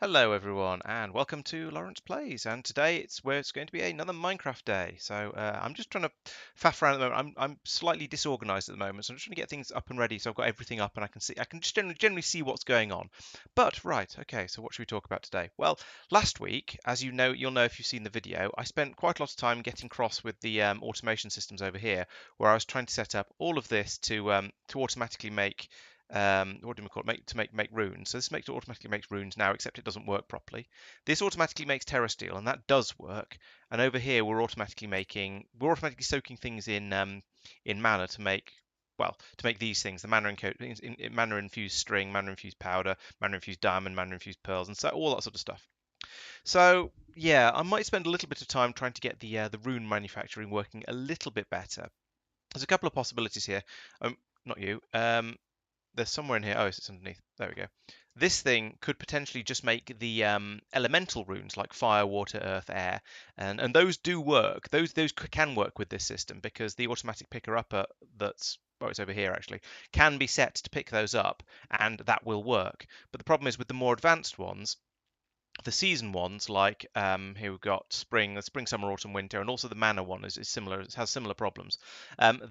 Hello everyone and welcome to Laurence Plays, and today it's going to be another Minecraft day. So I'm just trying to faff around at the moment. I'm slightly disorganized at the moment, so I'm just trying to get things up and ready so I've got everything up and I can just generally see what's going on. But right, okay, so what should we talk about today? Well, last week, as you know, you'll know if you've seen the video, I spent quite a lot of time getting cross with the automation systems over here, where I was trying to set up all of this to automatically make what do we call it? Make runes. So this automatically makes runes now, except it doesn't work properly. This automatically makes terra steel, and that does work. And over here, we're automatically soaking things in mana to make these things: the mana infused string, mana infused powder, mana infused diamond, mana infused pearls, and so all that sort of stuff. So yeah, I might spend a little bit of time trying to get the rune manufacturing working a little bit better. There's a couple of possibilities here. Not you. There's somewhere in here. Oh, it's underneath. There we go. This thing could potentially just make the elemental runes like fire, water, earth, air, and those do work. Those can work with this system because the automatic picker upper it's over here actually can be set to pick those up, and that will work. But the problem is with the more advanced ones, the season ones, like here we've got spring, summer, autumn, winter, and also the mana one is similar. It has similar problems.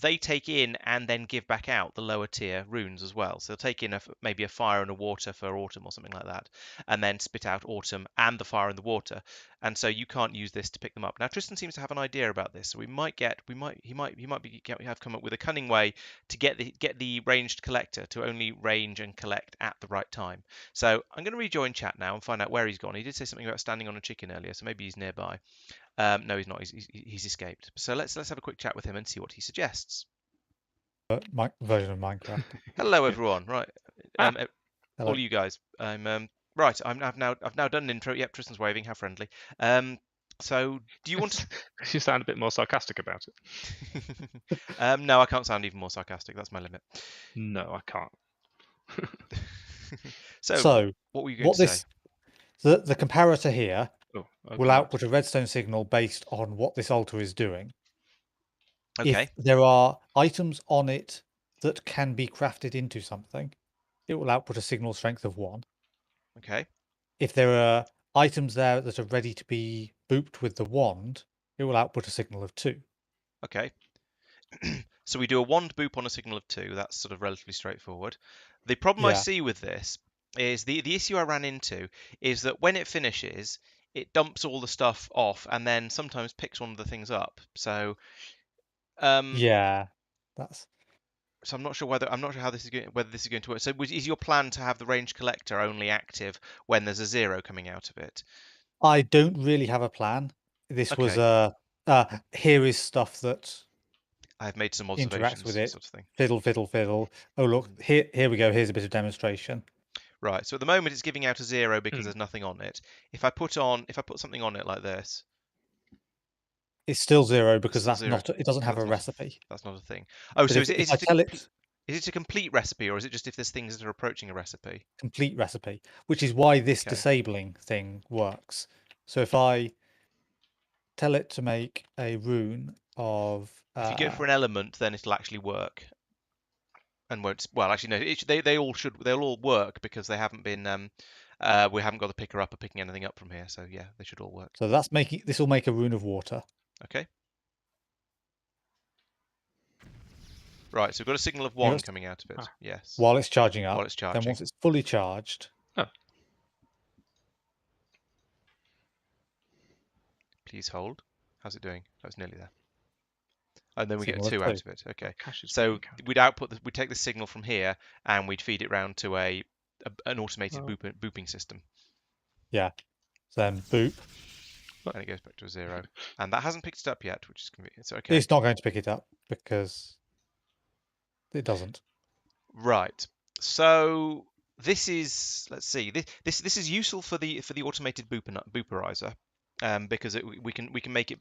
They take in and then give back out the lower tier runes as well. So they'll take in maybe a fire and a water for autumn or something like that, and then spit out autumn and the fire and the water. And so you can't use this to pick them up. Now Tristan seems to have an idea about this, so he might have come up with a cunning way to get the ranged collector to only range and collect at the right time. So I'm going to rejoin chat now and find out where he's gone. He did say something about standing on a chicken earlier, so maybe he's nearby. No, he's not. He's escaped. So let's have a quick chat with him and see what he suggests. Version of Minecraft. Hello, everyone. Right, Ah, all hello. you guys. Right. I've now done an intro. Yep, Tristan's waving. How friendly. So do you want to? You sound a bit more sarcastic about it. No, I can't sound even more sarcastic. That's my limit. No, I can't. So what were you going to say? The comparator here Oh, will output a redstone signal based on what this altar is doing. Okay. If there are items on it that can be crafted into something, it will output a signal strength of 1. Okay. If there are items there that are ready to be booped with the wand, it will output a signal of 2. Okay. So we do a wand boop on a signal of 2. That's sort of relatively straightforward. The problem I see with this is the issue I ran into is that when it finishes, it dumps all the stuff off and then sometimes picks one of the things up. So That's. so I'm not sure how this is whether this is going to work. So is your plan to have the range collector only active when there's a 0 coming out of it? I don't really have a plan. This was Okay. here is stuff that I've made some interacts observations, with it. sort of thing. Fiddle, fiddle, fiddle. Oh, look, here we go. Here's a bit of demonstration. Right. So at the moment it's giving out a 0 because there's nothing on it. If I put something on it like this, It's still 0 because still that's 0 not. It doesn't have because a recipe. that's not a thing. Oh, But so if I tell it is it a complete recipe, or is it just if there's things that are approaching a recipe? complete recipe, which is why this Okay. disabling thing works. So if I tell it to make a rune of, If you go for an element, then it'll actually work. And won't. Well, actually, no. They'll all work because they haven't been. We haven't got the picker up or picking anything up from here. So yeah, they should all work. so that's making this will make a rune of water. Okay. Right. So we've got a signal of 1 coming out of it. Yes. While it's charging up. While it's charging. Then once it's fully charged. Oh. Please hold. How's it doing? Oh, it's nearly there. And then we Signal get of 2 2. out of it. Okay. So we'd take the signal from here and we'd feed it round to an automated booping system. Yeah. Then boop. And it goes back to a 0. And that hasn't picked it up yet, which is convenient. It's okay. It's not going to pick it up because it doesn't. Right. So this is, let's see, this is useful for the automated booperizer, because we can make it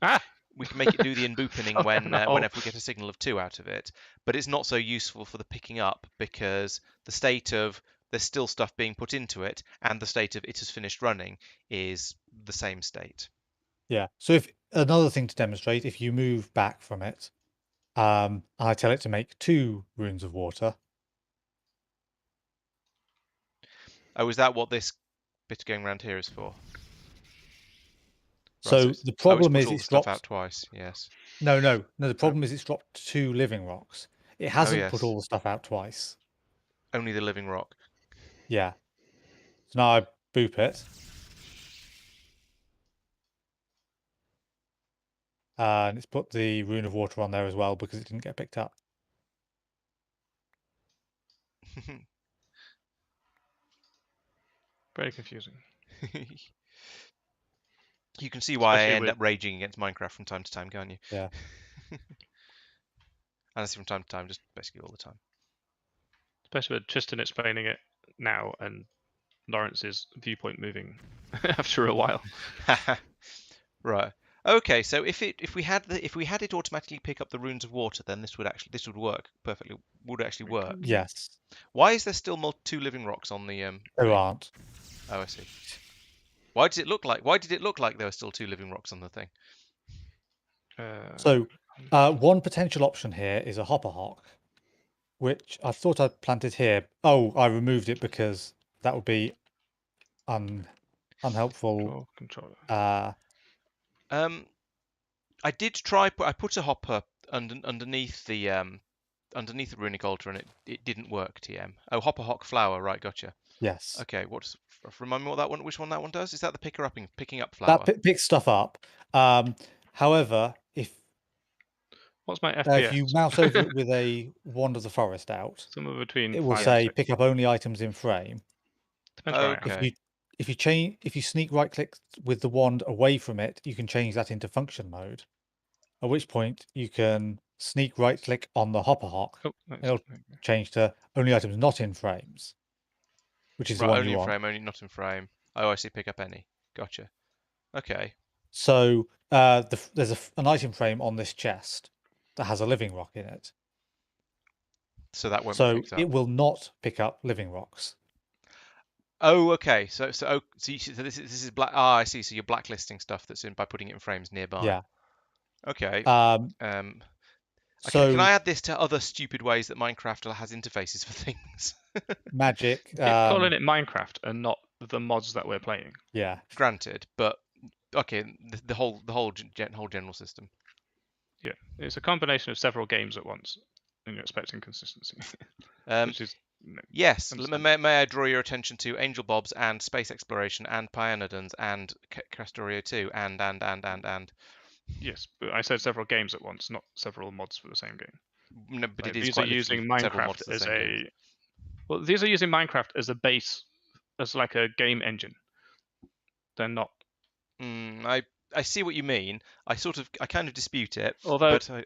we can make it do the unboopening whenever we get a signal of 2 out of it. But it's not so useful for the picking up because the state of there's still stuff being put into it and the state of it has finished running is the same state. Yeah. So if another thing to demonstrate, if you move back from it, I tell it to make 2 runes of water. Oh, is that what this bit going around here is for? Right, So it's, the it's problem put is all the it's stuff dropped. out twice. Yes. No. The problem is it's dropped 2 living rocks. It hasn't put yes. all the stuff out twice. Only the living rock. Yeah. So now I boop it. And it's put the Rune of Water on there as well because it didn't get picked up. Very confusing. You can see why I Especially end with- up raging against Minecraft from time to time, can't you? Yeah. And I say from time to time, just basically all the time. Especially with Tristan explaining it now and Laurence's viewpoint moving after a while. Right. Okay. So if we had it automatically pick up the runes of water, then this would work perfectly. Would actually work. Yes. Why is there still 2 living rocks on the There thing? aren't. Oh, I see. Why did it look like there were still 2 living rocks on the thing? So one potential option here is a hopper hawk, which I thought I'd planted here. Oh, I removed it because that would be unhelpful. Controller. I did try. I put a hopper underneath the runic altar, and it didn't work. TM. Oh, hopper hawk flower. Right, gotcha. Yes. Okay. Remind me which one that one does? Is that the picking up flower? That picks stuff up. However, What's my FPS? if you mouse over it with a Wand of the Forest out, somewhere between it will 5 say and 6. pick up only items in frame. Depends where I am. Okay. If you sneak right click with the wand away from it, you can change that into function mode. At which point you can sneak right click on the hopper hawk. Oh, It'll change to only items not in frames, which is the one only you in want. frame, only not in frame. Oh, I see. Pick up any. Gotcha. Okay. So there's an item frame on this chest that has a living rock in it. So that won't be So picked up. it will not pick up living rocks. Oh, okay. So this is black. Ah, I see. So you're blacklisting stuff that's in by putting it in frames nearby. Yeah. Okay. So can I add this to other stupid ways that Minecraft has interfaces for things? magic. Keep calling it Minecraft and not the mods that we're playing. Yeah. Granted, but okay, the whole general system. Yeah, it's a combination of several games at once, and you're expecting consistency. Which is yes. May I draw your attention to Angel Bobs and Space Exploration and Pyanodons and Castorio 2 and. Yes, but I said several games at once, not several mods for the same game. No, but like, it is these quite are using several mods Minecraft for the as same game. Well, these are using Minecraft as a base, as like a game engine. They're not. I see what you mean. I kind of dispute it, Although but I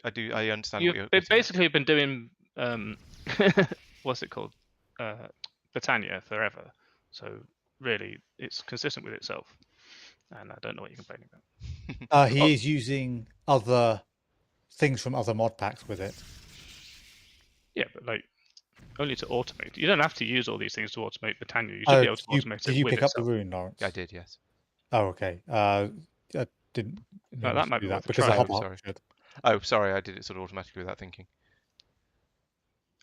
understand what you're they've basically been doing what's it called, Britannia forever. So really, it's consistent with itself, and I don't know what you're complaining about. He is using other things from other mod packs with it. Yeah, but like only to automate. You don't have to use all these things to automate Britannia. You should be able to automate it. Did you with pick up the itself. rune, Laurence? I did, yes. Oh, okay. I didn't. That might be worth a because try. a hopper should. Oh, sorry, I did it sort of automatically without thinking.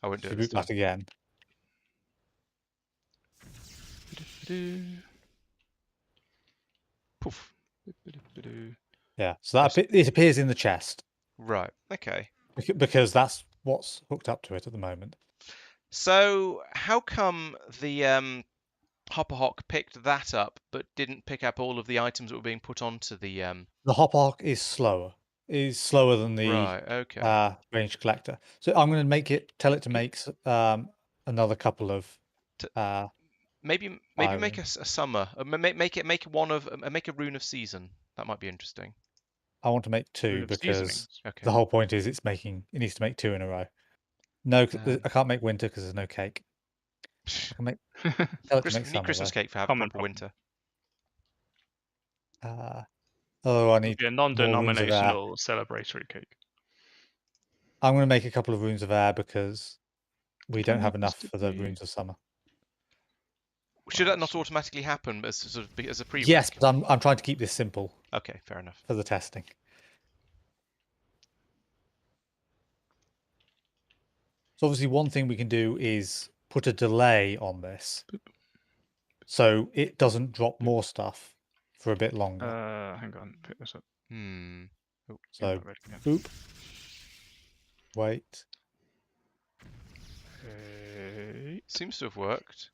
I won't do it this time. That again. Poof. Yeah. So it appears in the chest. Right. Okay. Because that's what's hooked up to it at the moment. So how come the Hopper Hawk picked that up, but didn't pick up all of the items that were being put onto the? The Hopper Hawk is slower. Is slower than the right. Okay. ranged collector. So I'm going to tell it to make another couple of. Maybe make a summer. Make a rune of season. That might be interesting. I want to make 2 because okay. the whole point is it needs to make 2 in a row. No, I can't make winter because there's no cake. I can make Christmas cake for having proper winter. I need a non-denominational celebratory cake. I'm going to make a couple of runes of air because we don't have enough for the runes of summer. Should that not automatically happen as a prereq? Yes, but I'm trying to keep this simple. Okay, fair enough. For the testing. So obviously one thing we can do is put a delay on this. so it doesn't drop more stuff for a bit longer. Hang on, pick this up. Hmm. Oh, you're So, not ready yet. boop. Wait. Okay. Seems to have worked.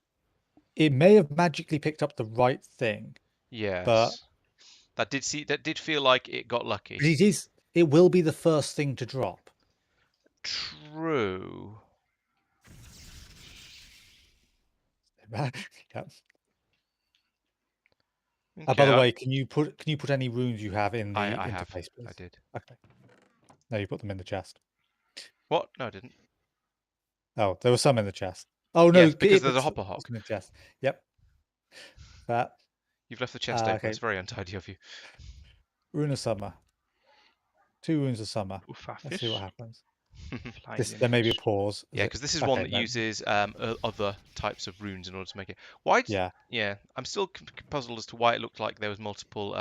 It may have magically picked up the right thing, Yes. but That did feel like it got lucky. it will be the first thing to drop. True. Yep. Okay, By the way, can you put any runes you have in the I have. interface, please? I did. Okay. No, you put them in the chest. What? No, I didn't. Oh, there were some in the chest. Oh no, Yes, because it there's a puts hopper puts hop. them in the chest. Yep. That. You've left the chest open. Okay. It's very untidy of you. Rune of summer. 2 runes of summer. Uffa Let's see what fish. happens. Flying There may be a fish. pause. Yeah, because this is one Okay, that no. uses other types of runes in order to make it. Why? Yeah. Yeah, I'm still puzzled as to why it looked like there was multiple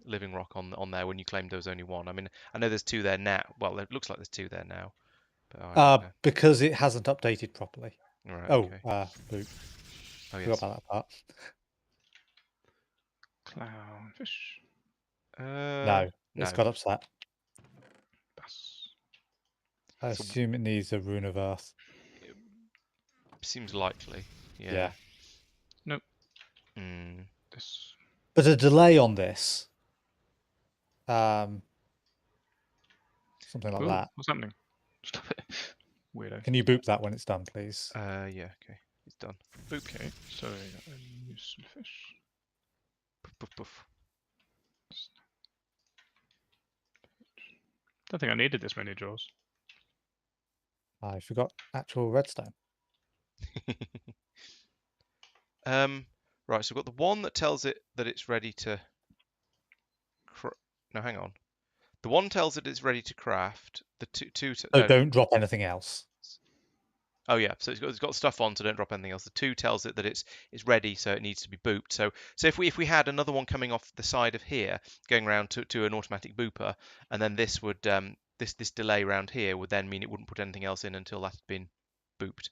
living rock on there when you claimed there was only one. I mean, I know there's 2 there now. Well, it looks like there's 2 there now, but I don't know. Because it hasn't updated properly. Right. Oh, Okay. boop. Oh Forgot yes. about that part. Clownfish. No, it's got upset. Bass. I So- assume it needs a rune of earth. Seems likely. Yeah. Yeah. Nope. Hmm. This. But a delay on this. Something like Ooh, that. what's happening? Stop it. Weirdo. Can you boop that when it's done, please? Yeah. Okay. It's done. Okay, so use some fish. Poof, poof, poof. Don't think I needed this many draws. I forgot actual redstone. Right. So we've got the one that tells it that it's ready to. No, hang on. The one tells it it's ready to craft. The two. So No. don't drop anything else. Oh yeah, so it's got stuff on, so don't drop anything else. The 2 tells it that it's ready, so it needs to be booped. So if we had another one coming off the side of here, going around to an automatic booper, and then this would this delay around here would then mean it wouldn't put anything else in until that had been booped.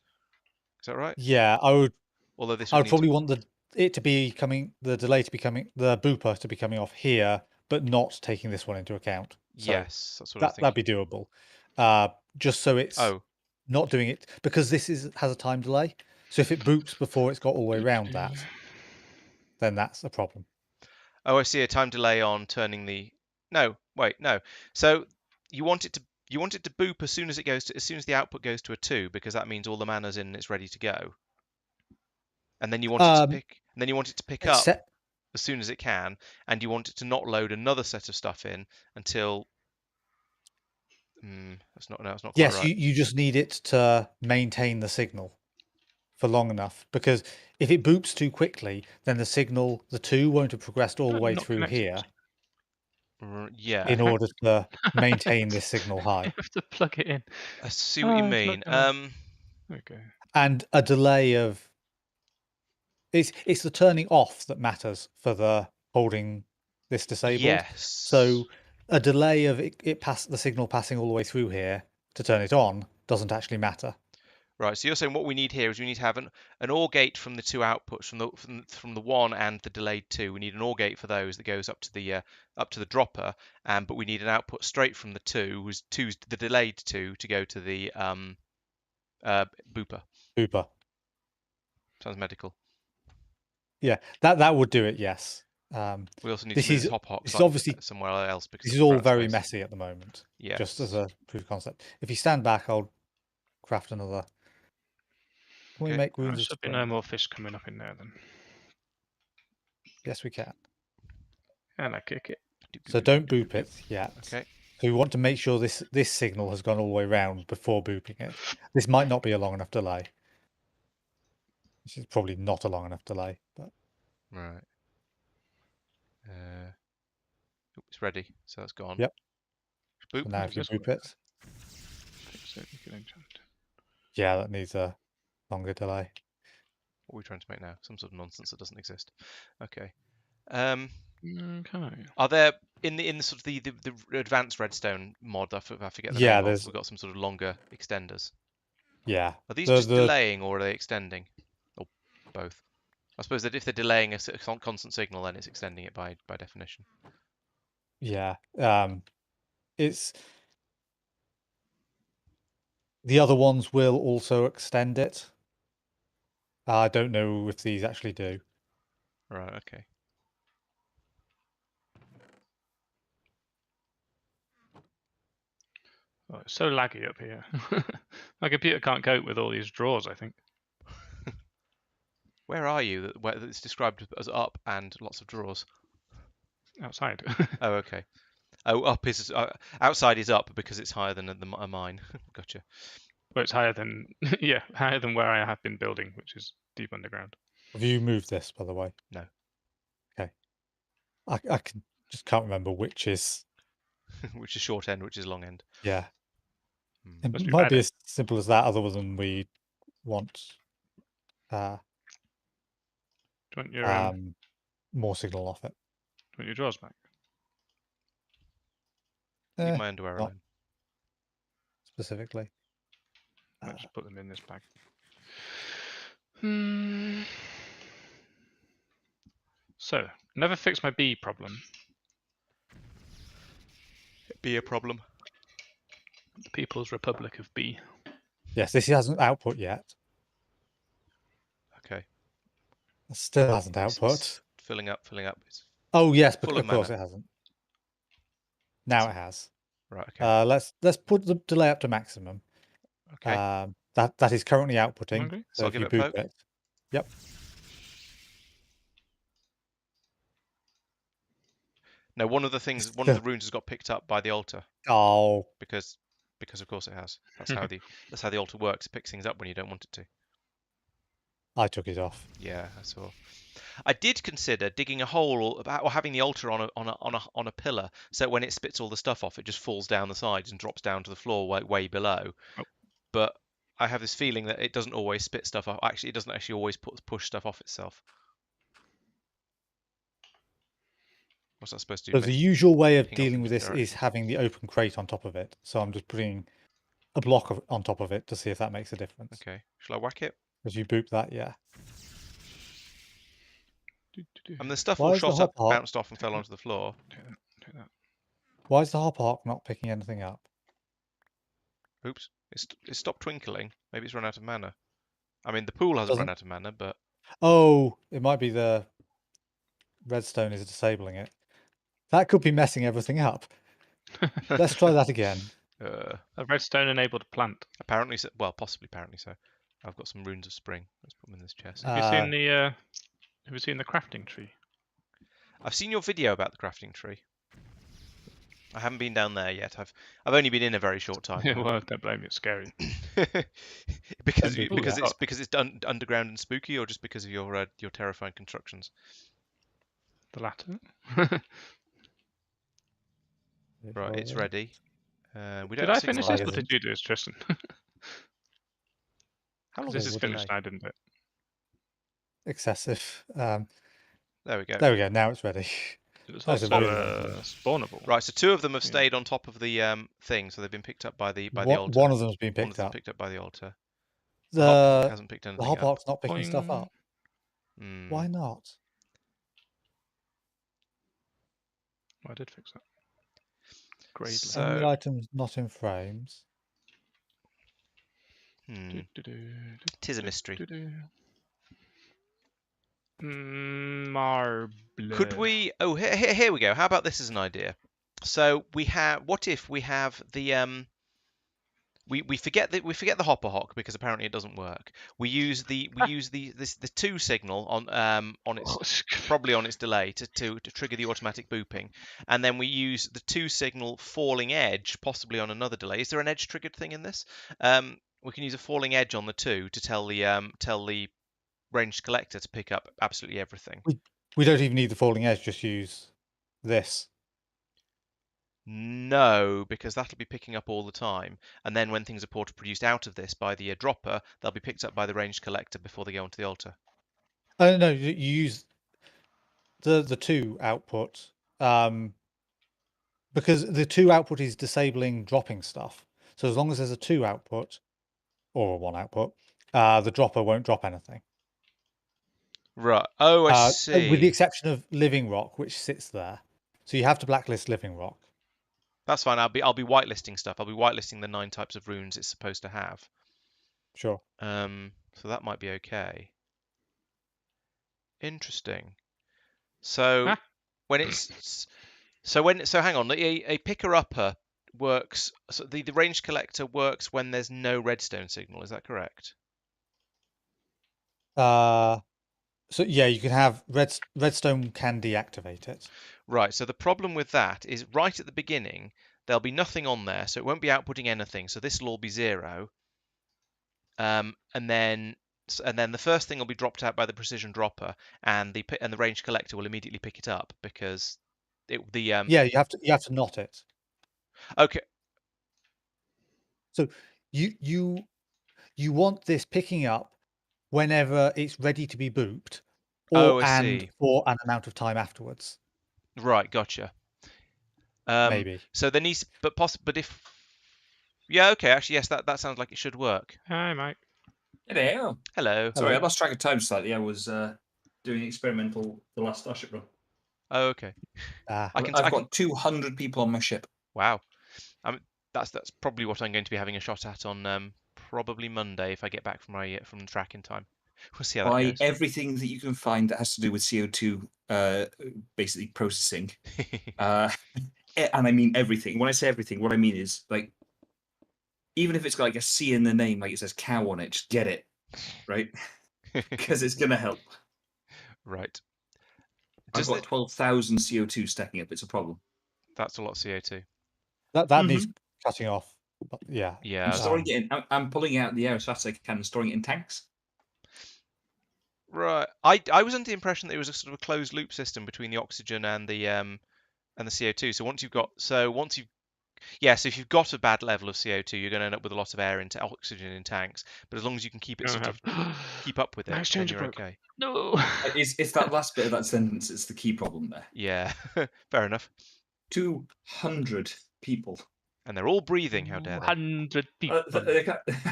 Is that right? Yeah, I would. Although this I would would need probably to, want the delay to be coming, the booper to be coming off here, but not taking this one into account. So yes, that's what I was that'd thinking. be doable. Just so it's not doing it because this has a time delay. So if it boops before it's got all the way around that, then that's a problem. Oh, I see a time delay on turning the. No, wait, no. So you want it to boop as soon as the output goes to a 2, because that means all the mana's in and it's ready to go. And then you want it to pick up as soon as it can, and you want it to not load another set of stuff in until. That's not quite Yes, right. you just need it to maintain the signal for long enough, because if it boops too quickly, then the 2 won't have progressed all the way Not through connected. here Yeah. in order to maintain this signal high. You have to plug it in. I see what you mean. Okay. And a delay of it's the turning off that matters for the holding this disabled. Yes. So a delay of the signal passing all the way through here to turn it on doesn't actually matter. Right. So you're saying what we need here is we need to have an OR gate from the 2 outputs, from the 1 and the delayed 2. We need an OR gate for those that goes up to the dropper, but we need an output straight from the 2, the delayed 2, to go to the booper. Booper. Sounds medical. Yeah, that would do it. Yes. We also need this to move is this hop hop this is obviously somewhere else because this is all very messy at the moment. Yeah. Just as a proof of concept. If you stand back, I'll craft another. Can we make There runes of should be spring? no more fish coming up in there then. Yes, we can. And I kick it. So don't boop it yet. Okay. So we want to make sure this signal has gone all the way around before booping it. This might not be a long enough delay. This is probably not a long enough delay, but Right. It's ready, so that's gone. Yep. Boop. So now if you boop it, Fix it, you can enchant. yeah, that needs a longer delay. What are we trying to make now? Some sort of nonsense that doesn't exist. Okay. Okay. Are there in the sort of the advanced redstone mod? I forget the Yeah, name. there's We've got some sort of longer extenders. yeah. Are these just delaying or are they extending? Or both? I suppose that if they're delaying a constant signal, then it's extending it by definition. Yeah. It's the other ones will also extend it. I don't know if these actually do. Right. Okay. Oh, it's so laggy up here. My computer can't cope with all these drawers, I think. Where are you? Where it's described as up and lots of drawers. Outside. Oh, okay. Oh, up is outside is up because it's higher than a mine. Gotcha. Well, it's higher than yeah, higher than where I have been building, which is deep underground. Have you moved this, by the way? No. Okay. I can't remember which is. Which is short end, which is long end. Yeah. Hmm. It Must be might be better. as simple as that, other than we want Do you want your more signal off it. drawers back? Leave my underwear not alone. specifically. Let's just put them in this bag. So, never fix my bee problem. Be a problem. The People's Republic of Bee. Yes, this hasn't output yet. Okay. It still hasn't output. It's filling up. It's Oh yes, but full of of course mana. it hasn't. Now it has. Right. Okay. Let's put the delay up to maximum. Okay. That is currently outputting. Hungry? So I'll if give you it a boop poke. it, yep. No, one of the runes has got picked up by the altar Oh, because of course it has. That's how the altar works. It picks things up when you don't want it to. I took it off. Yeah, I saw. I did consider digging a hole or having the altar on a pillar, so when it spits all the stuff off, it just falls down the sides and drops down to the floor way below. Oh. But I have this feeling that it doesn't always spit stuff off. Actually, it doesn't actually always push stuff off itself. What's that supposed to do? So the usual way of Ping off dealing in with different this is having the open crate on top of it. So I'm just putting a block on top of it to see if that makes a difference. Okay, shall I whack it? As you boop that, yeah. And the stuff Why all is the shot up, hopper hawk- bounced off, and fell onto the floor. Take that. Why is the hopper hawk not picking anything up? Oops, it stopped twinkling. Maybe it's run out of mana. I mean, the pool hasn't run out of mana, but Oh, it might be the redstone is disabling it. That could be messing everything up. Let's try that again. A redstone enabled plant. Apparently so. Well, possibly apparently so. I've got some runes of spring. Let's put them in this chest. Have you seen the crafting tree? I've seen your video about the crafting tree. I haven't been down there yet. I've only been in a very short time. Well, don't blame me. It's scary. because Ooh, it's underground and spooky, or just because of your terrifying constructions. The latter. Right, it's ready. We don't Did have I finish signal. this, or did you do this, Tristan? How long This is is finished. I didn't do it. Excessive. There we go. There we go. Now it's ready. It was That's also a very long one. spawnable. Right, so two of them have Yeah. stayed on top of the thing, so they've been picked up by the altar. One of them's been One of picked them up. picked up by the altar. The Hoplock hasn't picked anything up. hoplock's not picking stuff up. Hmm. Why not? I did fix that. Gradely. So- Only items not in frames. Tis a mystery. Marble. Could we? Oh, here we go. How about this as an idea? So we have. What if we have the we forget the hopper hawk because apparently it doesn't work. We use the 2 signal on its probably on its delay to trigger the automatic booping, and then we use the 2 signal falling edge possibly on another delay. Is there an edge triggered thing in this? We can use a falling edge on the 2 to tell the ranged collector to pick up absolutely everything. We don't even need the falling edge. Just use this. No, because that'll be picking up all the time, and then when things are produced out of this by the dropper, they'll be picked up by the ranged collector before they go onto the altar. Oh no, you use the 2 output because the 2 output is disabling dropping stuff. So as long as there's a 2 output or a 1 output, the dropper won't drop anything. Right. Oh, I with the see. exception of living rock, which sits there. So you have to blacklist living rock. That's fine. I'll be whitelisting stuff. I'll be whitelisting the 9 types of runes it's supposed to have. Sure. So that might be okay. Interesting. So Ah. when it's so hang on. A picker upper works. So the ranged collector works when there's no redstone signal. Is that correct? So yeah, you can have redstone can deactivate it. Right. So the problem with that is right at the beginning there'll be nothing on there, so it won't be outputting anything. So this will all be 0. And then the first thing will be dropped out by the precision dropper, and the range collector will immediately pick it up because Yeah, you have to knot it. Okay. So you want this picking up whenever it's ready to be booped, Oh, I and see. for an amount of time afterwards. Right, gotcha. Maybe. So there needs, but if, yeah, okay, actually, yes, that sounds like it should work. Hi, Mike. Hello. Hello. Sorry, I lost track of time slightly. I was doing experimental the last Starship run. Oh, okay. I've got 200 people on my ship. Wow. That's probably what I'm going to be having a shot at on probably Monday if I get back from the track in time. We'll see how that goes. Everything that you can find that has to do with CO2 basically processing. And I mean everything. When I say everything, what I mean is like, even if it's got like a C in the name, like it says cow on it, just get it, right? Because it's going to help. Right. I've got 12,000 CO2 stacking up. It's a problem. That's a lot of CO2. That needs cutting off. Yeah. Yeah. I'm storing it in. I'm pulling it out the air as fast as I can and storing it in tanks. Right. I was under the impression that it was a sort of a closed loop system between the oxygen and the CO2. So if you've got a bad level of CO2, you're going to end up with a lot of air into oxygen in tanks. But as long as you can keep it keep up with it, then you're okay. No. It's that last bit of that sentence. It's the key problem there. Yeah, fair enough. 200 people. And they're all breathing. How dare they? 100 people.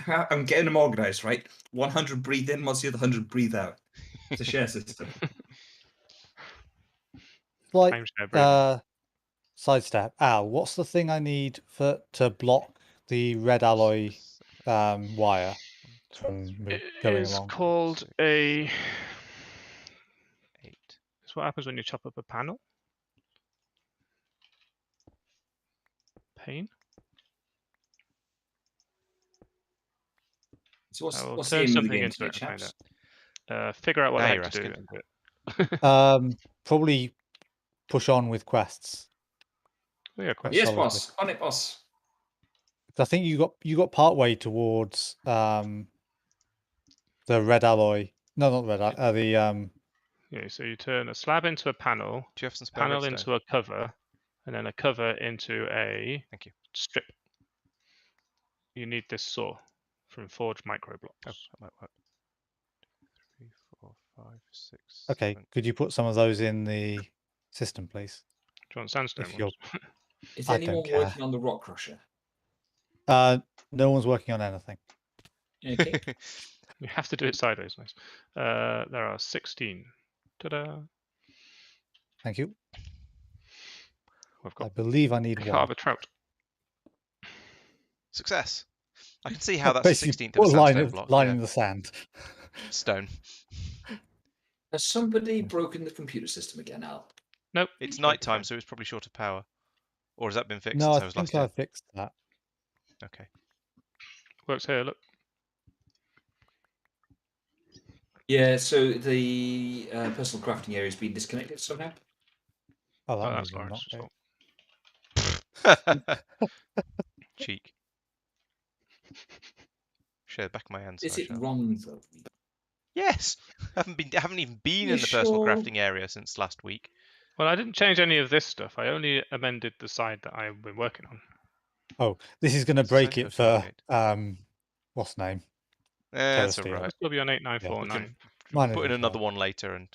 I'm getting them organised, right? 100 breathe in, once the other 100 breathe out. It's a share system. Like sidestep. Al, what's the thing I need to block the red alloy wire from going along? It's called a 8. It's what happens when you chop up a panel. Pane. So what's turn the something game into it today, and find out. Figure out what Now I you're have to do. asking. Probably push on with quests. Yeah, quests. Yes, boss. On it, boss. I think you got part way towards the red alloy. No, not the red alloy. Yeah, so you turn a slab into a panel. Do you have some spare panel redstone? into a cover, and then a cover into a Thank you. strip. You need this saw from Forge Micro Blocks. Oh, that might work. 3, 4, 5, 6. Okay, 7. could you put some of those in the system, please? Do you want sandstone ones? Is I anyone don't care. working on the rock crusher? No one's working on anything. Okay. You have to do it sideways, nice. There are 16. Ta-da! Thank you. We've I got believe I need one. carve a trout. Success. I can see how that's a Basically, 16th of a sandstone block. line Yeah. in the sand. Stone. Has somebody broken the computer system again, Al? Nope. It's night time, so it's probably short of power. Or has that been fixed No, since I I was think last I here? fixed that. Okay. Works here, look. Yeah, so the personal crafting area has been disconnected somehow. Oh, that That's means I'm not Laurence's fault. Cheek. Share the back of my hand. Is sorry, it Charlotte. wrong though? Yes. I haven't even been You in the personal sure? crafting area since last week. Well, I didn't change any of this stuff. I only amended the side that I've been working on. Oh, this is going to It's break only it for got what's name? That's Terrasteel. all right. It'll still be on We 8949. can Mine put is in as another well. one later, and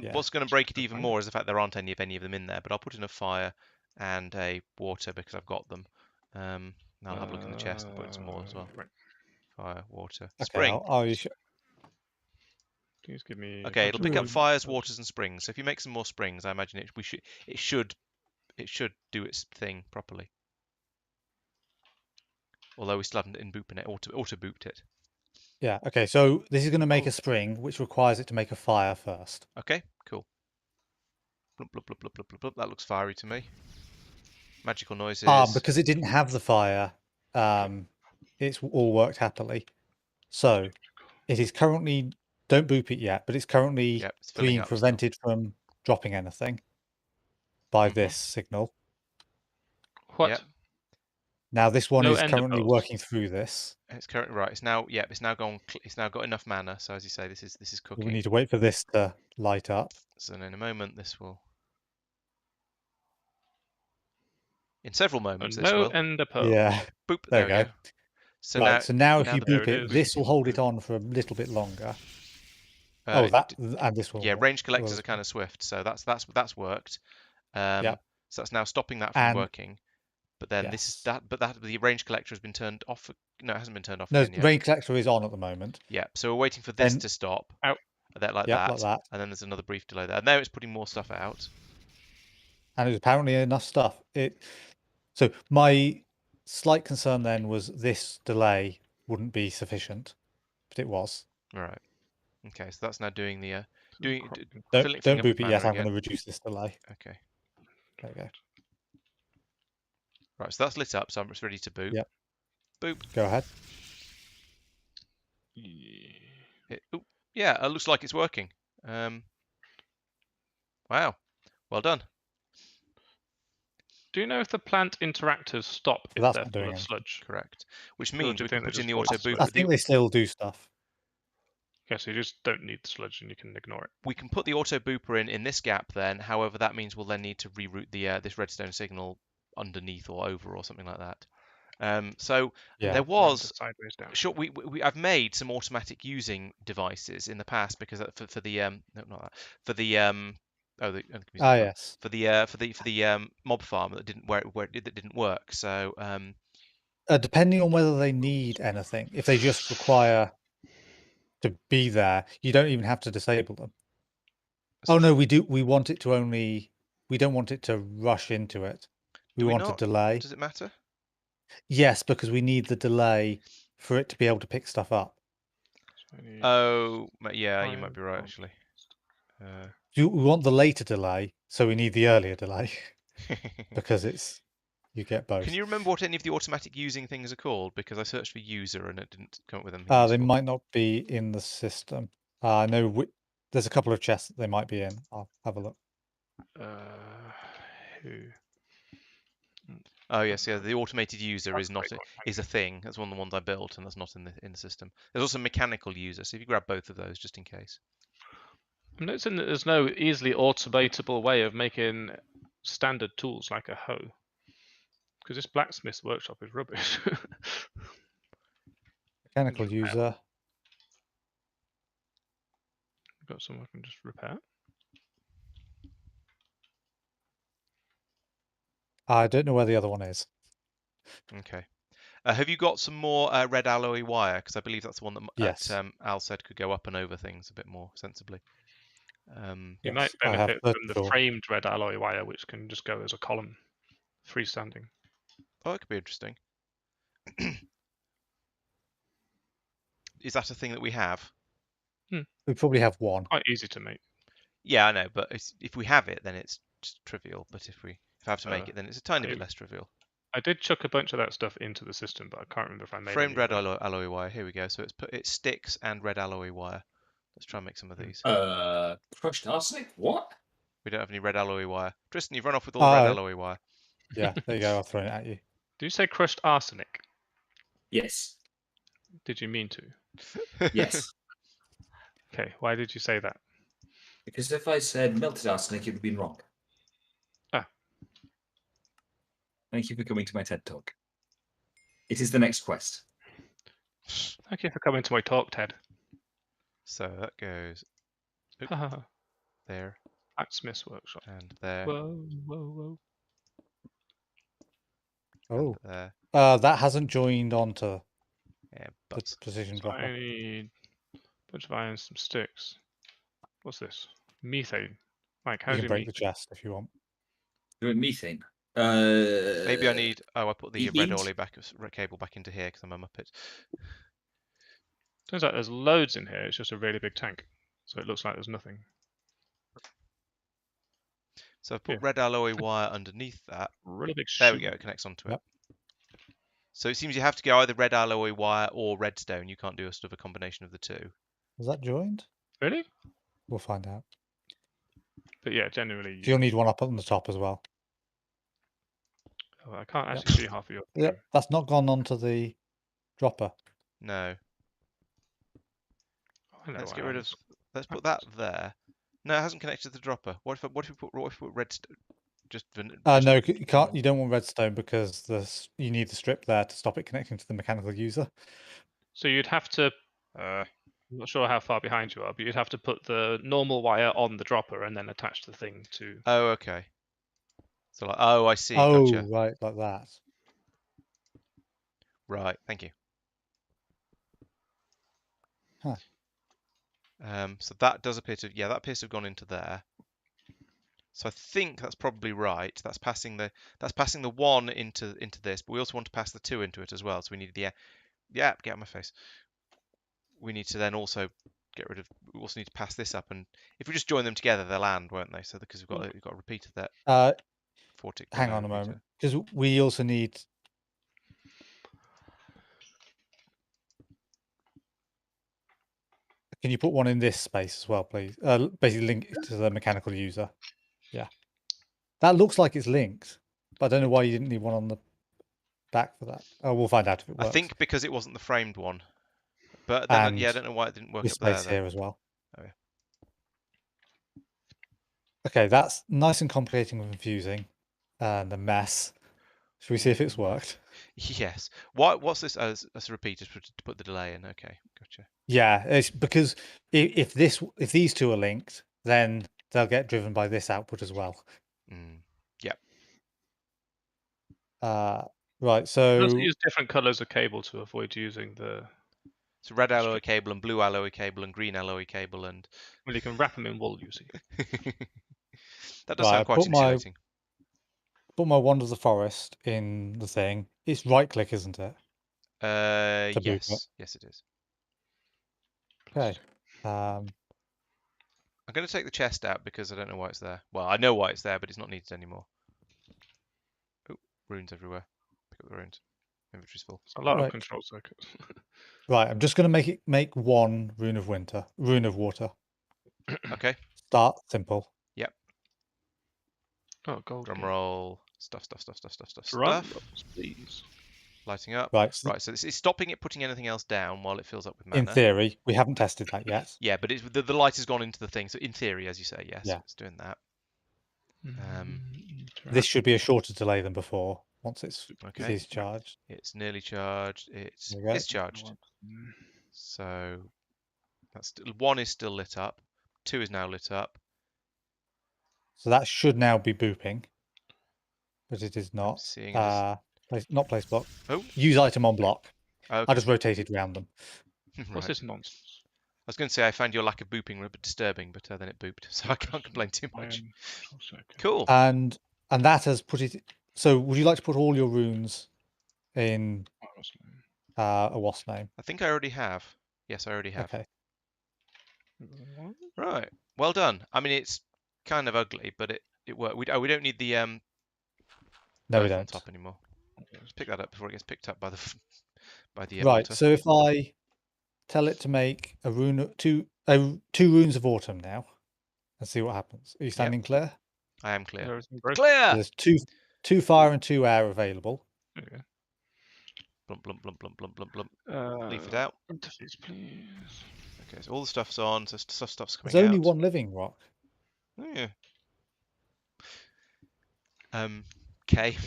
Yeah. what's going to break it Should even find more is the fact there aren't any of them in there. But I'll put in a fire and a water because I've got them. And I'll have a look in the chest and put in some more as well. Right. Fire, water, Okay, spring. I'll use Please give me. a Okay, bunch it'll of pick up wood. fires, waters, and springs. So if you make some more springs, I imagine it should do its thing properly. Although we still haven't in-booped it, auto-booped it. Yeah. Okay. So this is going to make Oh. a spring, which requires it to make a fire first. Okay, cool. Blub, blub, blub, blub, blub, blub, blub. That looks fiery to me. Magical noises. Because it didn't have the fire, it's all worked happily. So it is currently, don't boop it yet, but it's currently Yep, it's filling being up still. prevented from dropping anything by Mhm. this signal. What? Yep. Now this one No is ender currently pearls. working through this. It's currently right. It's now it's now gone. It's now got enough mana. So as you say, this is We cooking. need to wait for this to light up. So in a moment, this will. In several moments, this No will. ender pearl. Yeah. Boop. There There we we go. So right. now, So now if now you the- There boop it it, is. this will hold it on for a little bit longer. uh, And this will. yeah, range collectors will- are kind of swift, so that's worked. So that's now stopping that from And- working. But then this is yes. that the range collector has been turned off. No, it hasn't been turned off No, again yet. range collector is on at the moment. Yeah, so we're waiting for this Then- to stop. Out. Like Yep, that. like that. And then there's another brief delay there. And now it's putting more stuff out. And it was apparently enough stuff. So my slight concern then was this delay wouldn't be sufficient, but it was. Right. Okay, so that's now doing the Crop- filling Don't up boop it mana yet. I'm again. going to reduce this delay. Okay. There we go. Right, so that's lit up, so I'm just ready to boop. Yep. Boop. Go ahead. Yeah, it looks like it's working. Wow. Well done. Do you know if the plant interactors stop if That's they're not full doing of anything. sludge? Correct. Which Or means do we you can think put they in the just auto voice boop. I think they still do stuff. Okay, so you just don't need the sludge and you can ignore it. We can put the auto booper in this gap then. However, that means we'll then need to reroute the this redstone signal underneath or over or something like that. So Yeah. there was Sideways down. sure I've made some automatic using devices in the past because for the no, not that, for the Yes. for the mob farm that didn't that didn't work. So Depending on whether they need anything, if they just require to be there, you don't even have to disable them. Oh no, we do. We want it to only. We don't want it to rush into it. We Do we want a not? delay. Does it matter? Yes, because we need the delay for it to be able to pick stuff up. So I need Oh, yeah, you might five be right of- actually. We want the later delay, so we need the earlier delay because it's you get both. Can you remember what any of the automatic using things are called? Because I searched for user and it didn't come up with anything. They useful. might not be in the system. I know there's a couple of chests that they might be in. I'll have a look. Who? Oh yes, yeah. The automated user That's is not great. is a thing. That's one of the ones I built, and that's not in the system. There's also mechanical user. So if you grab both of those, just in case. I'm noticing that there's no easily automatable way of making standard tools like a hoe. Because this blacksmith's workshop is rubbish. Mechanical user. Got someone I can just repair. I don't know where the other one is. Okay. Have you got some more red alloy wire? Because I believe that's the one that Yes. Al said could go up and over things a bit more sensibly. You Yes, might I have benefit from the 34. framed red alloy wire, which can just go as a column, freestanding. Oh, that could be interesting. Is that a thing that we have? We probably have one. Quite easy to make. Yeah, I know, but if we have it, then it's just trivial. But if I have to make Uh, it, then it's a tiny bit I- less trivial. I did chuck a bunch of that stuff into the system, but I can't remember if I made Framed any red of that. alloy wire. Here we go. So it's sticks and red alloy wire. Let's try and make some of these. Crushed arsenic? What? We don't have any red alloy wire. Tristan, you've run off with all the red alloy wire. Yeah, there you go. I'll throw it at you. Did you say crushed arsenic? Yes. Did you mean to? Yes. Okay, why did you say that? Because if I said melted arsenic, it would have been wrong. Ah. Thank you for coming to my TED Talk. It is the next quest. Thank you for coming to my talk, Ted. So that goes Haha. there Blacksmith's workshop. and there Whoa, whoa, Oh, and there. that hasn't joined onto Yeah, the but precision whoa. So I dropper. need a bunch of iron, some sticks. What's this? Methane. Mike, how You do can you break meet? the chest if you want. Doing methane. Maybe I need. Oh, I put the red beans? oily cable back into here because I'm a muppet. Turns out there's loads in here. It's just a really big tank, so it looks like there's nothing. So I've put Yeah. red alloy wire underneath that. Really big. There we shoe. go. It connects onto Yep. it. So it seems you have to go either red alloy wire or redstone. You can't do a sort of a combination of the two. Is that joined? Really? We'll find out. But yeah, generally. You'll need one up on the top as well. Oh, I can't Yep. actually see half of your. Yeah, thing. that's not gone onto the dropper. No. I know Let's why get I rid of. was- Let's put that there. No, it hasn't connected to the dropper. What if we put redstone? Just No, you can't. You don't want redstone because you need the strip there to stop it connecting to the mechanical user. So you'd have to. I'm not sure how far behind you are, but you'd have to put the normal wire on the dropper and then attach the thing to. Oh, okay. So like, oh, I see. Oh, Gotcha. right, like that. Right. Thank you. Huh. So that does appear to, yeah, that appears to have gone into there. So I think that's probably right. That's passing the one into this, but we also want to pass the two into it as well. So we need the get out of my face. We need to then also get rid of. We also need to pass this up, and if we just join them together, they'll land, won't they? So because we've got a repeater that. Hang on a repeater. moment, because we also need. Can you put one in this space as well, please? Basically link it to the mechanical user. Yeah. That looks like it's linked, but I don't know why you didn't need one on the back for that. Oh, we'll find out if it works. I think because it wasn't the framed one. But then, yeah, I don't know why it didn't work this up there. space here as well. Oh, yeah. Okay, that's nice and complicating and confusing, and a mess. Should we see if it's worked? Yes. What's this as a repeater to put the delay in? Okay, gotcha. Yeah, it's because if these two are linked, then they'll get driven by this output as well. Yep. Right. So You also use different colors of cable to avoid using the. So red alloy cable and blue alloy cable and green alloy cable and. Well, you can wrap them in wool, you see. That does sound quite insulating. Put my Wand of the Forest in the thing. It's right click, isn't it? Yes. Yes, it is. Okay. I'm going to take the chest out because I don't know why it's there. Well, I know why it's there, but it's not needed anymore. Oh, runes everywhere. Pick up the runes. Inventory's full. It's a lot of control circuits. Right, I'm just going to make one rune of water. Okay. Start simple. Yep. Oh, gold. Drum roll. Stuff. Please. Lighting up. Right. Right. So this is stopping it putting anything else down while it fills up with mana. In theory, we haven't tested that yet. Yeah, but the light has gone into the thing. So in theory, as you say, yes, Yeah. it's doing that. This should be a shorter delay than before. Once it is charged. It's nearly charged. It's charged. So that's one is still lit up. 2 is now lit up. So that should now be booping, but it is not. Seeing it not place block. Oh. Use item on block. Okay. I just rotated around them. What's this nonsense? I was going to say I found your lack of booping a bit disturbing, but then it booped, so I can't complain too much. Cool. And that has put it. So, would you like to put all your runes in a wasp name? I think I already have. Yes, I already have. Okay. Right. Well done. I mean, it's kind of ugly, but it worked. We don't need the no, we don't. on top anymore. Let's pick that up before it gets picked up by the right. altar. So if I tell it to make a rune, two runes of autumn now, and see what happens. Are you standing clear? I am clear. Clear. There's two fire and 2 air available. Okay. Blump, blump, blump, blump, blump, blump, blump. Leave it out. Interface, please. Okay, so all the stuff's on, so stuff's coming out. There's only one living rock. Oh, yeah. Okay.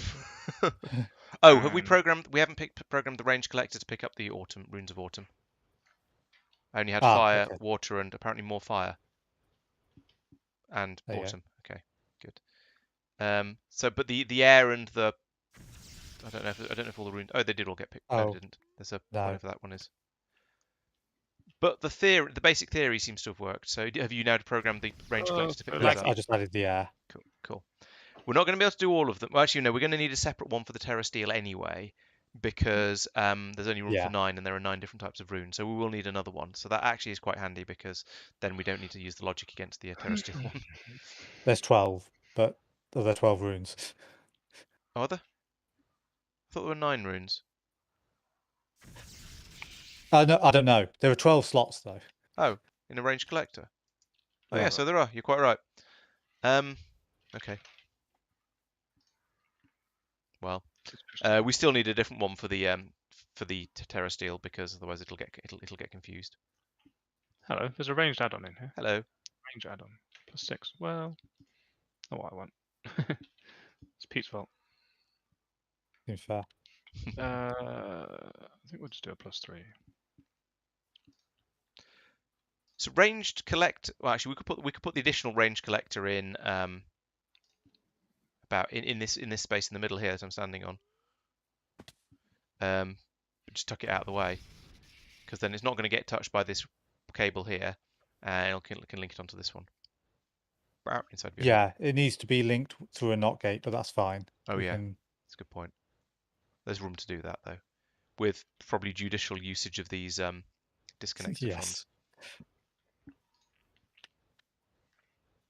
Oh, have we programmed? We haven't programmed the range collector to pick up the runes of autumn. I only had fire, water, and apparently more fire. And autumn. Okay, good. So, but the air and the I don't know if all the runes. Oh, they did all get picked. No, they didn't. There's whatever that one is. But the basic theory seems to have worked. So have you now programmed the range collector to pick for those Yes, up? I just added the air. Cool, cool. We're not going to be able to do all of them. Well, actually, no, we're going to need a separate one for the Terra Steel anyway, because there's only room for Yeah. 9, and there are 9 different types of runes. So we will need another one. So that actually is quite handy, because then we don't need to use the logic against the Terra Steel one. There's 12, but there are 12 runes. Oh, are there? I thought there were 9 runes. No, I don't know. There are 12 slots though. Oh, in a range collector. Oh yeah, Yeah. so there are. You're quite right. Okay. Well, we still need a different one for the Terra Steel, because otherwise it'll get confused. Hello, there's a ranged add-on in here. Hello. Range add-on +6. Well, not what I want. It's Pete's fault. Seems fair. I think we'll just do a +3. So ranged collect. Well, actually, we could put the additional range collector in about in this space in the middle here that I'm standing on. Just tuck it out of the way, because then it's not going to get touched by this cable here, and it can link it onto this one. Inside of your head. Yeah, it needs to be linked through a NOT gate, but that's fine. Oh We yeah, can- that's a good point. There's room to do that though, with probably judicial usage of these disconnected Yes.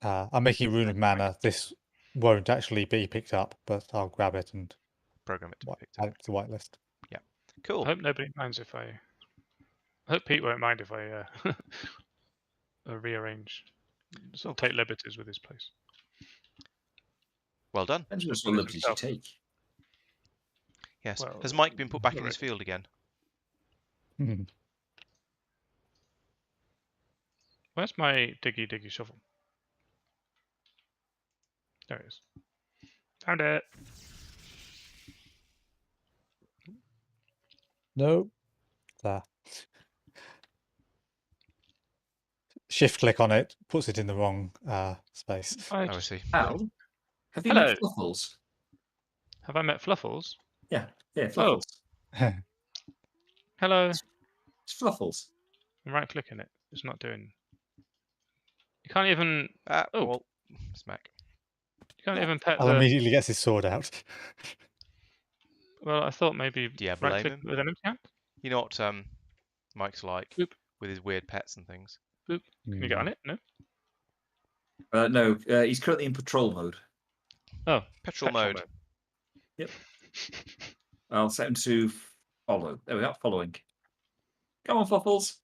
funds. I'm making a rune of mana. This won't actually be picked up, but I'll grab it and Program it to be picked add up. it to the whitelist. Cool. I hope nobody minds if I hope Pete won't mind if I rearrange, sort of take liberties with his place. Well done. Depends on what liberties you take. Yes. Well, Has Mike been put back in already. his field again? Where's my diggy shovel? There it is. Found it. No. There. Shift click on it, puts it in the wrong space. Oh, I see. Al, have you Hello. met Fluffles? Have I met Fluffles? Yeah, Fluffles. Hello. It's Fluffles. I'm right clicking it. It's not doing. You can't even. Oh. Well, smack. You can't even pet Al the. immediately gets his sword out. Well, I thought maybe Do you right blame click him? with an empty hand. You know what Mike's like Boop. with his weird pets and things. Can you get on it? No. No, he's currently in patrol mode. Oh, Petrol mode. Yep. I'll set him to follow. There we are, following. Come on, Fluffles.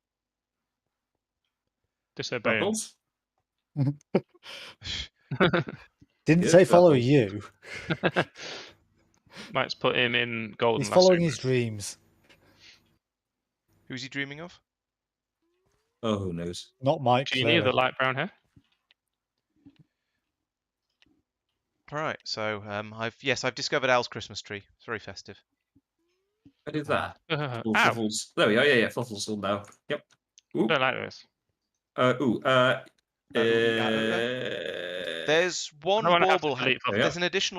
Disobeying. Fluffles. Didn't Good say follow Fluffles. you. Might's put him in golden. He's following lasso his dreams. Who's he dreaming of? Oh, who knows? Not Mike. Genie with the light brown hair. All right. So I've discovered Al's Christmas tree. It's very festive. I did that. Ow! Fluffles. There we are. Yeah, Fluffles will know. Yep. Ooh. Don't like this. There's one I don't wanna have to bauble. delete Fluffles. There's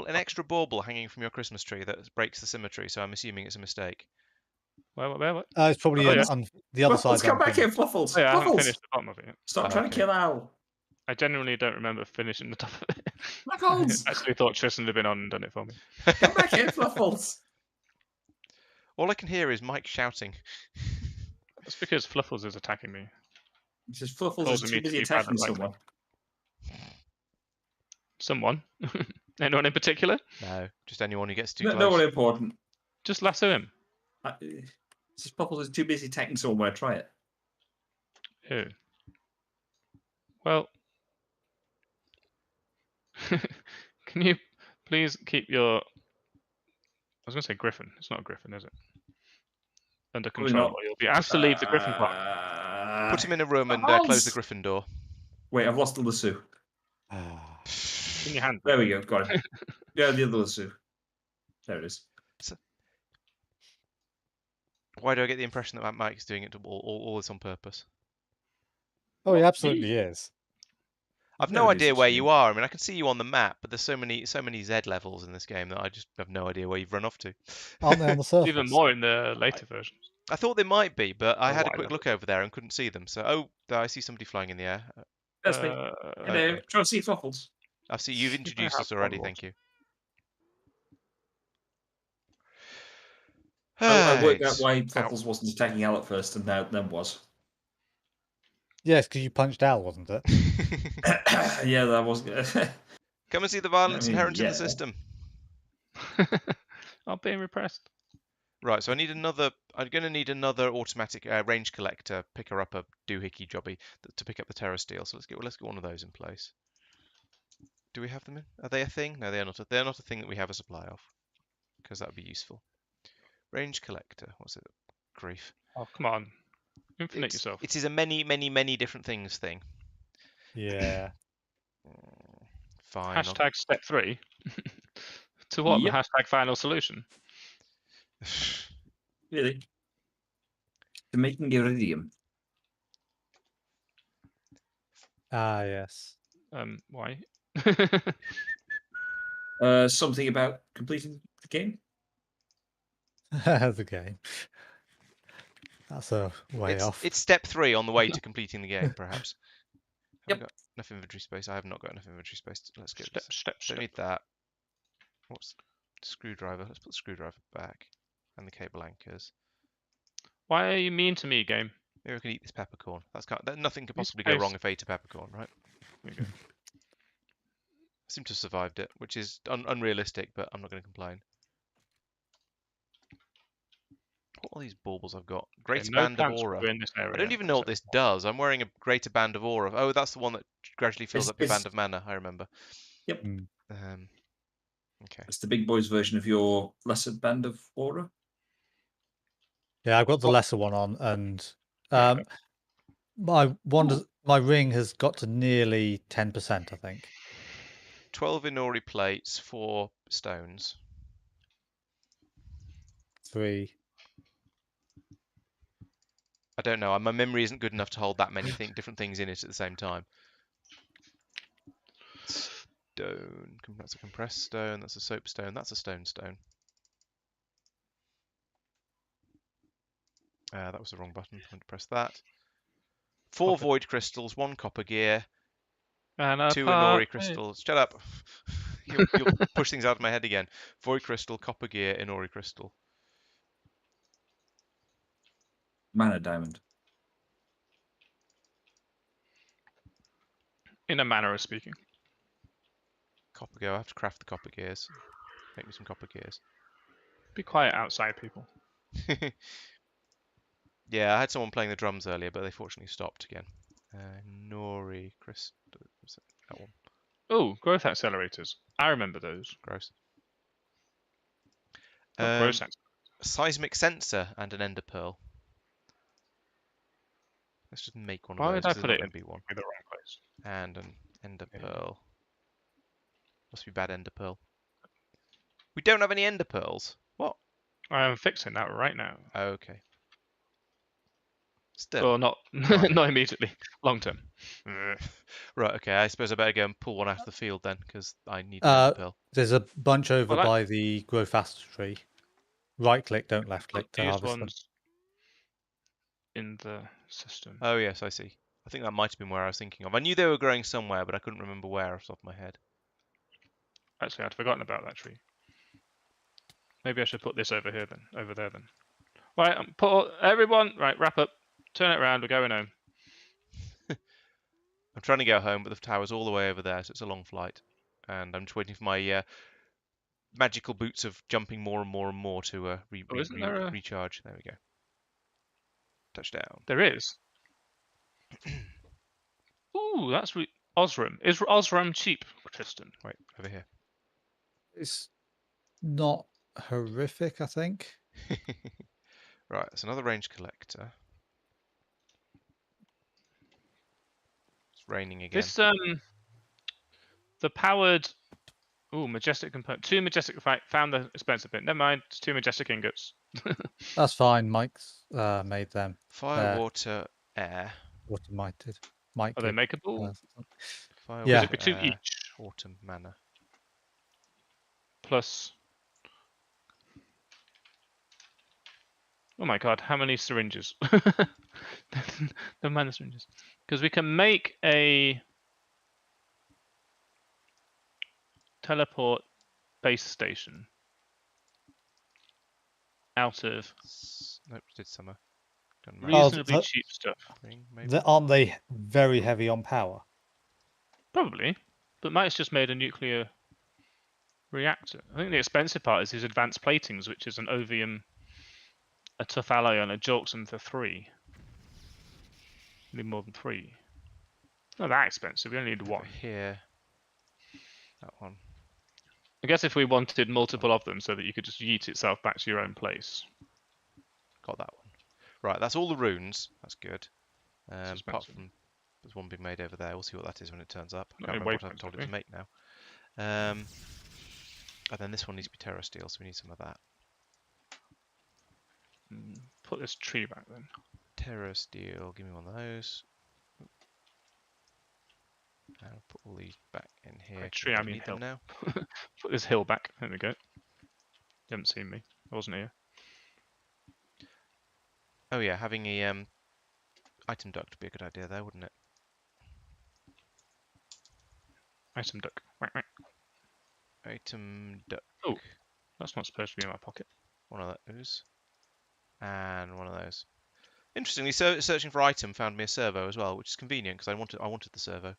an extra bauble hanging from your Christmas tree that breaks the symmetry. So I'm assuming it's a mistake. Where? It's probably Oh, yeah. on the other side. Fluffles, come back here, Fluffles. Oh, yeah, I haven't Fluffles. finished the bottom of it yet. Stop Oh, trying to okay. kill Al. I genuinely don't remember finishing the top of it. Fluffles. I actually thought Tristan had been on and done it for me. Come back here, Fluffles. All I can hear is Mike shouting. That's because Fluffles is attacking me. He says Fluffles is Causing me too to busy be attacking bad at someone. Someone? Anyone in particular? No, just anyone who gets too No, close. no one important. Just lasso him. Says Fluffles is too busy attacking someone when I try it. Ew. Well, can you please keep your... I was going to say griffin. It's not a griffin, is it? Under Probably control, not. or you'll be asked to leave the griffin park. Put him in a room and Fluffles! close the griffin door. Wait, I've lost the lasso. In your hand. There we go, got it. Yeah, the other lasso. There it is. Why do I get the impression that Mike's doing it all this on purpose? Oh, he absolutely is. I've No, no it idea is, where it's you me. are. I mean, I can see you on the map, but there's so many Z levels in this game that I just have no idea where you've run off to. Aren't they on the surface? Even more in the later versions. I thought they might be, but I Oh, had a what I quick love look over there and couldn't see them. So, oh, there, I see somebody flying in the air. That's me. Hello, okay. trying to see waffles. I see you've You don't introduced have us already. waffles. Thank you. I worked out Right. why Ow. Fluffles wasn't attacking Al at first, and now then was. Yes, because you punched Al, wasn't it? Yeah, that was. Come and see the violence I mean, inherent in yeah. the system. I'm being repressed. Right, so I need another. I'm going to need another automatic range collector picker up a doohickey jobby to pick up the terror steel. So let's get one of those in place. Do we have them in? Are they a thing? No, they are not. They're not a thing that we have a supply of, because that would be useful. Range collector. What's it? Grief. Oh, come on. Infinite yourself. It is a many different things thing. Yeah. Fine. Hashtag step 3. To what? Yep. The hashtag final solution. Really? To making iridium. Ah, yes. Why? Something about completing the game. The game. That's a way off. It's step 3 on the way to completing the game, perhaps. Have Yep. we got enough inventory space? I have not got enough inventory space. Let's get Step, this. step, Don't step. need that. What's screwdriver? Let's put the screwdriver back and the cable anchors. Why are you mean to me, game? Maybe we can eat this peppercorn. Nothing could Use possibly go space. wrong if I ate a peppercorn, right? There you go. I seem to have survived it, which is unrealistic, but I'm not going to complain. What are these baubles I've got? Greater no Band of plants Aura. grow in this area. I don't even know what this does. I'm wearing a Greater Band of Aura. Oh, that's the one that gradually fills up your It's- Band of Mana, I remember. Yep. Okay. It's the big boys version of your lesser band of aura. Yeah, I've got the lesser one on, and Okay. my ring has got to nearly 10%, I think. 12 Inori plates, 4 stones. 3. I don't know. My memory isn't good enough to hold that many different things in it at the same time. Stone. That's a compressed stone. That's a soapstone. That's a stone. That was the wrong button. I'm going to press that. 4 void crystals, 1 copper gear, And 2 Inori crystals. Shut up. You'll push things out of my head again. Void crystal, copper gear, Inori crystal. Mana diamond. In a manner of speaking. Copper gear. I have to craft the copper gears. Make me some copper gears. Be quiet outside, people. Yeah, I had someone playing the drums earlier, but they fortunately stopped again. Nori crystal. That one. Oh, growth accelerators. I remember those. Gross. Not growth Seismic sensor and an ender pearl. Let's just make one of Why those. did I 'Cause put there's it not in going to be one. the wrong place? And an ender Yeah. pearl. Must be bad ender pearl. We don't have any ender pearls. What? I am fixing that right now. Okay. Still. Well, not not immediately. Long term. Right. Okay. I suppose I better go and pull one out of the field then, because I need an ender pearl. There's a bunch over Well, by the grow faster tree. Right click, don't left click to These harvest them. ones in the system. Oh yes, I see. I think that might have been where I was thinking of. I knew they were growing somewhere, but I couldn't remember where off the top of my head. Actually, I'd forgotten about that tree. Maybe I should put this over here then. Over there then. Right, everyone. Right, wrap up. Turn it around. We're going home. I'm trying to go home, but the tower's all the way over there, so it's a long flight. And I'm just waiting for my magical boots of jumping more and more to recharge. There we go. Touchdown. There is. Ooh, that's Osram. Is Osram cheap, Tristan? Wait, over here. It's not horrific, I think. Right, it's another range collector. It's raining again. This the powered. Ooh, majestic component. 2 majestic. Found the expensive bit. Never mind. It's 2 majestic ingots. That's fine. Mike's made them. Fire, water, air. Automated. Mike. Are they makeable? Fire, Yeah. water, Is it 2 air, each? water, mana. Plus. Oh my god, how many syringes? Never mind the syringes. Because we can make a teleport base station out of Nope, did summer. Done reasonably cheap stuff. spring, maybe. Aren't they very heavy on power? Probably, but Mike's just made a nuclear reactor. I think the expensive part is his advanced platings, which is an ovium, a tough alloy, and a joltsam for 3. We need more than 3. Not that expensive. We only need Over 1. here. That one. I guess if we wanted multiple of them, so that you could just yeet itself back to your own place. Got that one. Right, that's all the runes. That's good. Apart expensive. from there's one being made over there. We'll see what that is when it turns up. I Not can't any remember what I've waypoints, told have it we? to make now. And then this one needs to be terra steel, so we need some of that. Put this tree back then. Terra steel, give me one of those. And I'll put all these back in here. By 'Cause tree, we I don't mean need hill. them now. Put this hill back. There we go. You haven't seen me. I wasn't here. Oh yeah, having a item duct would be a good idea there, wouldn't it? Item duck. Whack, whack. Item duct. Oh, that's not supposed to be in my pocket. One of those. And one of those. Interestingly, searching for item found me a servo as well, which is convenient because I wanted the servo.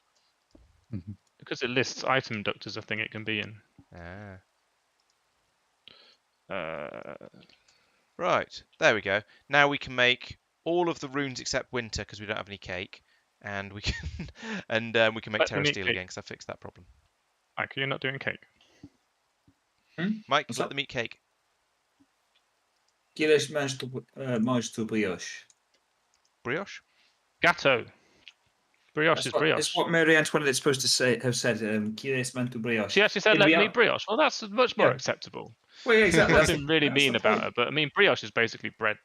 Because it lists item duct as a thing it can be in. Ah. Right, there we go. Now we can make all of the runes except winter because we don't have any cake, and we can we can make Let the terra meat steel cake. again because I fixed that problem. Mike, you're not doing cake. Mike, What's let up? the meat cake. Queres mais tu brioche? Brioche? Gatto. Brioche is brioche. It's what Mary Antoinette is supposed to have said. Queres mais tu brioche? She actually said, It'd "Let be me up- brioche." Well, that's much more Yeah. acceptable. Well, yeah, exactly. There's That's nothing really that's mean the about point. her, but I mean, brioche is basically bread.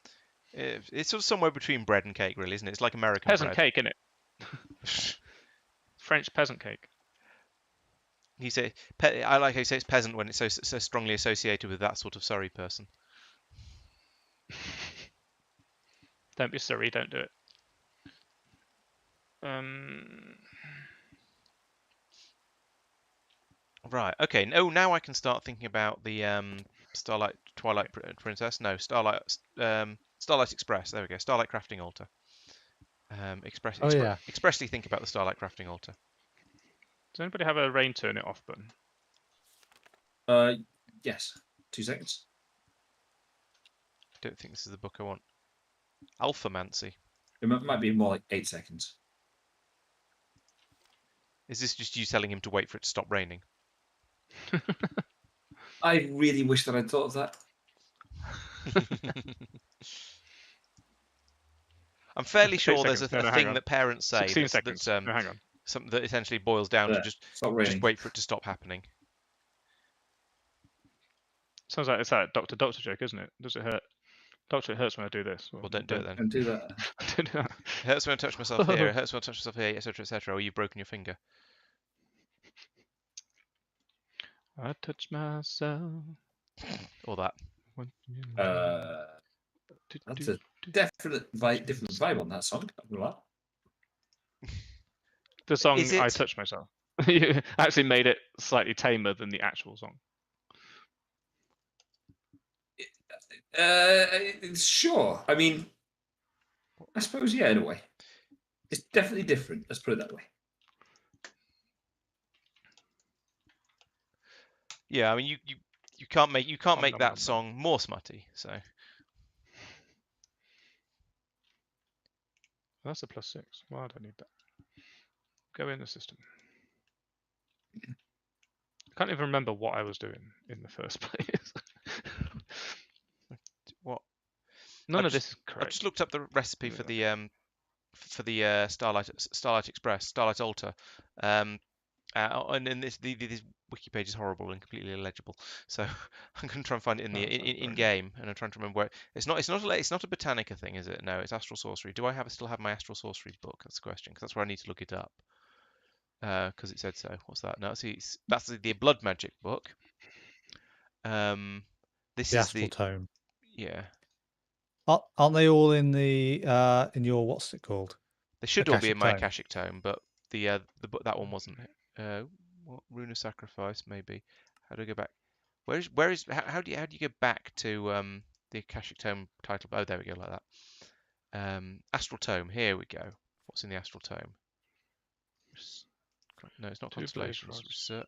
It's sort of somewhere between bread and cake, really, isn't it? It's like American Peasant bread. cake, innit? French peasant cake. You say, I like how you say it's peasant when it's so strongly associated with that sort of Surrey person. Don't be sorry, don't do it. Right. Okay. Oh, now I can start thinking about the Starlight Twilight Princess. No, Starlight Express. There we go. Starlight Crafting Altar. Expressly think about the Starlight Crafting Altar. Does anybody have a rain turn it off button? Yes. 2 seconds. I don't think this is the book I want. Alphamancy. It might be more like 8 seconds. Is this just you telling him to wait for it to stop raining? I really wish that I'd thought of that. I'm fairly sure there's seconds. a No, thing that parents say 16 that's seconds. No, hang on. something that essentially boils down to There, stop raining. just wait for it to stop happening. Sounds like it's that Doctor joke, isn't it? Does it hurt? Doctor, it hurts when I do this. Well, don't do it then. Don't do that. Don't do that. It hurts when I touch myself here. It hurts when I touch myself here, etc., etc. Or you've broken your finger. I touch myself. Or that. That's a different vibe on that song. The song Is it? I touch myself. You actually made it slightly tamer than the actual song. Sure. I mean, I suppose, yeah, in a way. It's definitely different. Let's put it that way. Yeah, I mean you can't make that song more smutty. So that's a +6. Well, I don't need that. Go in the system. I can't even remember what I was doing in the first place. what? None of this is correct. I just looked up the recipe for the Starlight Express, Starlight Altar. And this wiki page is horrible and completely illegible. So I'm going to try and find it in game, and I'm trying to remember where it's not a Botanica thing, is it? No, it's Astral Sorcery. Do I still have my Astral Sorcery book? That's the question, because that's where I need to look it up. Because it said so. What's that? No, see, that's the Blood Magic book. This the is Astral Tome. Yeah. Aren't they all in the in your what's it called? They should all be Akashic in my Tome. Akashic Tome, but that one wasn't. What Rune of Sacrifice maybe? How do I go back? Where is how do you go back to the Akashic Tome title? Oh, there we go, like that. Astral Tome. Here we go. What's in the Astral Tome? No, it's not 2 blaze constellations. rods. Research.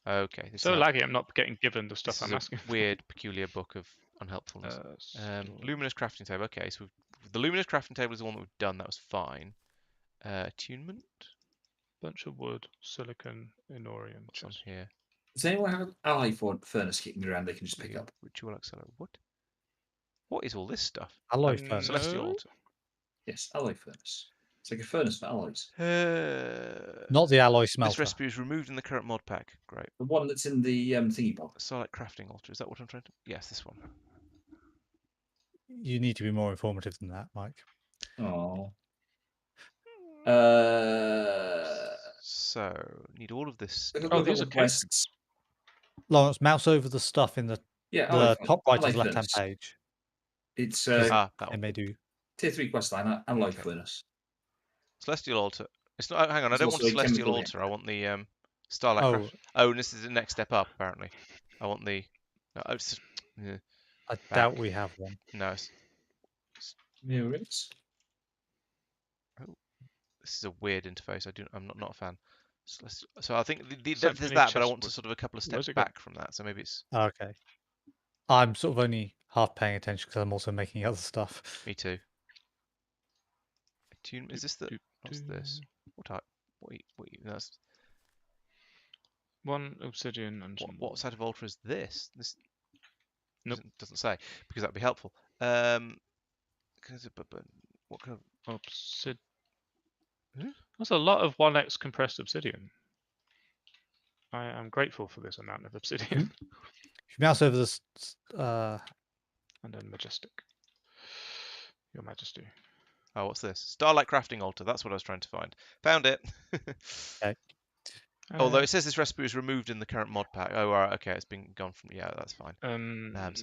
Okay, this So is laggy, I'm not getting given the stuff this is I'm a asking for. weird, peculiar book of unhelpfulness. Storage. Luminous crafting table. Okay, so the luminous crafting table is the one that we've done. That was fine. Attunement. Bunch of wood, silicon, Inorian. What's on chest. here? Does anyone have an ally furnace kicking around they can just pick up? Ritual accelerator. What? What is all this stuff? Alloy furnace. Celestial No. altar. Yes, alloy furnace. It's like a furnace for alloys. Not the alloy This smelter. recipe is removed in the current mod pack. Great. The one that's in the thingy bob. Starlight crafting altar. Is that what I'm trying to? Yes, this one. You need to be more informative than that, Mike. Oh. So need all of this. Look at Oh, the these are quests. Lawrence, mouse over the stuff in the Yeah, alloy top right alloy of the left-hand furnace. page. It's That They one. may do. tier 3 quest line, alloy Okay. furnace. Celestial altar. It's not. Hang on. I There's don't want also a a celestial chemical altar. I reactor. want the starlight. Oh. Craft. Oh, and this is the next step up. Apparently, I want the. No, yeah, I back. doubt we have one. No. There it is. This is a weird interface. I'm not a fan. So I think there's Symphony that, but I want to chessboard. sort of a couple of Where's steps it go? back from that. So maybe it's Okay. I'm sort of only half paying attention because I'm also making other stuff. me too. Is this the? What's this? What type? That's One obsidian and some what side of altar is this? This Nope. doesn't say because that'd be helpful. What kind of? obsidian. Hmm? That's a lot of 1x compressed obsidian. I am grateful for this amount of obsidian. If you mouse over this, And then majestic. Your Majesty. Oh, what's this? Starlight crafting altar. That's what I was trying to find. Found it. Okay. Although it says this recipe was removed in the current mod pack. Oh, all right, okay, it's been gone from. Yeah, that's fine. So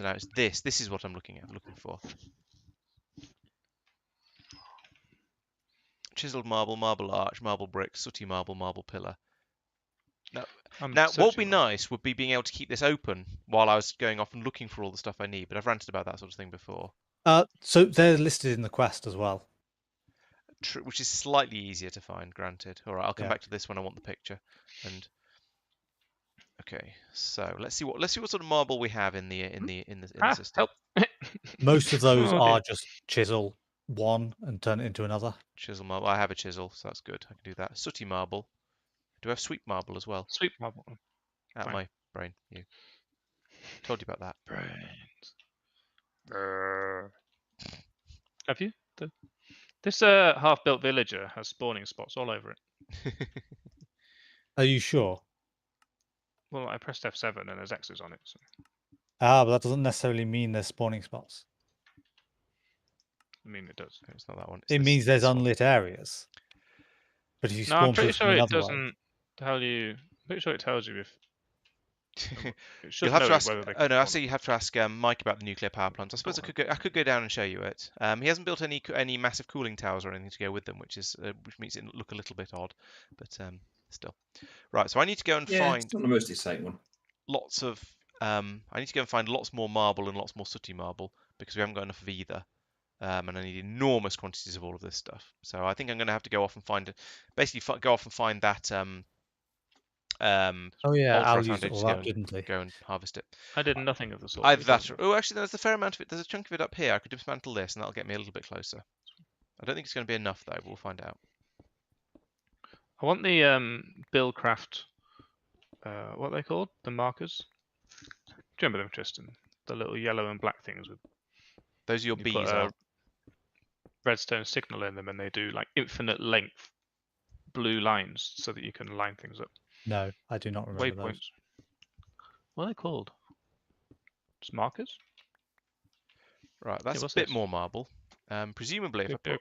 now it's this. This is what I'm looking for. Chiseled marble, marble arch, marble brick, sooty marble, marble pillar. Now, what would be nice would be being able to keep this open while I was going off and looking for all the stuff I need. But I've ranted about that sort of thing before. so they're listed in the quest as well. Which is slightly easier to find, granted. All right, I'll come Yeah. back to this when I want the picture. And okay, so let's see what sort of marble we have in the system. Help. Most of those Okay. are just chisel one and turn it into another. Chisel marble. I have a chisel, so that's good. I can do that. Sooty marble. Do I have sweet marble as well? Sweet marble. Out of Fine. my brain. You told you about that. Brains. Have you? This half-built villager has spawning spots all over it. Are you sure? Well, I pressed F7 and there's X's on it. So. But that doesn't necessarily mean there's spawning spots. I mean, it does. It's not that one. It means there's unlit areas. But if you No, spawn I'm pretty people sure it another way- doesn't tell you. I'm pretty sure it tells you if. It should You'll have know to ask. whether they Oh no, I can see. You have to ask Mike about the nuclear power plants. I suppose I could go down and show you it. He hasn't built any massive cooling towers or anything to go with them, which makes it look a little bit odd. But still, right. So I need to go and find It's not the most exciting one. lots of. I need to go and find lots more marble and lots more sooty marble because we haven't got enough of either. And I need enormous quantities of all of this stuff. So I think I'm going to have to go off and find that. Oh yeah, Ultra Al I used found it it, all just up, didn't he? go and harvest it. I did nothing of the sort. Either that, or actually, there's a fair amount of it. There's a chunk of it up here. I could dismantle this, and that'll get me a little bit closer. I don't think it's going to be enough though. But we'll find out. I want the Billcraft. What are they called? The markers. Do you remember them, Tristan? The little yellow and black things with. Those are your You've bees, got are. redstone signal in them, and they do like infinite length blue lines so that you can line things up. No, I do not remember Waypoints. those. What are they called? Just markers? Right, that's what's a bit this? more marble. Presumably, if I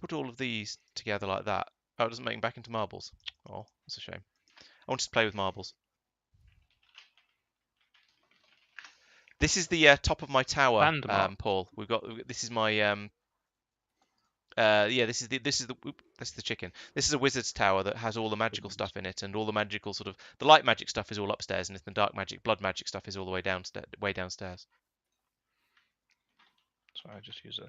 put all of these together like that, oh, it doesn't make them back into marbles. Oh, that's a shame. I wanted to play with marbles. This is the top of my tower, Landmark. Paul. This is my this is the chicken. This is a wizard's tower that has all the magical stuff in it, and all the magical sort of the light magic stuff is all upstairs, and the dark magic, blood magic stuff is all the way downstairs. So I just use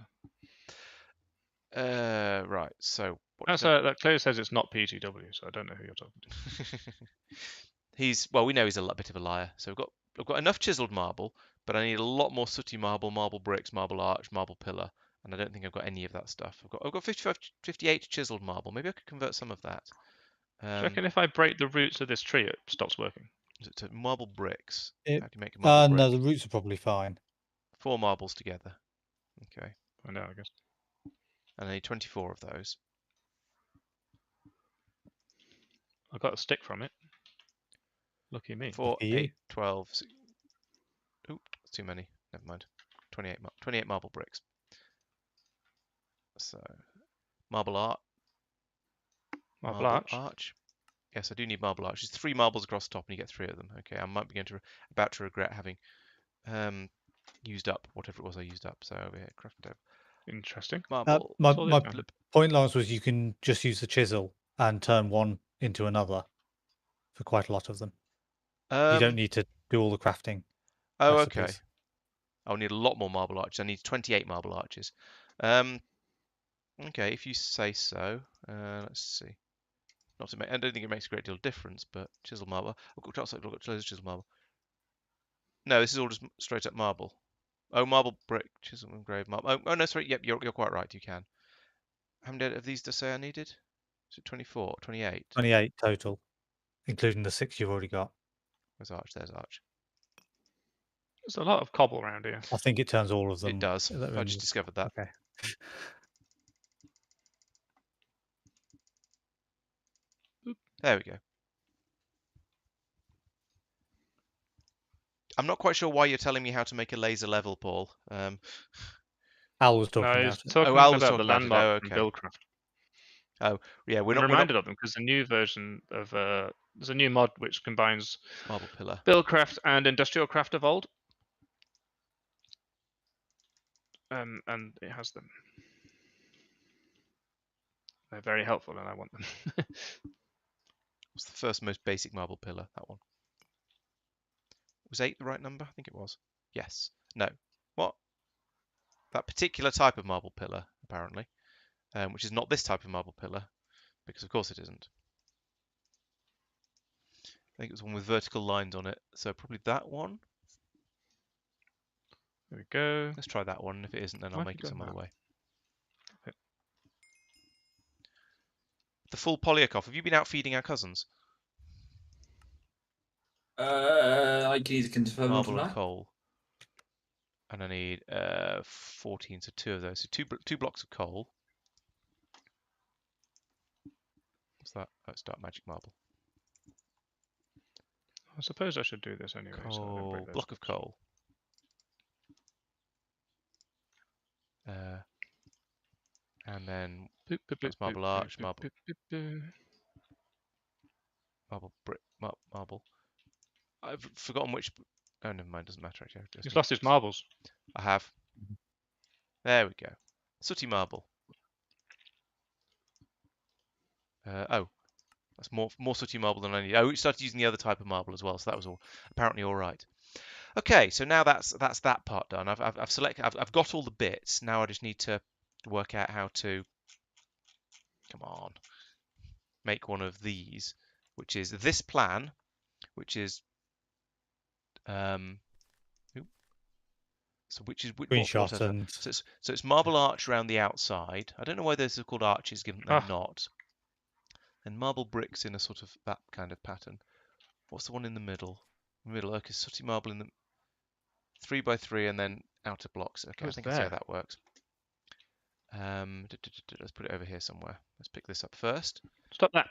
a. Right. So That clearly says it's not PTW, so I don't know who you're talking to. we know he's a bit of a liar. So I've got enough chiseled marble, but I need a lot more sooty marble, marble bricks, marble arch, marble pillar, and I don't think I've got any of that stuff. I've got 58 chiseled marble. Maybe I could convert some of that. Do you reckon if I break the roots of this tree, it stops working? Is it to marble bricks? How do you make a marble brick? No, the roots are probably fine. 4 marbles together. Okay. I know, I guess. And I need 24 of those. I got a stick from it. Lucky me. 4, Lucky you. 8, 12. Oop, that's too many. Never mind. 28 marble bricks. So, marble art. Marble arch. Yes, I do need marble arch. It's 3 marbles across the top, and you get 3 of them. Okay, I might be about to regret having used up whatever it was I used up. So over here, crafting table. Interesting. Marble. My flip. point, Laurence, was you can just use the chisel and turn one into another for quite a lot of them. You don't need to do all the crafting. Oh, recipes. okay. I'll need a lot more marble arches. I need 28 marble arches. Okay, if you say so. Let's see. I don't think it makes a great deal of difference, but chisel marble. I've got loads of chisel marble. No, this is all just straight up marble. Oh, marble brick, chisel engraved marble. Oh no, sorry. Yep, you're quite right. You can. How many of these did I say I needed? Is it 24, 28? 28 total, including the 6 you've already got. Where's arch? There's arch. There's a lot of cobble around here. I think it turns all of them. It does. I just discovered that. Okay. There we go. I'm not quite sure why you're telling me how to make a laser level, Paul. Al was talking No, about he's it. talking Al was about talking the about it. landmark Oh, from okay. Buildcraft. Oh, yeah, we're I'm not reminded of them because the new version of there's a new mod which combines marble pillar. Buildcraft and Industrial Craft of old. And it has them. They're very helpful, and I want them. What's the first most basic marble pillar? That one. Was 8 the right number? I think it was. Yes. No. What? That particular type of marble pillar, apparently, which is not this type of marble pillar, because of course it isn't. I think it was one with vertical lines on it, so probably that one. There we go. Let's try that one, and if it isn't, then I'll make it some other way. Okay. The full Polyakov. Have you been out feeding our cousins? I can either confirm or Marble and deny. coal. And I need 14, so 2 of those. So two blocks of coal. What's that? That's dark magic marble. I suppose I should do this anyway. So I don't break those Block of blocks. coal. And then that's marble arch, marble brick, marble. I've forgotten which. Oh, never mind. Doesn't matter actually. He's lost his marbles. I have. There we go. Sooty marble. Oh, that's more sooty marble than I need. Oh, we started using the other type of marble as well, so that was apparently all right. Okay, so now that's that part done. I've got all the bits. Now I just need to work out how to, come on, make one of these, which is this plan, which is Screenshot and so it's marble arch around the outside. I don't know why those are called arches, given they're not. And marble bricks in a sort of that kind of pattern. What's the one in the middle? Okay, sooty marble in the 3x3 and then outer blocks. Okay, I think that's how that works. Let's put it over here somewhere. Let's pick this up first. Stop that.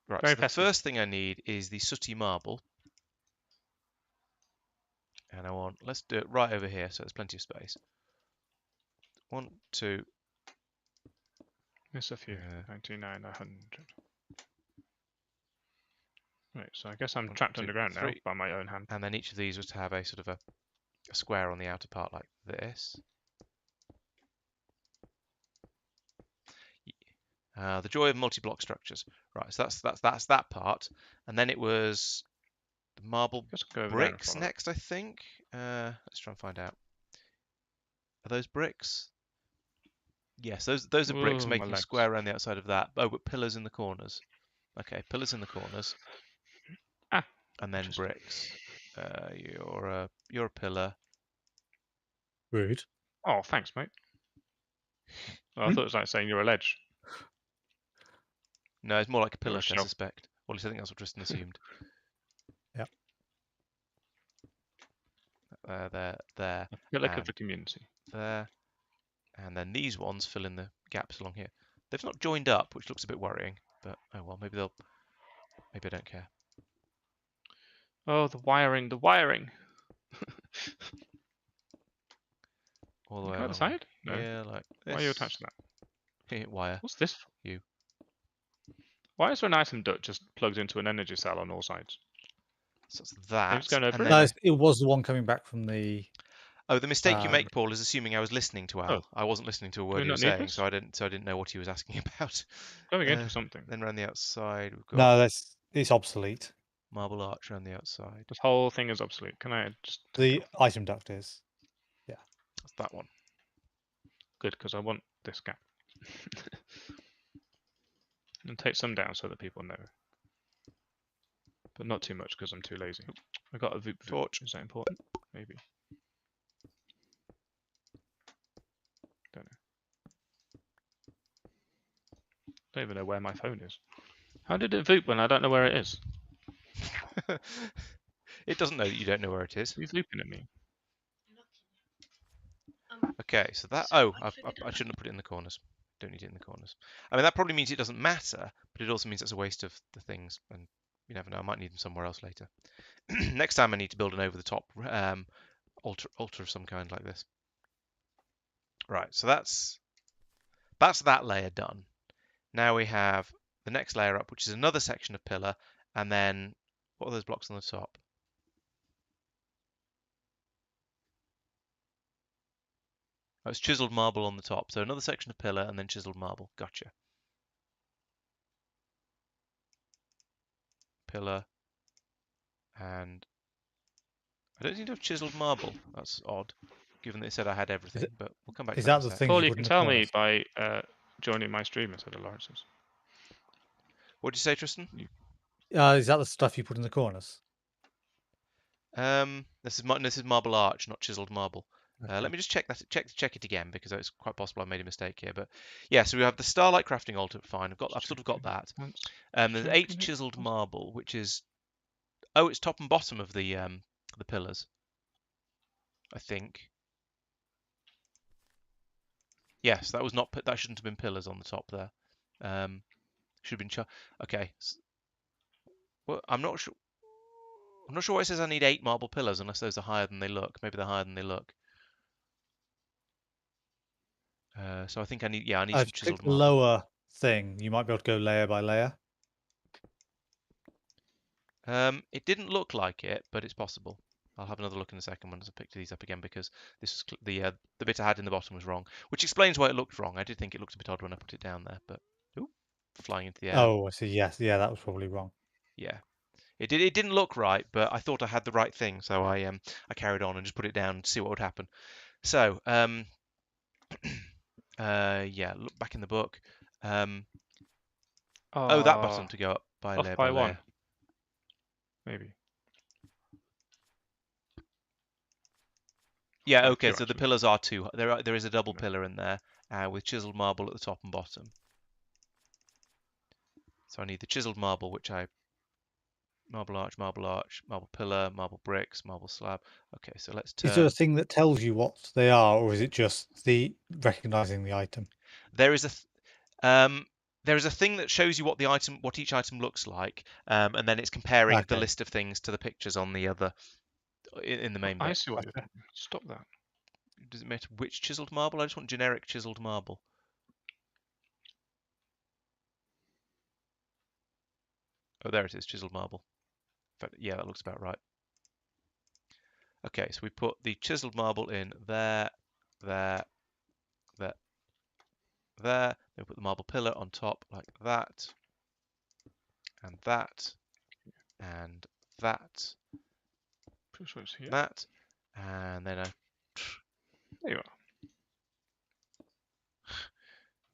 Right, Very so the first thing I need is the sooty marble. And let's do it right over here so there's plenty of space. 1, 2. Miss a few. 99, 100. Right, so I guess I'm trapped underground now by my own hand. And then each of these was to have a sort of a square on the outer part like this. The joy of multi-block structures. Right, so that's that part, and then it was the marble Just go over there and bricks follow it. next, I think. Let's try and find out. Are those bricks? Yes, those are bricks Ooh, my making a legs. square around the outside of that. Oh, but pillars in the corners. Okay, pillars in the corners. Ah, and then interesting. bricks. You're a pillar. Rude. Oh, thanks, mate. Oh, I thought it was like saying you're a ledge. No, it's more like a You're a pillock, I shelf. suspect. Or at least I think that's what Tristan assumed. Yep. There, A pillar of and the community. there, and then these ones fill in the gaps along here. They've not joined up, which looks a bit worrying. But oh well, maybe I don't care. Oh, the wiring, the wiring. All the You way go along. outside? No. Yeah, like this. Why are you attached to that? Wire. What's this for? You. Why is there an item duct just plugged into an energy cell on all sides? So it's that. just going over and it? then No, it was the one coming back from the. Oh, the mistake you make, Paul, is assuming I was listening to Al. Oh. I wasn't listening to a Do word we he not was need saying, this? so I didn't know what he was asking about. Going into something. Then around the outside, we've got No, it's obsolete. marble arch around the outside. This whole thing is obsolete. Can I just take The it off? item duct is. That's that one. Good, because I want this gap. And take some down so that people know. But not too much because I'm too lazy. I got a Voop. Torch. Is that important? Maybe. Don't know. Don't even know where my phone is. How did it Voop when I don't know where it is? It doesn't know that you don't know where it is. Are you Vooping at me? Okay, so that. Oh, I shouldn't have put it in the corners. Don't need it in the corners. I mean, that probably means it doesn't matter, but it also means it's a waste of the things, and you never know. I might need them somewhere else later. Next time, I need to build an over-the-top altar of some kind like this. Right, so that's that layer done. Now we have the next layer up, which is another section of pillar, and then what are those blocks on the top? Oh, it's chiseled marble on the top. So another section of pillar and then chiseled marble. Gotcha. Pillar. And I don't seem to have chiseled marble. That's odd, given that it said I had everything. But we'll come back to Is that that in a the sec. thing Paul, you you put can in the tell me corners? by joining my stream instead of Lawrence's. What did you say, Tristan? Is that the stuff you put in the corners? This is marble arch, not chiseled marble. Okay. Let me just check it again because it's quite possible I made a mistake here. But yeah, so we have the starlight crafting altar. Fine, I've sort of got that. There's 8 chiseled marble, which is it's top and bottom of the pillars, I think. Yes, that was not that shouldn't have been pillars on the top there. Should have been okay. Well, I'm not sure. I'm not sure why it says I need 8 marble pillars unless those are higher than they look. Maybe they're higher than they look. So I think I need some I've chiseled clicked the marble. lower thing. You might be able to go layer by layer. It didn't look like it, but it's possible. I'll have another look in a second once I pick these up again because this was the bit I had in the bottom was wrong, which explains why it looked wrong. I did think it looked a bit odd when I put it down there, but flying into the air. Oh, I see. Yes, yeah, that was probably wrong. Yeah, it didn't look right, but I thought I had the right thing, so I carried on and just put it down to see what would happen. So yeah, look back in the book. Oh, that button to go up by off layer by by layer. one. Maybe. Yeah, By okay, two, so the actually. pillars are 2. There is a double No. pillar in there with chiseled marble at the top and bottom. So I need the chiseled marble, which marble arch, marble pillar, marble bricks, marble slab. Okay, so let's turn. Is there a thing that tells you what they are, or is it just the recognizing the item? There is a thing that shows you what each item looks like, and then it's comparing the Okay. list of things to the pictures on the other in the main I bit. see what you're Okay. doing. Stop that. Does it matter which chiseled marble? I just want generic chiseled marble. Oh, there it is, chiseled marble. In fact, yeah, that looks about right. Okay, so we put the chiseled marble in there, there, there, there. Then we put the marble pillar on top like that, and that, and that, Switch here. that, and then a There you are.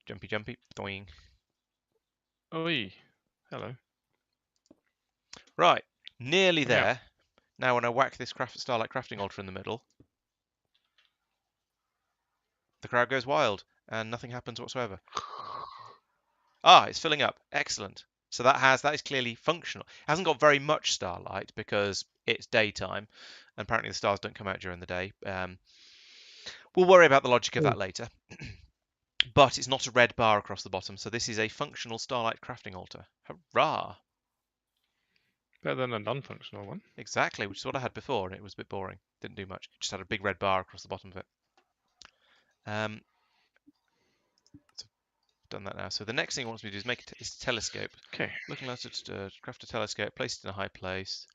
jumpy, jumpy, doing. Oi. Hello. Right, nearly Look out. there. Now when I whack this starlight crafting altar in the middle, the crowd goes wild and nothing happens whatsoever. Ah, it's filling up. Excellent. So that is clearly functional. It hasn't got very much starlight because it's daytime, and apparently the stars don't come out during the day. We'll worry about the logic of that later. But it's not a red bar across the bottom, so this is a functional starlight crafting altar. Hurrah! Better than a non-functional one. Exactly, which is what I had before, and it was a bit boring. Didn't do much. Just had a big red bar across the bottom of it. So I've done that now. So the next thing it wants me to do is make a telescope. Okay. Looking at it, craft a telescope, place it in a high place.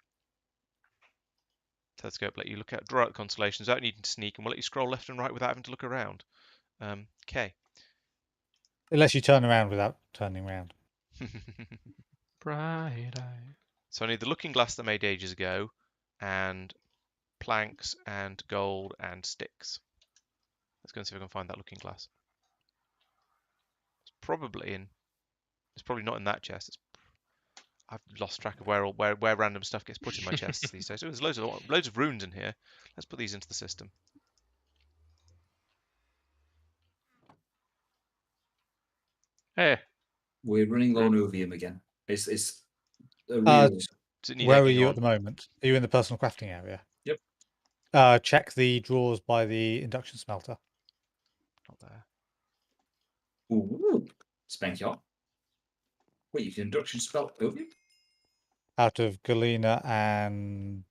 Telescope let you look at, draw out the constellations without needing to sneak, and we'll let you scroll left and right without having to look around. Okay. Unless you turn around without turning around. Bright eye. So I need the looking glass that I made ages ago, and planks and gold and sticks. Let's go and see if I can find that looking glass. It's probably not in that chest. I've lost track of where random stuff gets put in my chests these days. Oh, there's loads of runes in here. Let's put these into the system. Hey. We're running low on ovium again. It's a real. Does it need Where are egging you on? at the moment? Are you in the personal crafting area? Yep. Check the drawers by the induction smelter. Not there. Ooh, spank you. Wait, you can induction spell ovium? Out of Galena and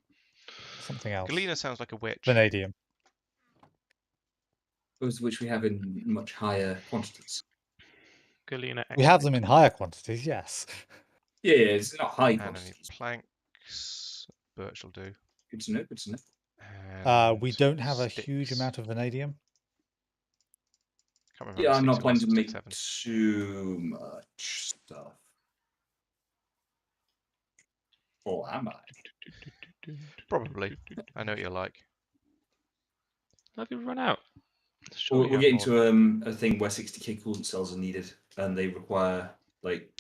something else. Galena sounds like a witch. Vanadium. Those which we have in much higher quantities. Galena. We have them in higher quantities, yes. Yeah, it's not high And I need quantities. planks. Birch will do. Good to know, good to know. We And don't have a huge sticks. amount of vanadium. Can't remember Yeah, how I'm many not sticks it was, planning to make 7. too much stuff. Or am I? Probably. I know what you're like. Have you run out? Sure, We're you have getting more. to a thing where 60k coolant cells are needed, and they require like.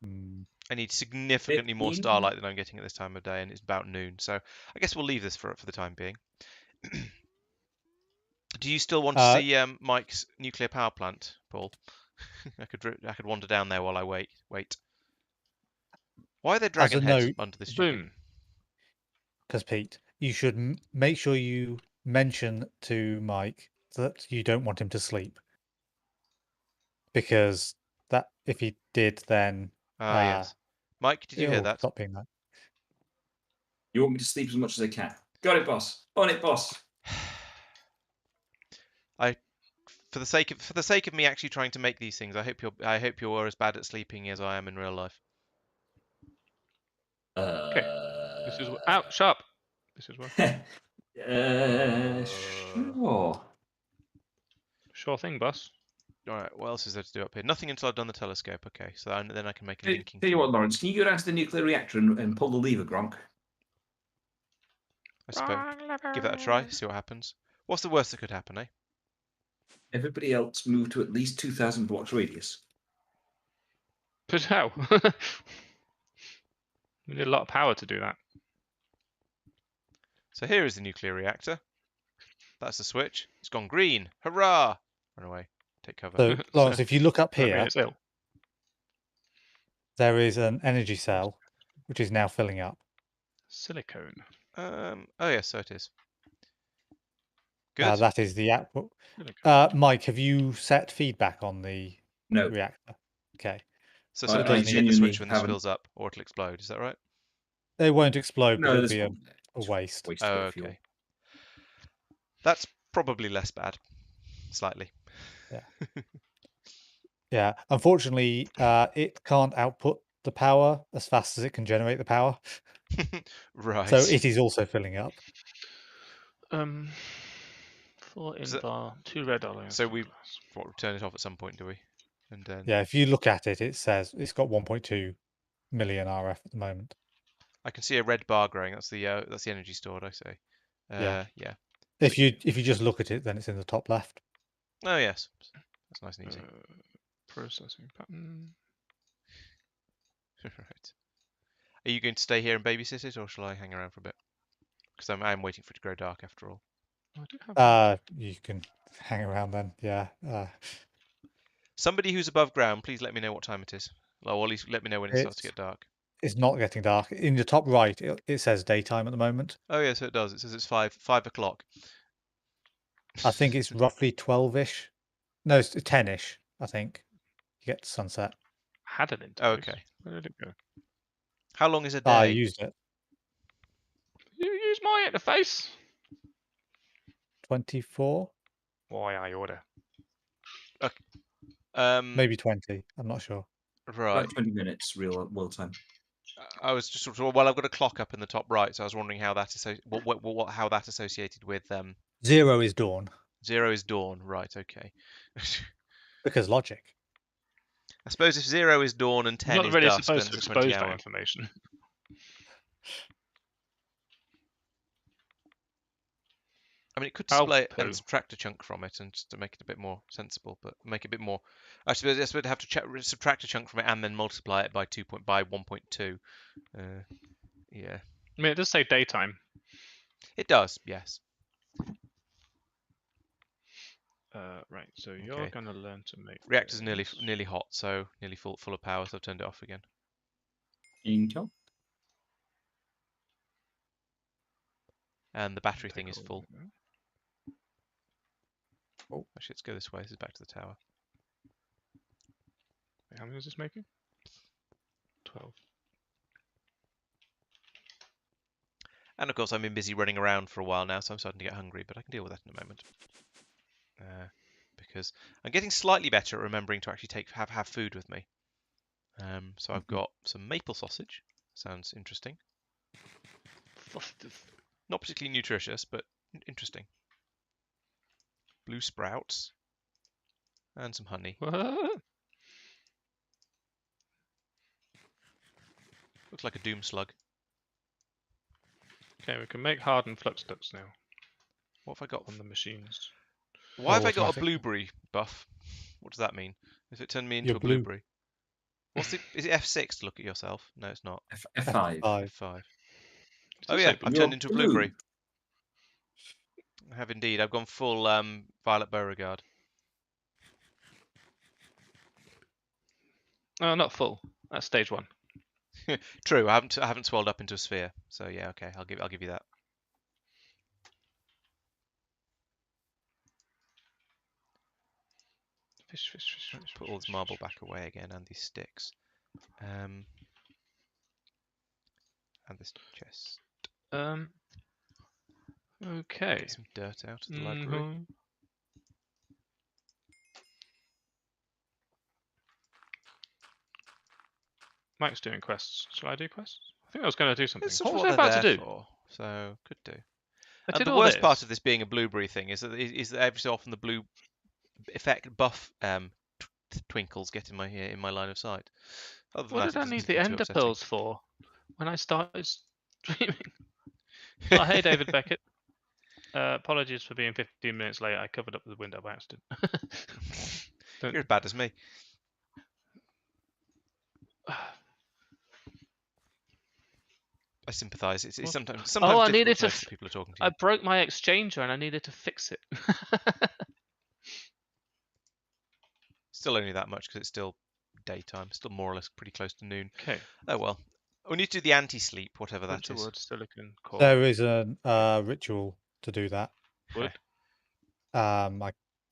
Hmm. I need significantly more 15? starlight than I'm getting at this time of day, and it's about noon. So I guess we'll leave this for the time being. Do you still want to see Mike's nuclear power plant, Paul? I could wander down there while I wait. Why are there dragon heads note, under this chicken? Boom. Because Pete, you should make sure you mention to Mike that you don't want him to sleep. Because that if he did, then Yes. Mike, did you hear it'll that? stop being that. You want me to sleep as much as I can? Got it, boss. On it, boss. For the sake of me actually trying to make these things, I hope you're as bad at sleeping as I am in real life. Okay. This is out. Sharp. This is where. Sure. Sure thing, boss. All right. What else is there to do up here? Nothing until I've done the telescope. Okay. So then I can make a Tell linking. you what, Laurence, can you go down to the nuclear reactor and pull the lever, Gronk? I suppose. Give that a try. See what happens. What's the worst that could happen, eh? Everybody else move to at least 2,000 blocks radius. But how? We need a lot of power to do that. So here is the nuclear reactor. That's the switch. It's gone green. Hurrah! Run away. Take cover. So, Lawrence, if you look up Does that mean here, it's ill? there is an energy cell which is now filling up. Silicone. Oh yes, so it is. Good. That is the output. Silicone. Mike, have you set feedback on the No. reactor? Okay. So I simply hit the genuinely switch when this haven't- fills up, or it'll explode. Is that right? It won't explode, but No, it'll this be a one. waste. Waste Oh, of fuel. okay. That's probably less bad. Slightly. Yeah. Unfortunately, it can't output the power as fast as it can generate the power. Right. So it is also filling up. 4 in So- bar, 2 red olives. So we turn it off at some point, do we? And then Yeah, if you look at it, it says it's got 1.2 million RF at the moment. I can see a red bar growing. That's the energy stored. I say. Yeah. Yeah. If you just look at it, then it's in the top left. Oh yes. That's nice and easy. Processing pattern. Right. Are you going to stay here and babysit it, or shall I hang around for a bit? Because I'm waiting for it to grow dark after all. I do have You can hang around then. Yeah. Somebody who's above ground, please let me know what time it is. Or at least let me know when it starts to It's get dark. it's not getting dark. In the top right, it says daytime at the moment. Oh yeah, so it does. It says it's 5 o'clock. I think it's roughly 12-ish. No, it's 10-ish, I think. You get to sunset. had an interface. Oh, okay. Where did it go? How long is a I day? used it. You use my interface. 24, Why I order? maybe 20. I'm not sure. Right. About 20 minutes real world time. I was just sort of, well, I've got a clock up in the top right, so I was wondering how that how that associated with 0 is dawn 0 is dawn. Right. Okay. because logic. I suppose if 0 is dawn and I'm 10 not is really dusk, then supposed to it's a 20 expose that hour. information. I mean, it could Oh, display it poo. and subtract a chunk from it, and just to make it a bit more sensible, but make it a bit more. I suppose I'd have to subtract a chunk from it and then multiply it by 1.2. Yeah, I mean, it does say daytime. it does. Yes. Right, so you're Okay. going to learn to make Reactor's this. nearly hot, so nearly full of power, so I've turned it off again. Intel. And the battery Take thing is all full. of it. Oh, actually, let's go this way. This is back to the tower. Wait, how many is this making? 12. And of course, I've been busy running around for a while now, so I'm starting to get hungry, but I can deal with that in a moment. Because I'm getting slightly better at remembering to actually have food with me. So I've got some maple sausage. Sounds interesting. Not particularly nutritious, but interesting. Blue sprouts. And some honey. What? Looks like a doom slug. Okay, we can make hardened flux ducts now What have I got? on the machines. Why have I got a automatic. blueberry buff? What does that mean? If it turned me into You're a blue. blueberry. Is it F6 to look at yourself? No, it's not. F5. F5. Does Oh it yeah, say I've blue? turned into a Blue. blueberry. I have indeed. I've gone full Violet Beauregard. Oh, not full. That's stage 1. True, I haven't swelled up into a sphere. So yeah, okay, I'll give you that. Fish. Put all this marble back away again and these sticks. And this chest. Okay. Get some dirt out of the library. Mhm. Mike's doing quests. Shall I do quests? I think I was going to do something. It's What was what I about they're to there do? for, so could do. I And did the all worst part this. of this being a blueberry thing is that every so often the blue effect buff twinkles get in my line of sight. Other than What that, did I it need doesn't the seem too ender upsetting. pearls for when I started streaming? Oh, hey, David Beckett. Apologies for being 15 minutes late. I covered up the window by accident. You're as bad as me. I sympathise. It's sometimes I difficult needed to to. notice that people are talking to you. I broke my exchanger and I needed to fix it. Still only that much because it's still daytime. Still more or less pretty close to noon. Okay. Oh well. We need to do the anti-sleep, whatever that Bunch of is. wood, silicon, core. There is a ritual to do that. Wood.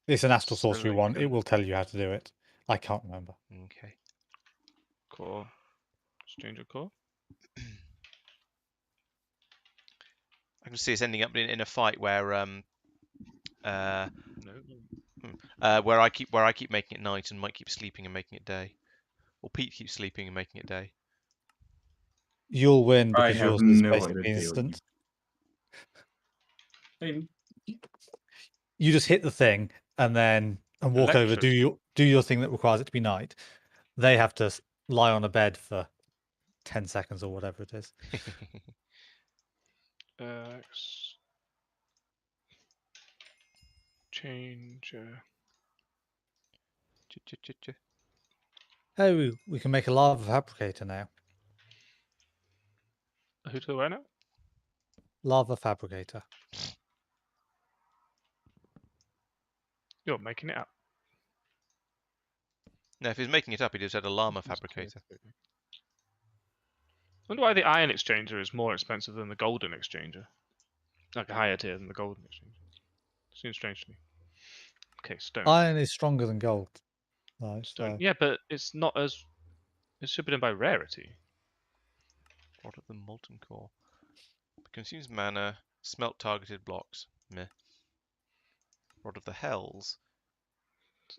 It's an astral sorcery one. It Silicon. will tell you how to do it. I can't remember. Okay. Core. Stranger core. I can see us ending up in a fight where No. where I keep making it night and Mike keeps sleeping and making it day, or Pete keeps sleeping and making it day. You'll win I because have yours is no basically idea. instant. I mean, You just hit the thing and then walk over, do your thing that requires it to be night. They have to lie on a bed for 10 seconds or whatever it is. Change. Oh, we can make a lava fabricator now. Who to where now? Lava fabricator. You're making it up. No, if he's making it up, he just said a llama fabricator. I wonder why the iron exchanger is more expensive than the golden exchanger. Like a higher tier than the golden exchanger. Seems strange to me. Okay, stone. Iron is stronger than gold. Though, Stone. so. Yeah, but it's not as. It should be done by rarity. Rod of the molten core. Consumes mana. Smelt targeted blocks. Meh. Rod of the hells.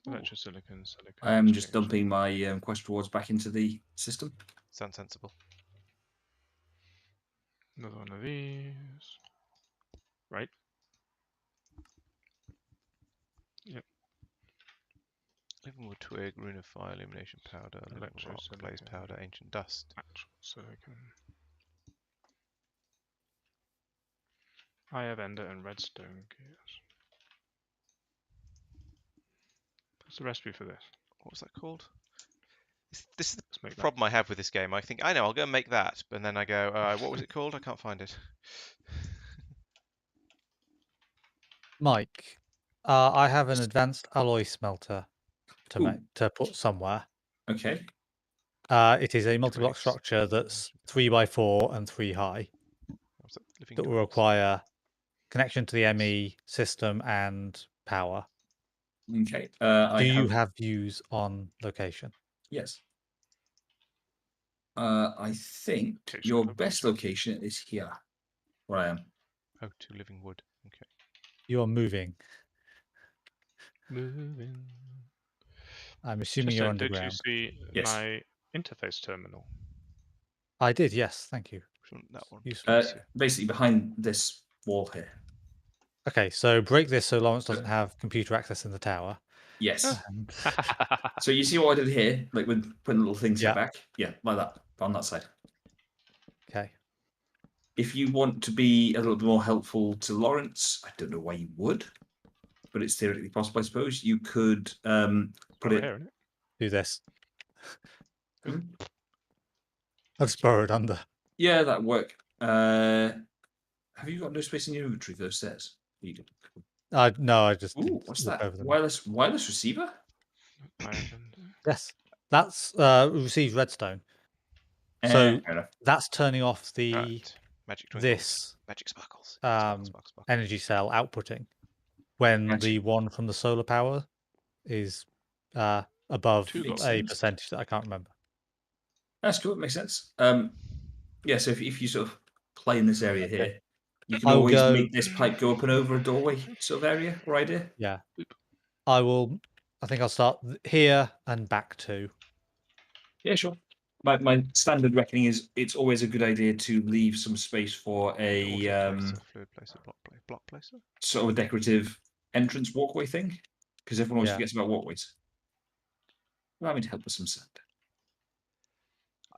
Electrosilicon, silicon. I am just dumping my quest rewards back into the system. Sounds sensible. Another one of these. Right. Yep. Living wood twig, rune of fire, illumination powder, living rock, blaze powder, ancient dust. Actual silicon. I have ender and redstone gears. What's the recipe for this? What was that called? This is the problem I have with this game. I think, I know, I'll go and make that. And then I go, what was it called? I can't find it. Mike, I have an advanced alloy smelter to put somewhere. Okay. It is a multi-block structure that's 3x4 and 3 high. That will require connection to the ME system and power. Okay. Do you have views on location? Yes. I think your best location is here, where I am. Oh, 2 living wood. Okay. You are moving. Moving. I'm assuming you're underground. Did you see my interface terminal? I did, yes. Thank you. That one. Basically behind this wall here. Okay, so break this so Laurence doesn't have computer access in the tower. Yes. So you see what I did here, like with putting little things back? Yeah, like that, on that side. Okay. If you want to be a little bit more helpful to Laurence, I don't know why you would, but it's theoretically possible, I suppose. You could put it... Here, do this. I've borrowed under. Yeah, that'd work. Have you got no space in your inventory for those stairs? You do. No, I just what's that? Wireless receiver? Yes, that's receives redstone. So that's turning off the magic sparkles. Energy cell outputting when the one from the solar power is above a percentage that I can't remember. That's cool. It makes sense. Yeah. So if you sort of play in this area here, you can always make this pipe go up and over a doorway sort of area or idea. Yeah. I think I'll start here and back to. Yeah, sure. My standard reckoning is it's always a good idea to leave some space for a fluid placer, block placer, sort of a decorative entrance walkway thing, because everyone always forgets about walkways. Allow me to help with some sand.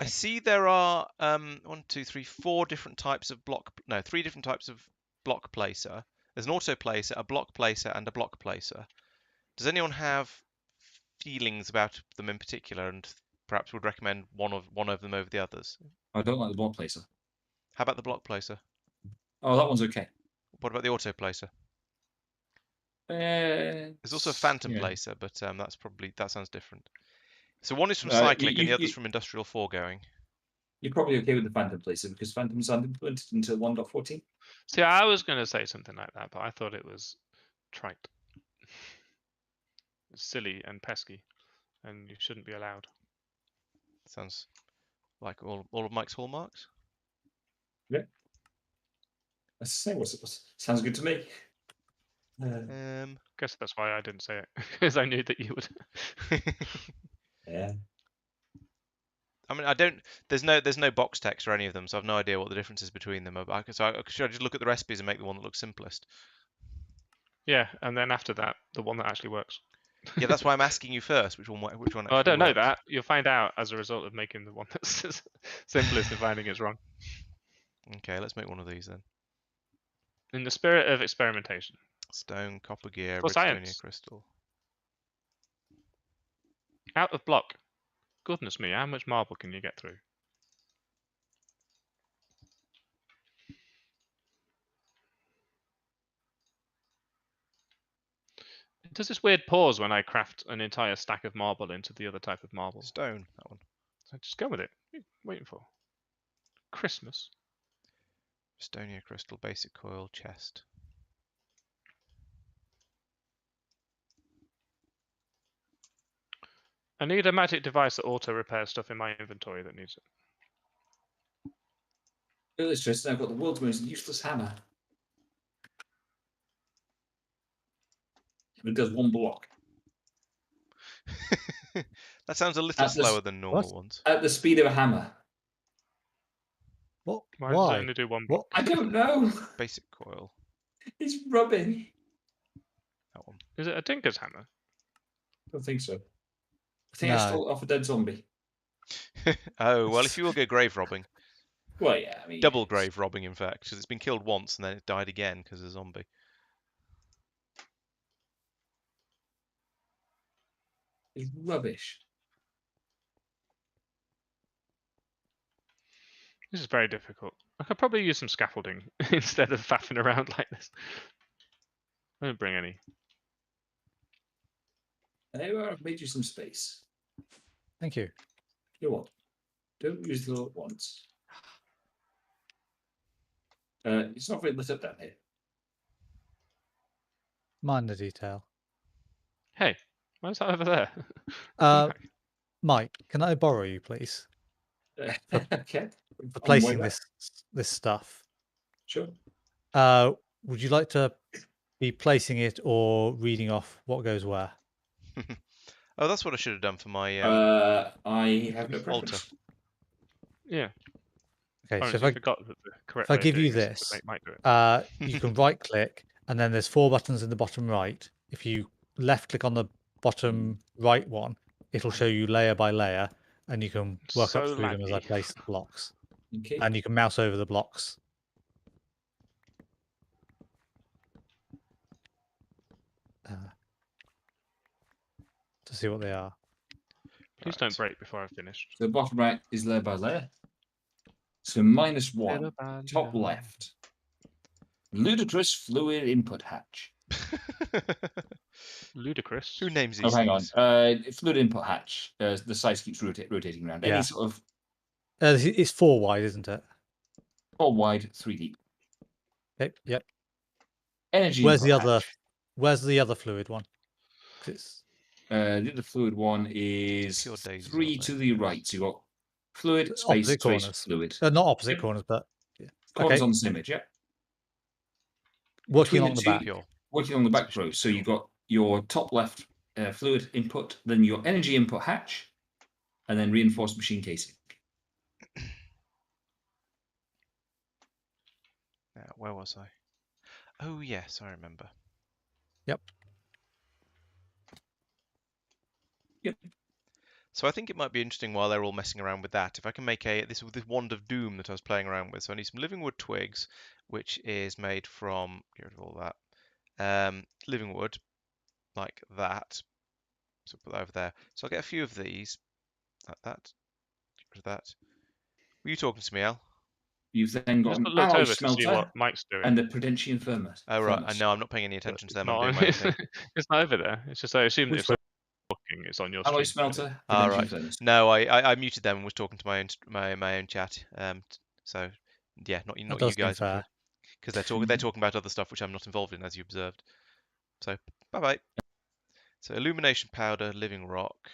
I see there are 4 different types of three different types of block placer. There's an auto placer, a block placer, and a block placer. Does anyone have feelings about them in particular, and perhaps would recommend one of them over the others? I don't like the block placer. How about the block placer? Oh, that one's okay. What about the auto placer? There's also a phantom placer, but that sounds different. So one is from cyclic and the other's from industrial foregoing. You're probably okay with the phantom placer because phantoms aren't implemented until 1.14. See, I was going to say something like that, but I thought it was trite. It's silly and pesky, and you shouldn't be allowed. Sounds like all of Mike's hallmarks. Yeah. Let's say what sounds good to me. Guess that's why I didn't say it, because I knew that you would. Yeah. I mean, I don't. There's no box text or any of them, so I've no idea what the difference is between them. Should I just look at the recipes and make the one that looks simplest? Yeah, and then after that, the one that actually works. Yeah, that's why I'm asking you first. Which one actually Well, I don't know works? that. You'll find out as a result of making the one that's simplest and finding it's wrong. Okay, let's make one of these then. In the spirit of experimentation. Stone, copper gear, For redstonia science. crystal. Out of block. Goodness me, how much marble can you get through? It does this weird pause when I craft an entire stack of marble into the other type of marble. Stone, that one. So just go with it. What are you waiting for? Christmas. Redstonia crystal, basic coil, chest. I need a magic device that auto repairs stuff in my inventory that needs it. Illustrated, I've got the world's most useless hammer. It does 1 block. That sounds a little At the slower than normal ones. At the speed of a hammer. What? Why does it Why? only do 1 What? block? I don't know. Basic coil, It's rubbing. that one. Is it a Tinker's hammer? I don't think so. I think I No. stole it off a dead zombie. Oh, well, if you will go grave robbing. Well, yeah, I mean... Double grave robbing, in fact, because it's been killed once and then it died again because of a zombie. It's rubbish. This is very difficult. I could probably use some scaffolding instead of faffing around like this. I don't bring any. There you are, I've made you some space. Thank you. You know what? Don't use the little ones. It's not very lit up down here. Mind the detail. Hey, why is that over there? Uh, Mike, can I borrow you, please, Okay. for placing this stuff? Sure. Would you like to be placing it or reading off what goes where? Oh, that's what I should have done for my I have no altar. preference. Yeah. Okay, Laurence, so if you I forgot that the correct if I way of give you doing this is to this, make Mike do it. you can right click, and then there's 4 buttons in the bottom right. If you left click on the bottom right one, it'll show you layer by layer, and you can work up So through them as I laggy. place the blocks. Okay. And you can mouse over the blocks. To see what they are. Please don't break before I've finished. So the bottom right is layer by layer. So -1, top left. Ludicrous fluid input hatch. Ludicrous. Who names Oh, these hang on. things? Fluid input hatch. The size keeps rotating around. Yeah. Any sort of It's 4 wide, isn't it? 4 wide, 3 deep. Okay, yep. Energy Where's input the other? hatch. Where's the other fluid one? It's The other fluid one is Pure daisies, 3 aren't to they? the right. So you've got fluid, space, opposite space, corners. fluid. Not opposite Yep. corners, but yeah. Corners Okay. on this image, yeah. Working Between along the two- back. Pure. Working on the back row. So you've got your top left fluid input, then your energy input hatch, and then reinforced machine casing. Now, where was I? Oh, yes, I remember. Yep. Yep. So I think it might be interesting while they're all messing around with that, if I can make this wand of doom that I was playing around with. So I need some living wood twigs, which is made from, get rid of all that, living wood, like that. So put that over there. So I'll get a few of these, like that. Get rid of that. Were you talking to me, Al? You've then got Just an looked alloy over to see smelter what Mike's doing. and a Prudentian furnace. Oh, right. I know, I'm not paying any attention to them. I'm Not doing my own thing. it's not over there. It's just I assume Which it's looking. It's on your Alloy stream. smelter, Ah, Prudentian right. furnace. No, I muted them and was talking to my own chat. So yeah, not That you does seem guys, fair. because they're talking about other stuff which I'm not involved in, as you observed. So bye bye. So illumination powder, living rock,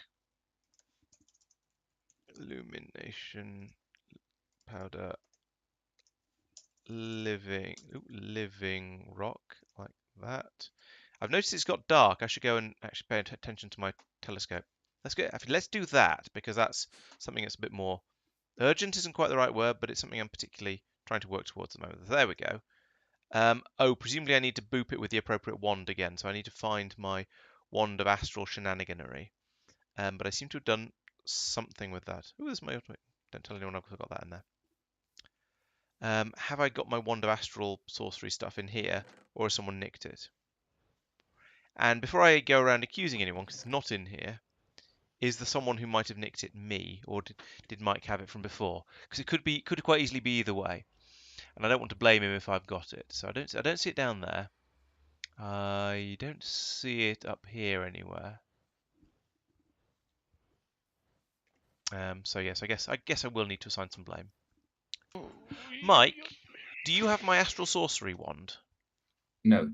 illumination powder, living rock, like that. I've noticed it's got dark. I should go and actually pay attention to my telescope. let's do that, because that's something that's a bit more urgent. Isn't quite the right word, but it's something I'm particularly trying to work towards at the moment. There we go. Oh, presumably I need to boop it with the appropriate wand again, so I need to find my wand of astral shenaniganery. But I seem to have done something with that. Oh, there's my ultimate. Don't tell anyone I've got that in there. Have I got my wand of astral sorcery stuff in here, or has someone nicked it? And before I go around accusing anyone, because it's not in here, is there someone who might have nicked it me, or did Mike have it from before? Because it could quite easily be either way, and I don't want to blame him if I've got it. So I don't see it down there. I don't see it up here anywhere. So yes, I guess I will need to assign some blame. Mike, do you have my astral sorcery wand? No.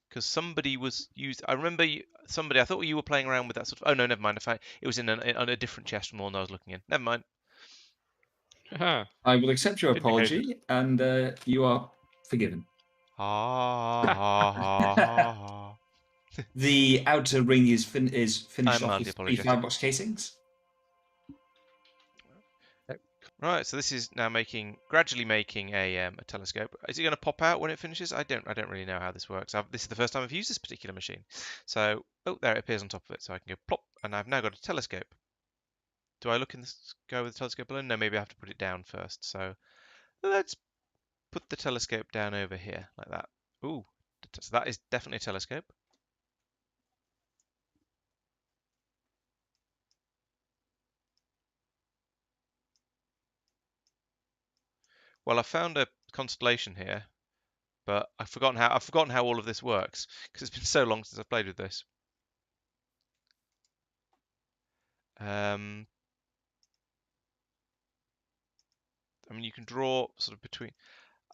Because somebody was used. I remember somebody. I thought you were playing around with that sort of. Oh no, never mind. I found it was on a different chest from the one I was looking in. Never mind. Aha. I will accept your Vindicated. apology, and you are forgiven. Ha ha ha ha ha. The outer ring is finished I'm off mildly with 3 apologetic. firebox casings. Right, so this is now gradually making a telescope. Is it going to pop out when it finishes? I don't really know how this works. This is the first time I've used this particular machine. So, oh, there it appears on top of it. So I can go plop, and I've now got a telescope. Do I look in the sky with the telescope alone? No, maybe I have to put it down first. So let's put the telescope down over here like that. Ooh, so that is definitely a telescope. Well, I found a constellation here, but I've forgotten how all of this works because it's been so long since I've played with this. I mean, you can draw sort of between.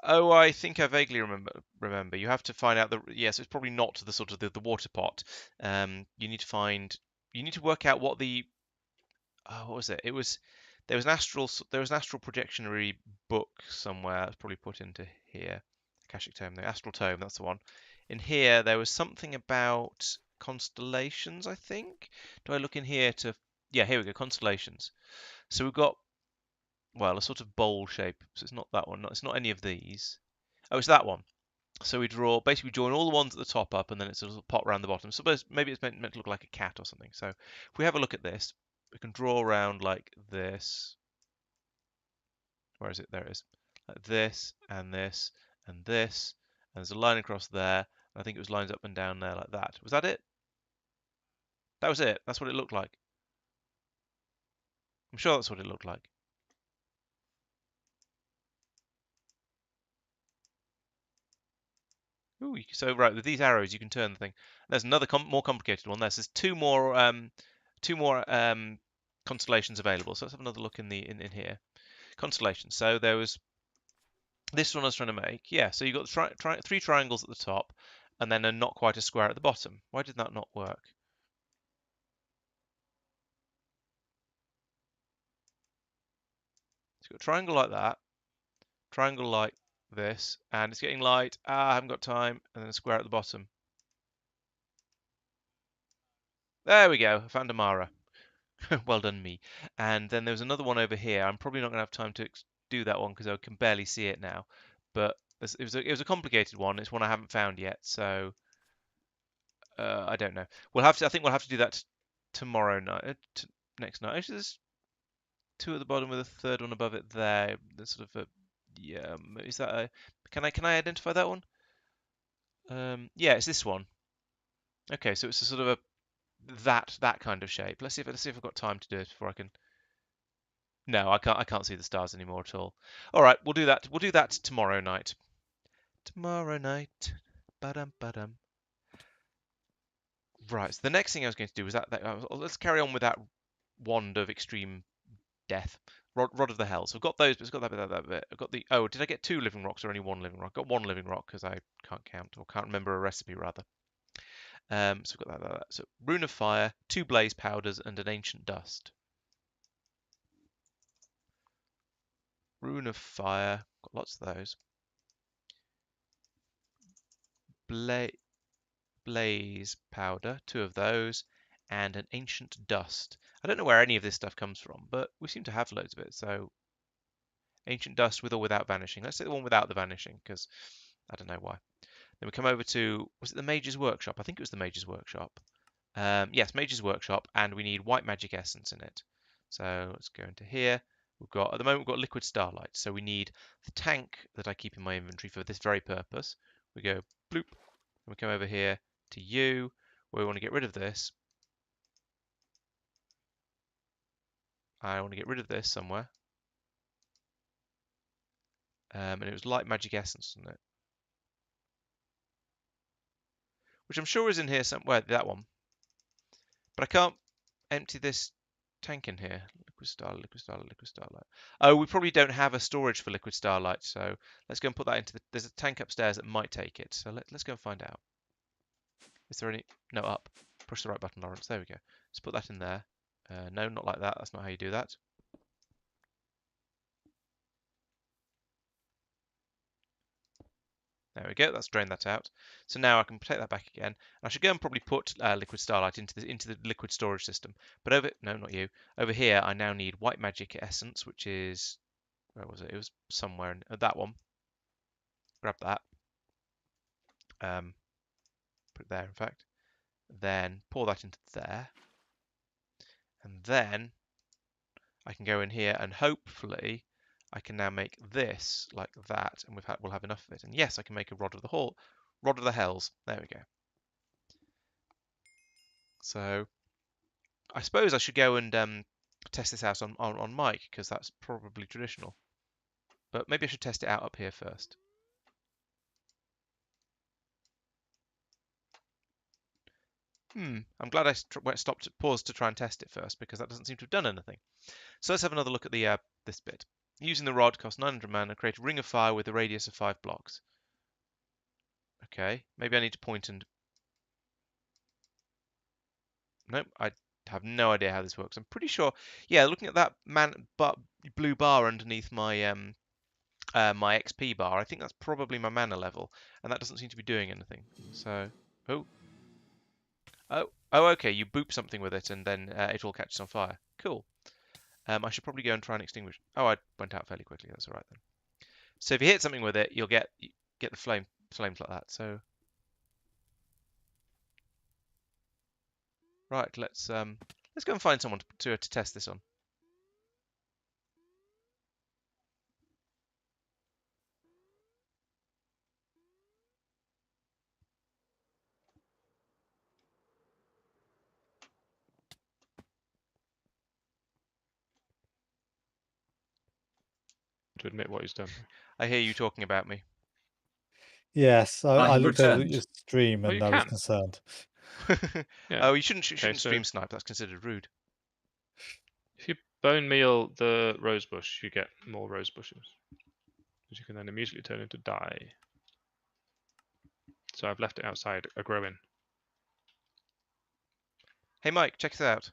Oh, I think I vaguely remember. You have to find out yes, it's probably not the sort of the water pot. You need to work out what the what was it? There was an astral projectionary book somewhere that's probably put into here. Akashic Tome, the Astral Tome, that's the one. In here there was something about constellations, I think. Do I look in here to yeah, here we go, constellations. So we've got well, a sort of bowl shape. So it's not that one. It's not any of these. Oh, it's that one. So we basically join all the ones at the top up, and then it's a little pot around the bottom. So maybe it's meant to look like a cat or something. So if we have a look at this, we can draw around like this. Where is it? There it is. Like this, and this, and this. And there's a line across there. And I think it was lines up and down there like that. Was that it? That was it. That's what it looked like. I'm sure that's what it looked like. Ooh, so right, with these arrows you can turn the thing. There's another more complicated one. There's two more constellations available. So let's have another look in here. Constellations. So there was this one I was trying to make. Yeah, so you've got three triangles at the top, and then a not quite a square at the bottom. Why did that not work? So you've got a triangle like that, triangle like this, and it's getting light. I haven't got time, and then a square at the bottom. There we go. I found Amara. Well done, me. And then there was another one over here. I'm probably not going to have time to do that one because I can barely see it now. But it was a complicated one. It's one I haven't found yet, so I don't know. I think we'll have to do that tomorrow night, next night. Actually, there's two at the bottom with a third one above it there. There's sort of a yeah. Is that a? Can I identify that one? Yeah, it's this one. Okay, so it's a sort of a that kind of shape. Let's see if I've got time to do it before I can. No, I can't see the stars anymore at all. All right, we'll do that. We'll do that tomorrow night. Tomorrow night. Ba-dum, ba-dum. Right. So the next thing I was going to do was let's carry on with that wand of extreme death. Rod of the Hell. So I've got those, but it's got that bit. I've got the. Oh, did I get 2 living rocks or only 1 living rock? I got 1 living rock because I can't count or can't remember a recipe rather. So we've got that. So Rune of Fire, 2 blaze powders, and an ancient dust. Rune of Fire. Got lots of those. Blaze powder, 2 of those, and an ancient dust. I don't know where any of this stuff comes from, but we seem to have loads of it. So ancient dust with or without vanishing. Let's say the one without the vanishing, because I don't know why. Then we come over to, was it the Mage's Workshop? I think it was the Mage's Workshop. Yes, Mage's Workshop, and we need white magic essence in it. So let's go into here. We've got, at the moment, we've got liquid starlight. So we need the tank that I keep in my inventory for this very purpose. We go bloop, and we come over here to you, where we want to get rid of this. I want to get rid of this somewhere. And it was light magic essence, wasn't it? Which I'm sure is in here somewhere, that one. But I can't empty this tank in here. Liquid starlight, liquid starlight, liquid starlight. Oh, we probably don't have a storage for liquid starlight, so let's go and put that into the, there's a tank upstairs that might take it. So let's go and find out. Is there any, no, up. Push the right button, Laurence. There we go. Let's put that in there. No, not like that. That's not how you do that. There we go. That's drained that out. So now I can take that back again. And I should go and probably put liquid starlight into the liquid storage system. But over, no, not you. Over here, I now need white magic essence, which is, where was it? It was somewhere in that one. Grab that. Put it there, in fact. Then pour that into there. And then I can go in here and hopefully I can now make this like that, and we'll have enough of it. And yes, I can make a rod of the hells. There we go. So I suppose I should go and test this out on Mike, because that's probably traditional. But maybe I should test it out up here first. I'm glad I paused to try and test it first, because that doesn't seem to have done anything. So let's have another look at the this bit. Using the rod costs 900 mana. Create a ring of fire with a radius of 5 blocks. Okay, maybe I need to point and... Nope, I have no idea how this works. I'm pretty sure... Yeah, looking at that blue bar underneath my my XP bar, I think that's probably my mana level, and that doesn't seem to be doing anything. So, oh, okay, you boop something with it, and then it all catches on fire. Cool. I should probably go and try and extinguish. Oh, I went out fairly quickly. That's all right then. So if you hit something with it, you'll get the flames like that. So right, let's go and find someone to test this on. To admit what he's done. I hear you talking about me. Yes, I looked over returned. your stream Oh, and you I was can. concerned. Yeah. Oh, you shouldn't Okay, stream snipe. That's considered rude. If you bone meal the rose bush, you get more rose bushes, which you can then immediately turn into dye. So I've left it outside, growing. Hey Mike, check this out.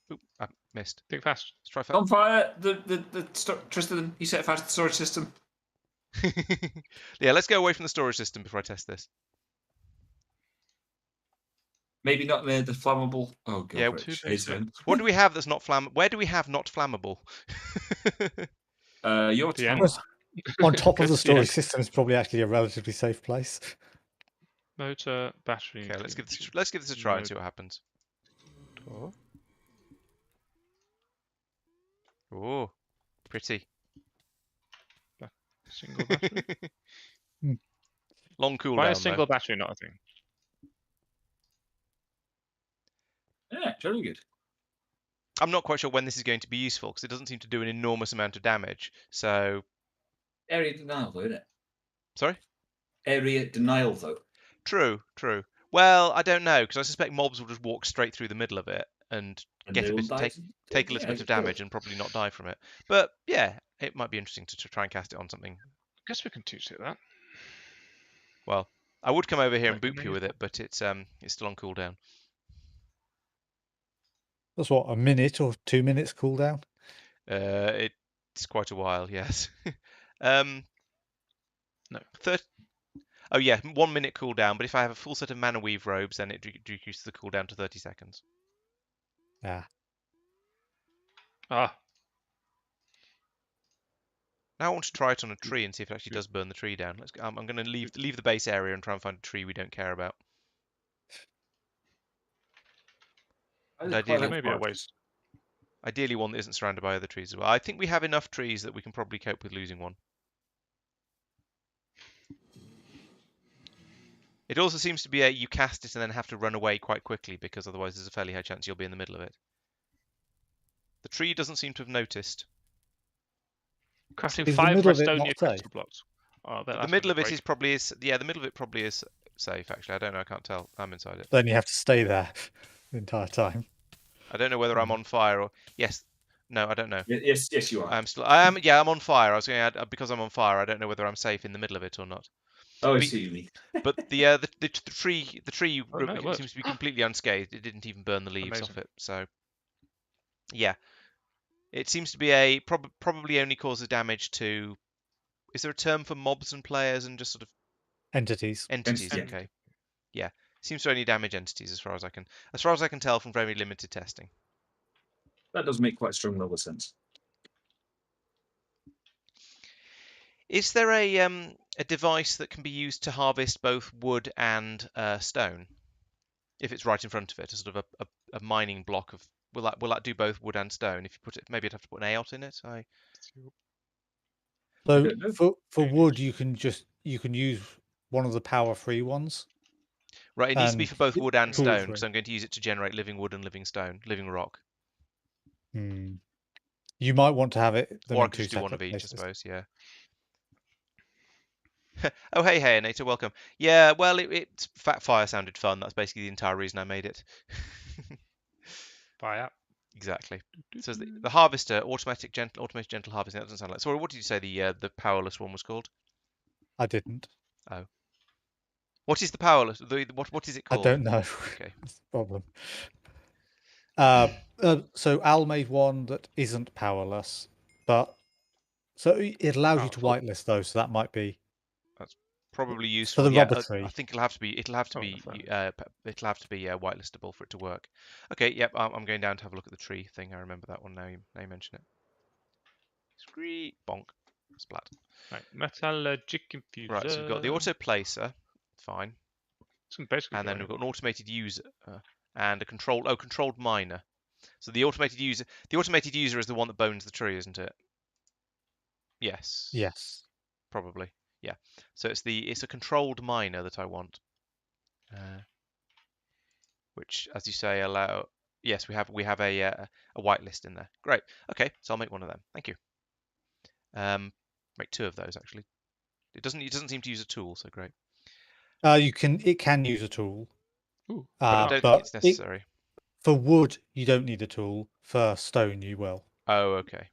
Oop, I missed. Think fast. Let's try On fire! Tristan, you set fire to the storage system. Yeah, let's go away from the storage system before I test this. Maybe not the flammable. Oh god. Yeah, what do we have that's not flammable? Where do we have not flammable? Your The tank. end. On top of the Because, storage yeah. system is probably actually a relatively safe place. Motor, battery. Okay, let's give this a try and see what happens. Oh, pretty. Single battery. Long cooldown. Why Though. is single battery not a thing? Yeah, very good. I'm not quite sure when this is going to be useful, because it doesn't seem to do an enormous amount of damage. So, Area denial, though, isn't it? sorry? Area denial, though. True. Well, I don't know, because I suspect mobs will just walk straight through the middle of it and They will die. take a little bit of damage and probably not die from it. But yeah, it might be interesting to try and cast it on something. I guess we can teach it that. Well, I would come over here and Might be boop you with it, but it's still on cooldown. That's what, a minute or 2 minutes cooldown? It's quite a while, yes. No. Oh yeah, 1 minute cooldown, but if I have a full set of mana weave robes, then it decreases the cooldown to 30 seconds. Yeah. Ah, Now I want to try it on a tree and see if it actually does burn the tree down. Let's. I'm going to leave the base area and try and find a tree we don't care about. And ideally, maybe a waste. Ideally, one that isn't surrounded by other trees as well. I think we have enough trees that we can probably cope with losing one. It also seems to be you cast it and then have to run away quite quickly because otherwise there's a fairly high chance you'll be in the middle of it. The tree doesn't seem to have noticed. Crafting Is the 5 middle of it Restonia not crystal safe? blocks. Oh, I bet The that's middle gonna of it break. is probably the middle of it probably is safe. Actually, I don't know. I can't tell. I'm inside it. Then you have to stay there the entire time. I don't know whether I'm on fire or yes. No, I don't know. Yes, you are. I'm still. I am. Yeah, I'm on fire. I was going to add because I'm on fire. I don't know whether I'm safe in the middle of it or not. Oh, I But- see what you mean. But the tree Oh, no, it worked. seems to be completely unscathed. It didn't even burn the leaves off Amazing. it. So yeah, it seems to be a probably only causes damage to. Is there a term for mobs and players and just sort of Entities. entities? Entity. Okay, yeah, seems to only damage entities as far as I can tell from very limited testing. That does make quite a strong level of sense. Is there a device that can be used to harvest both wood and stone? If it's right in front of it, a sort of a mining block of will that do both wood and stone? If you put it, maybe I'd have to put an AOT in it. So don't know. for wood, you can use one of the power free ones. Right, it needs to be And for both wood and tool stone free. because I'm going to use it to generate living wood and living stone, living rock. You might want to have it. Or I in could two just do one of separate each, places. I suppose. Yeah. Oh, hey, Anita, welcome. Yeah, well, it's Fat Fire sounded fun. That's basically the entire reason I made it. Buy out. Exactly. So the harvester, automated gentle harvesting. That doesn't sound like. Sorry, what did you say the powerless one was called? I didn't. What is the powerless? What is it I called? don't know. Okay. That's the problem. So Al made one that isn't powerless, but so it allows you to Powerful. whitelist those. So that might be Probably for useful. the Yeah, rubber I tree. think it'll have to be whitelistable for it to work. Okay, yep, I'm going down to have a look at the tree thing. I remember that one now. You mention it. Scree bonk, splat. Right, metallurgic infuser. Right, so we've got the auto placer, fine, Some basically and then going we've got an automated user and a controlled miner. So the automated user is the one that bones the tree, isn't it? Yes. Yes. Probably. Yeah. So it's a controlled miner that I want. Which, as you say, allow. Yes, we have a whitelist in there. Great. Okay, so I'll make one of them. Thank you. Make two of those actually. It doesn't seem to use a tool, so great. It can use a tool. Ooh, But I don't think but it's necessary. for wood, you don't need a tool. For stone, you will. Oh, okay.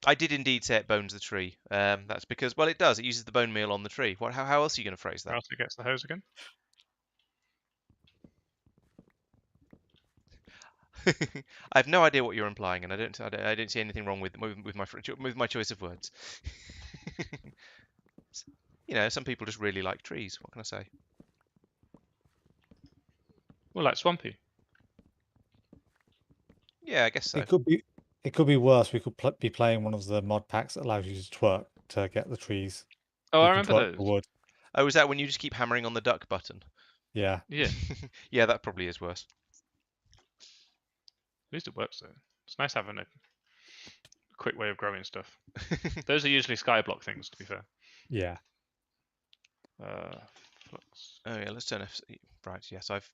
I did indeed say it bones the tree. That's because, well, it does. It uses the bone meal on the tree. How else are you going to phrase How that? else it gets the hose again? I have no idea what you're implying, and I don't see anything wrong with my choice of words. You know, some people just really like trees. What can I say? Well, like Swampy. Yeah, I guess so. It could be worse. We could be playing one of the mod packs that allows you to twerk to get the trees. Oh, You I can remember twerk the those. wood. Oh, is that when you just keep hammering on the duck button? Yeah. Yeah, Yeah, that probably is worse. at least it works though. It's nice having a quick way of growing stuff. Those are usually skyblock things, to be fair. Yeah. Flux. Oh yeah, let's turn right. Yes, I've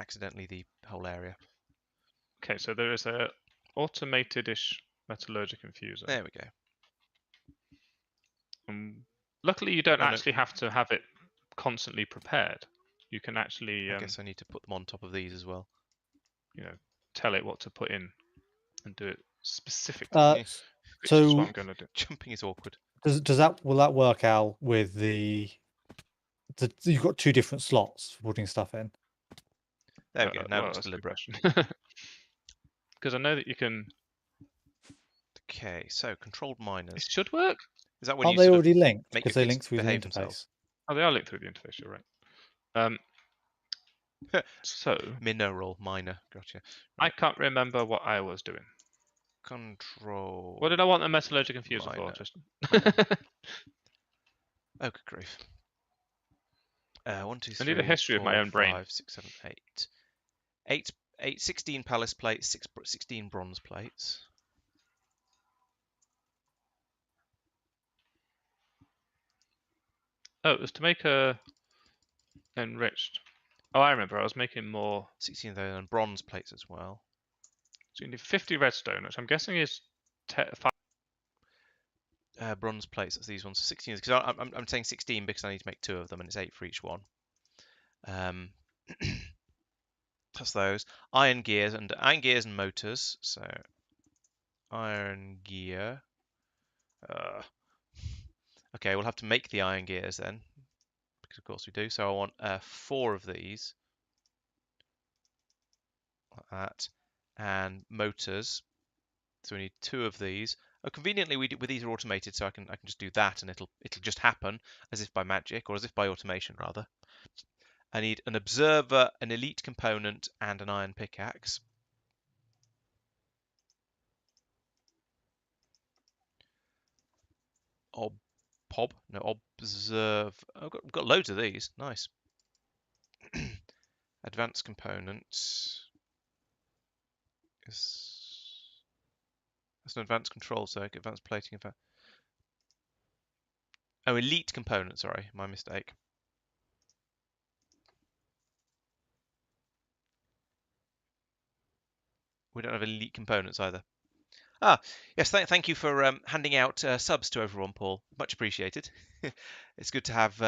accidentally the whole area. Okay, so there is a automated-ish metallurgic infuser. There we go. Luckily, you don't Oh, no. actually have to have it constantly prepared. You can actually, I guess I need to put them on top of these as well. tell it what to put in and do it specifically. Yeah. Which so is what I'm going to do. Jumping is awkward. will that work out with the you've got two different slots for putting stuff in? There we go. Now Well, it's that's a good deliberate. question. Because I know that you can. Okay, so controlled It miners. should work. Is that when Aren't you they sort already linked? make Because your they kids link through the behave interface. themselves? Oh, they are linked through the interface. You're right. So Mineral, minor. Gotcha. I can't remember what I was doing. Control. What did I want the metallurgic infuser for? Minor. Just Oh, good grief. 1, 2, I need a 3, history of my 4, own brain. 5, 6, 7, 8. 16 palace plates, 16 bronze plates. Oh, it was to make a enriched. Oh, I remember. I was making more. 16 of those and bronze plates as well. So you need 50 redstone, which I'm guessing is 5. Bronze plates, that's these ones. 16, because I'm saying 16 because I need to make 2 of them, and it's 8 for each one. That's those. Iron gears and motors. So iron gear. Okay, we'll have to make the iron gears then, because of course we do. So I want 4 of these, like that, and motors. So we need 2 of these. Oh, conveniently, these are automated, so I can just do that, and it'll just happen as if by magic, or as if by automation rather. I need an observer, an elite component, and an iron pickaxe. Observe. Oh, I've got loads of these. Nice. Advanced components. That's an advanced control circuit, advanced plating. Oh, elite component. Sorry, my mistake. We don't have elite components either. Ah, yes. Thank you for handing out subs to everyone, Paul. Much appreciated. It's good to have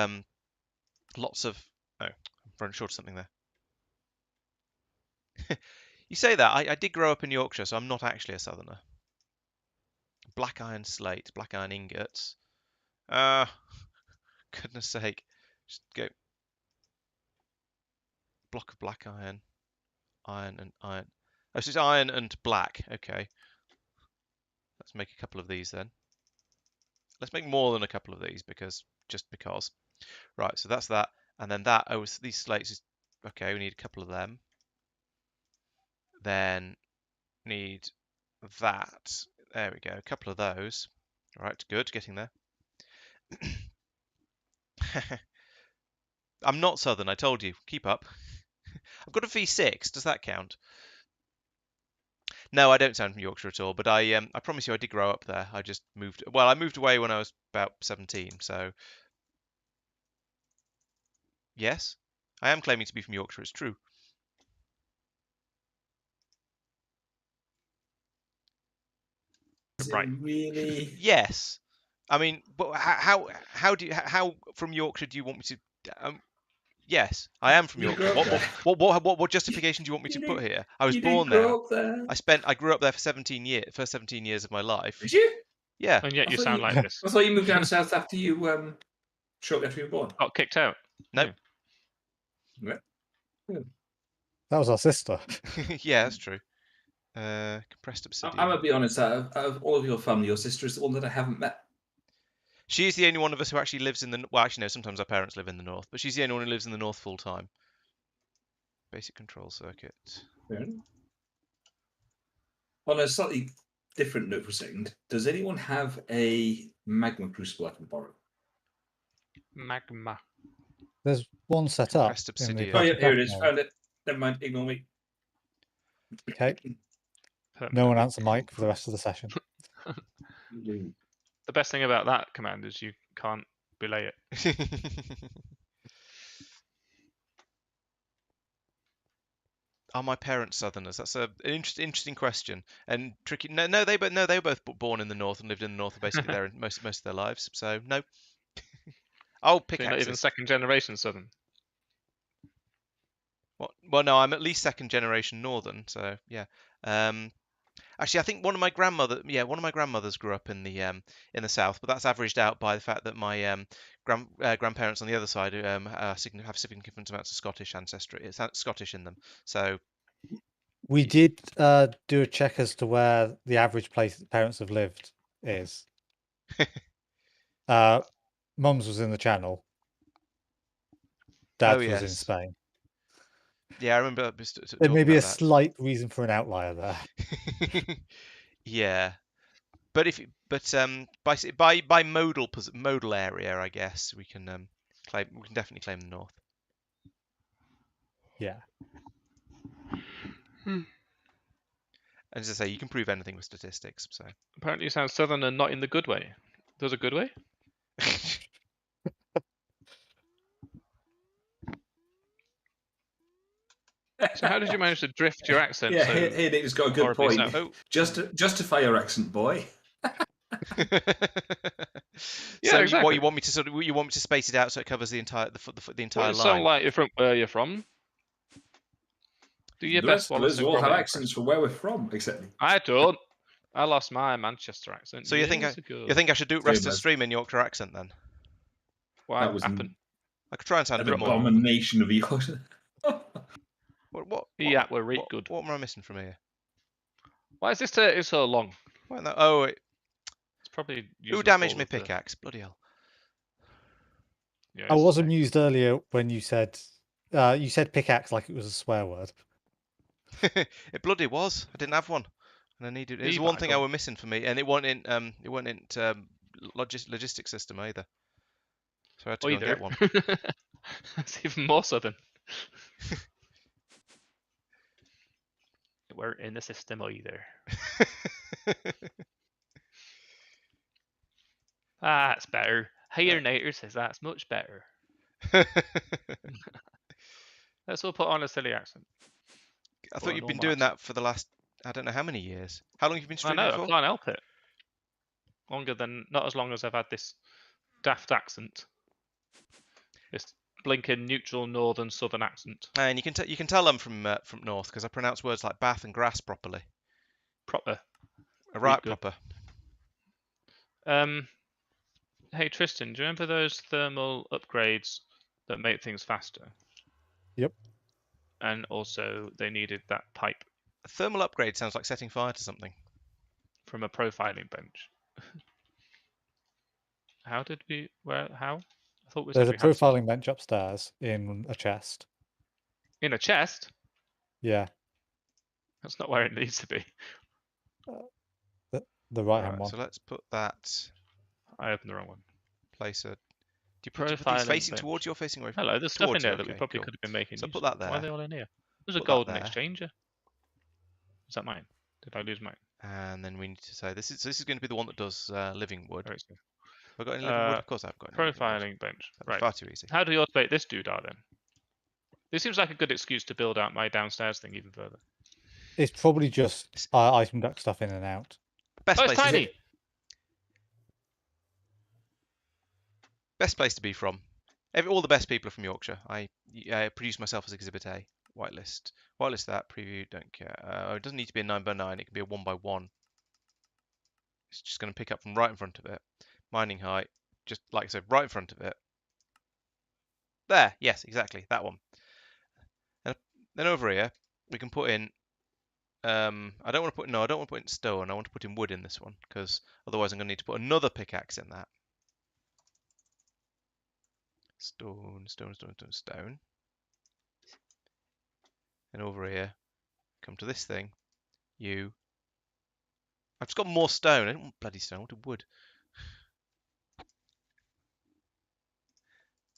lots of. Oh, I'm running short of something there. You say that. I did grow up in Yorkshire, so I'm not actually a southerner. Black iron slate, black iron ingots. Goodness sake. Just go. Block of black iron. Iron and iron. Oh, so it's iron and black. Okay. Let's make a couple of these then. Let's make more than a couple of these just because. Right, so that's that. And then that, oh, these slates is, okay, we need a couple of them. Then need that. There we go, a couple of those. Right, good, getting there. I'm not southern, I told you. Keep up. I've got a V6. Does that count? No, I don't sound from Yorkshire at all. But I promise you, I did grow up there. I just moved. Well, I moved away when I was about 17. So yes, I am claiming to be from Yorkshire. It's true. Right. Really? Yes. I mean, but how from Yorkshire do you want me to? Yes, I am from You Yorkshire. grew up there? What justification do you want me to put here? I was You born didn't there. grow up there. I grew up there for 17 years. First 17 years of my life. Did you? Yeah. And yet I you thought sound you- like this. I thought you moved down south after you shortly after you were born. Got kicked out. Nope. That was our sister. Yeah, that's true. Compressed obsidian. I'm gonna be honest. Out of all of your family, your sister is the one that I haven't met. She's the only one of us who actually lives in the. Well, actually, no. Sometimes our parents live in the north, but she's the only one who lives in the north full time. Basic control circuit. Fair enough. On a slightly different note for a second, does anyone have a magma crucible I can borrow? Magma. There's one set up. Compressed In the obsidian. Oh yeah, Advanced here it is. Craft Found it. Never mind. Ignore me. Okay. No one answer Mike for the rest of the session. The best thing about that command is you can't belay it. Are my parents Southerners? That's an interesting question and tricky. No, they were both born in the north and lived in the north basically their most of their lives. So no. Oh, So you're not even pickaxes. second generation Southern. What? Well, no, I'm at least second generation Northern. So yeah. Actually, I think one of my grandmothers grew up in the south, but that's averaged out by the fact that my grandparents on the other side have significant amounts of Scottish ancestry. It's Scottish in them. So We did do a check as to where the average place that parents have lived is. Mum's was in the Channel. Dad's was in yes. Spain. Yeah, I remember There may talking be a about slight reason for an outlier there. that. Yeah, but by modal area, I guess we can definitely claim the north. Yeah. And as I say, you can prove anything with statistics. So Apparently, you sound southern and not in the good way. There's a good way. So how did you manage to drift your accent? Yeah, so here Nick's got a good horribly point. south? oh. Justify your accent, boy. Yeah, So exactly. you want me to space it out so it covers the entire the entire Well, it line? sounds like you're from where you're from. Do your best, Wallace, Let's and all have Gromit accents from where we're from, exactly. I don't. I lost my Manchester accent. So you think years ago. I should do it Same rest of the as- stream in Yorkshire accent then? Why That was happen? I could try and sound a an bit more. abomination of yours. What Yeah, we're really good. What am I missing from here? Why is this turtle so long? Why not? Oh, It's probably who using damaged all my of the- pickaxe? Bloody hell! Yeah, I it's was okay. amused earlier when you said pickaxe like it was a swear word. It bloody was. I didn't have one, and I needed. It was the one thing I were missing for me, and it wasn't in logistics system either. So I had to go and get one. It's even more southern. It weren't in the system either. That's better. Higher Nater says that's much better. Let's all put on a silly accent. I Or thought a you'd been normal doing that for the last I don't know how many years. How long have you been I streaming know, for? I can't help it. Not as long as I've had this daft accent. This blinking neutral northern southern accent. And you can tell I'm from north because I pronounce words like bath and grass properly. Proper. Right, good. proper. Hey Tristan, do you remember those thermal upgrades that make things faster? Yep. And also they needed that pipe A thermal upgrade sounds like setting fire to something. from a profiling bench. How? I thought we said There's a we had some. profiling bench upstairs in a chest. In a chest? Yeah, That's not where it needs to be. the right hand Right, one. so let's put that I opened the wrong one. placer. Do you put these Profiling facing bench. towards you or facing away from Hello, there's stuff in towards you? there that we Okay, probably cool. could have been making. So use put of. that Why are there. they all in here? There's a Put that golden there. exchanger. Is that mine? Did I lose mine? And then we need to say this is going to be the one that does living wood. Where is it? Have I got any living wood? Of course I've got any living wood. Profiling bench. That was Right. far too easy. How do you automate this doodah then? This seems like a good excuse to build out my downstairs thing even further. It's probably just item duct stuff in and out. Best Oh, it's place tiny! Best place to be from. All the best people are from Yorkshire. I produce myself as Exhibit A. Whitelist. Whitelist that. Preview. Don't care. It doesn't need to be a 9x9. It can be a 1x1. It's just going to pick up from right in front of it. Mining height. Just like I said, right in front of it. There. Yes, exactly. That one. And then over here, we can put in... I don't want to put in stone. I want to put in wood in this one. Because otherwise I'm going to need to put another pickaxe in that. Stone, stone, stone, stone, stone. And over here, come to this thing. I've just got more stone. I don't want bloody stone. I want wood.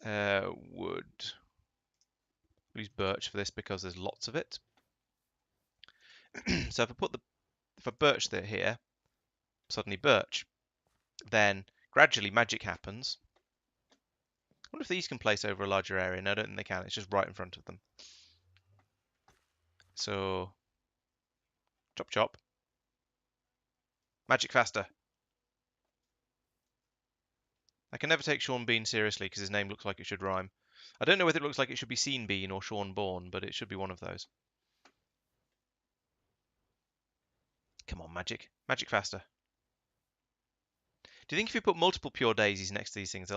Wood. We'll use birch for this because there's lots of it. So if I birch that here, suddenly birch, then gradually magic happens. I wonder if these can place over a larger area. No, I don't think they can. It's just right in front of them. So, chop chop. Magic faster. I can never take Sean Bean seriously because his name looks like it should rhyme. I don't know whether it looks like it should be Sean Bean or Sean Bourne, but it should be one of those. Come on, magic. Magic faster. Do you think if you put multiple pure daisies next to these things,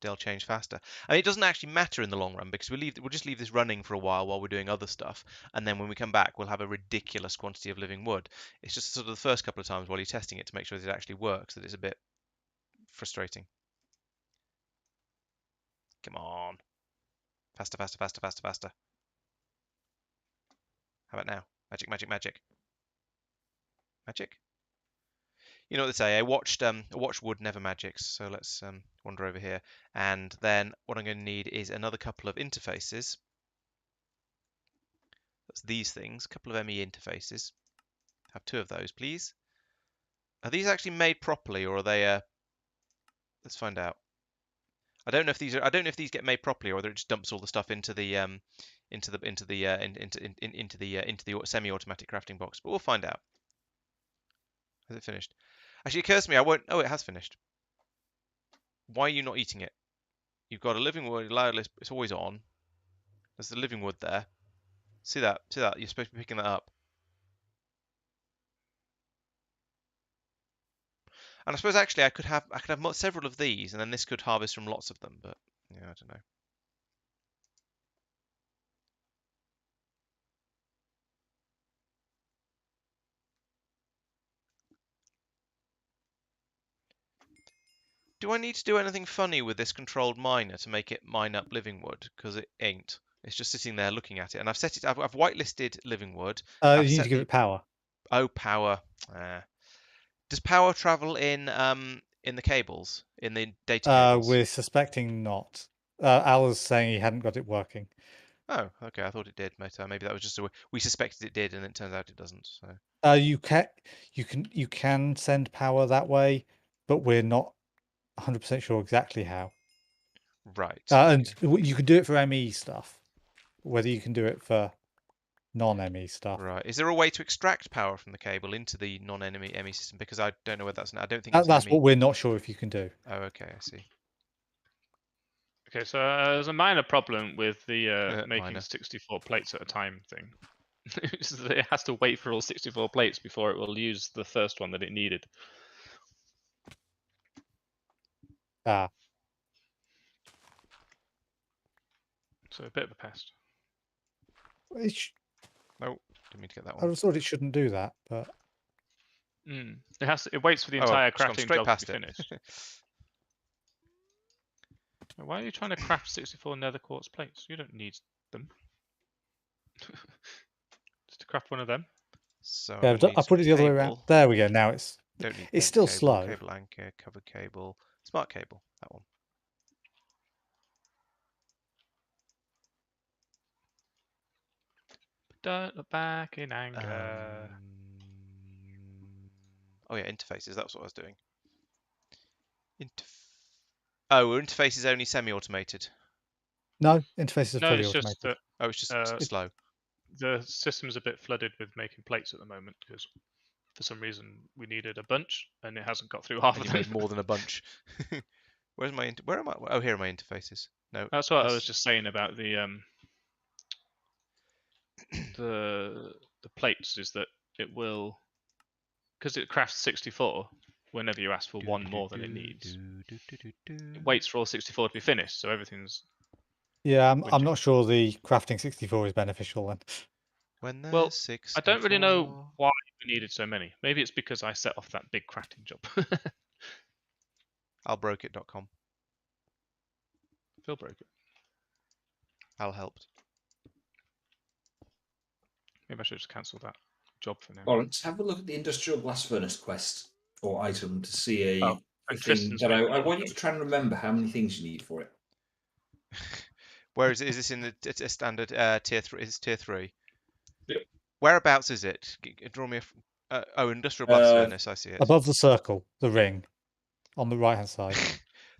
they'll change faster? I mean, it doesn't actually matter in the long run because we'll just leave this running for a while we're doing other stuff, and then when we come back, we'll have a ridiculous quantity of living wood. It's just sort of the first couple of times while you're testing it to make sure that it actually works that it's a bit frustrating. Come on, faster, faster, faster, faster, faster. How about now? Magic, magic, magic. Magic? You know what they say, a watched wood never magics. So let's wander over here. And then what I'm going to need is another couple of interfaces. That's these things, a couple of ME interfaces. Have 2 of those, please. Are these actually made properly, or are they? Let's find out. I don't know if these get made properly, or whether it just dumps all the stuff into the semi-automatic crafting box. But we'll find out. Has it finished? Actually, it occurs to me I won't. Oh, it has finished. Why are you not eating it? You've got a living wood layer list. It's always on. There's the living wood there. See that? See that? You're supposed to be picking that up. And I suppose actually I could have several of these, and then this could harvest from lots of them. But yeah, I don't know. Do I need to do anything funny with this controlled miner to make it mine up living wood? Because it ain't. It's just sitting there looking at it. And I've set it. I've whitelisted living wood. You need to give it power. Oh, power. Does power travel in the cables, in the data cables? We're suspecting not. Al is saying he hadn't got it working. Oh, okay. I thought it did, mate. Maybe that was just we suspected it did, and it turns out it doesn't. So. You can send power that way, but we're not 100% sure exactly how. Right. And you can do it for ME stuff. Whether you can do it for non-ME stuff. Right. Is there a way to extract power from the cable into the non-enemy ME system? Because I don't know whether that's. I don't think That's ME. what we're not sure if you can do. Oh, okay. I see. Okay, so there's a minor problem with the making minor. 64 plates at a time thing. It has to wait for all 64 plates before it will use the first one that it needed. Ah. So a bit of a pest. No, didn't mean to get that I one. thought it shouldn't do that, but It waits for the entire crafting straight job past to be finished. Why are you trying to craft 64 nether quartz plates? You don't need them. Just to craft one of them. So yeah, I put it the other way around. There we go. Now it's still cable, slow. Cable anchor, covered cable, smart cable. That one. Don't look back in anger. Oh yeah, interfaces. That's what I was doing. Interface is only semi-automated. No, interfaces are No, fully it's automated. just that It's just slow. The system's a bit flooded with making plates at the moment because for some reason we needed a bunch and it hasn't got through half of them. Made more than a bunch. Where am I? Oh, here are my interfaces. No, that's what I was just saying about the plates is that it will, because it crafts 64 whenever you ask for one more than it needs. It waits for all 64 to be finished, so everything's. Yeah, I'm not sure the crafting 64 is beneficial then. When there's Well, 64. I don't really know why we needed so many. Maybe it's because I set off that big crafting job. I'llbrokeit.com. Phil broke it. Al helped. Maybe I should just cancel that job for now. Laurence, have a look at the industrial blast furnace quest or item to see a thing Tristan's that made I another want you job. to try and remember how many things you need for it. Where is it? Is this in the standard tier 3? Is this tier 3? Yep. Whereabouts is it? Draw me a. Industrial blast furnace. I see it. Above the circle, the ring, on the right hand side.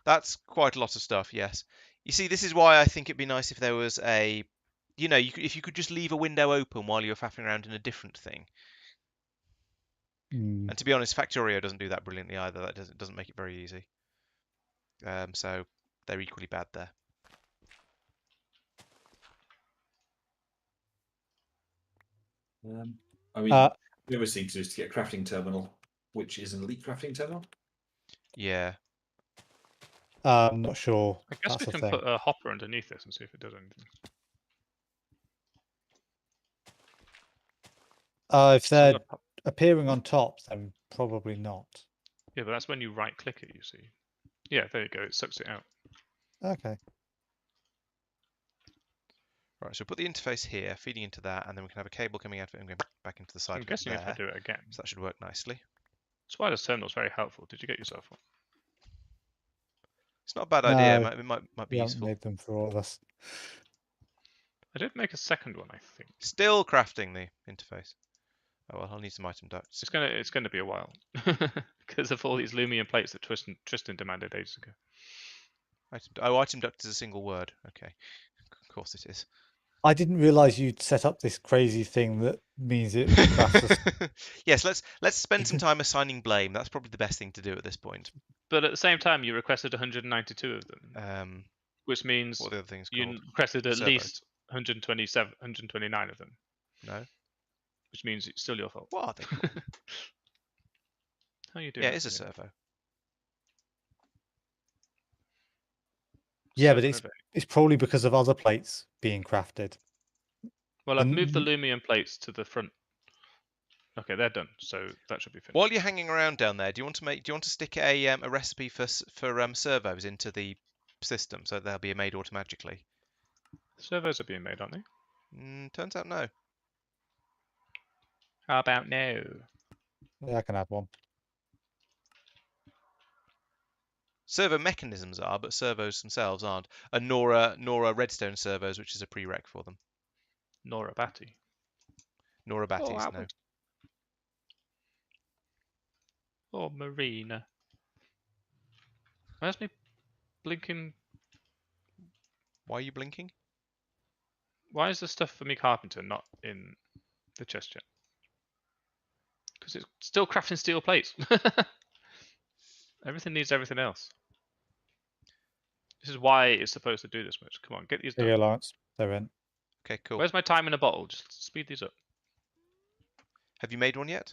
That's quite a lot of stuff. Yes. You see, this is why I think it'd be nice if there was a, if you could just leave a window open while you're faffing around in a different thing. And to be honest, Factorio doesn't do that brilliantly either. That doesn't make it very easy. So they're equally bad there. I mean, the other thing to do is to get a crafting terminal, which is an elite crafting terminal. Yeah. I'm not sure. I guess we can put a hopper underneath this and see if it does anything. If they're appearing on top, then probably not. Yeah, but that's when you right click it, you see. Yeah, there you go. It sucks it out. Okay. Right, so put the interface here, feeding into that, and then we can have a cable coming out of it and going back into the side I'm of it guessing if I there. do it again. So that should work nicely. Spider's terminal is very helpful. Did you get yourself one? It's not a bad No, idea. It might be we haven't useful. made them for all of us. I did make a second one, I think. Still crafting the interface. Oh well, I'll need some item ducts. It's gonna be a while because of all these Lumion plates that Tristan demanded ages ago. Item duct is a single word. Okay, of course it is. I didn't realize you'd set up this crazy thing that means it crafts us. Yes, let's spend some time assigning blame. That's probably the best thing to do at this point. But at the same time, you requested 192 of them, which means What are the other things you called? requested at Servos. least 129 of them. No. Which means it's still your fault. What are they called? How are you doing? Yeah, it is a servo. Yeah, but it's probably because of other plates being crafted. Well, I've moved the Lumion plates to the front. Okay, they're done, so that should be finished. While you're hanging around down there, do you want to stick a recipe for servos into the system so they'll be made automatically? Servos are being made, aren't they? Turns out no. How about no? Yeah, I can add one. Servo mechanisms are, but servos themselves aren't. And Nora redstone servos, which is a prereq for them. Nora Batty. Nora Batties, no. Or Marina. Where's me blinking? Why are you blinking? Why is the stuff for me carpenter not in the chest yet? Because it's still crafting steel plates. Everything needs everything else. This is why it's supposed to do this much. Come on, get these done. Here, Laurence. They're in. Okay, cool. Where's my time in a bottle? Just speed these up. Have you made one yet?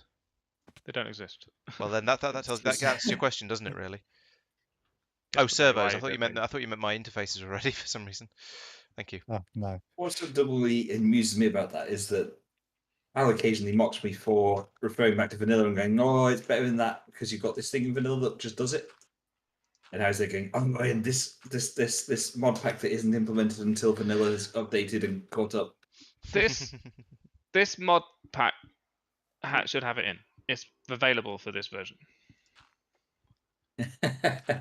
They don't exist. Well, then that answers your question, doesn't it? Really? Guess Oh, what, servos. why I thought you meant my interfaces were ready for some reason. Thank you. Oh, no. What's so doubly amuses me about that is that Al occasionally mocks me for referring back to vanilla and going, "No, it's better than that because you've got this thing in vanilla that just does it." And I was thinking, "I'm going this mod pack that isn't implemented until vanilla is updated and caught up." This mod pack should have it in. It's available for this version.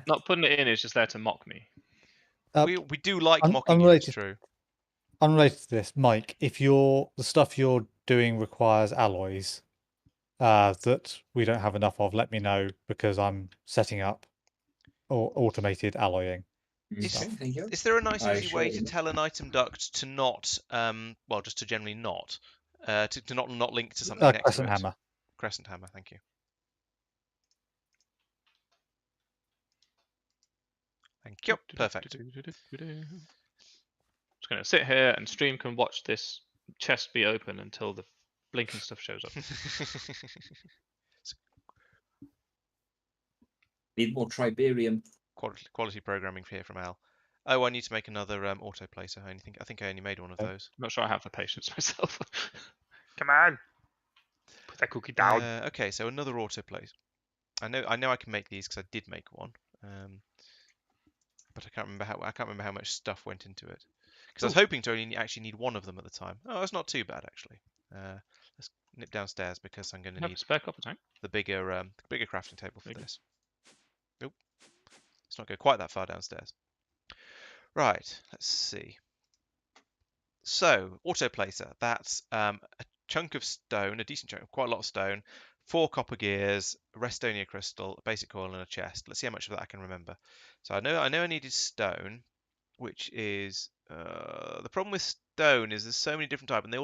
Not putting it in is just there to mock me. We do like mocking you, it's true. Unrelated to this, Mike, if the stuff you're doing requires alloys that we don't have enough of, let me know because I'm setting up or automated alloying. Is there a nice easy way to tell an item duct to not, well, just to generally not, to not link to something next Crescent to it? hammer. Crescent hammer, thank you. Thank you. Perfect. Just going to sit here and stream can watch this chest be open until the blinking stuff shows up. Need more tribarium. Quality programming here from Al. Oh, I need to make another auto placer. I think I only made one of those. I'm not sure I have the patience myself. Come on, put that cookie down. Okay, so another auto place. I know I can make these because I did make one, but I can't remember how much stuff went into it. Because I was hoping to only actually need one of them at the time. Oh, that's not too bad actually. Let's nip downstairs because I'm going to need a spare copper tank. The bigger crafting table for this. Nope. Let's not go quite that far downstairs. Right, let's see. So, auto placer, that's a chunk of stone, a decent chunk, quite a lot of stone, 4 copper gears, a Restonia crystal, a basic coil, and a chest. Let's see how much of that I can remember. So I know I needed stone, which is the problem with stone is there's so many different types, and they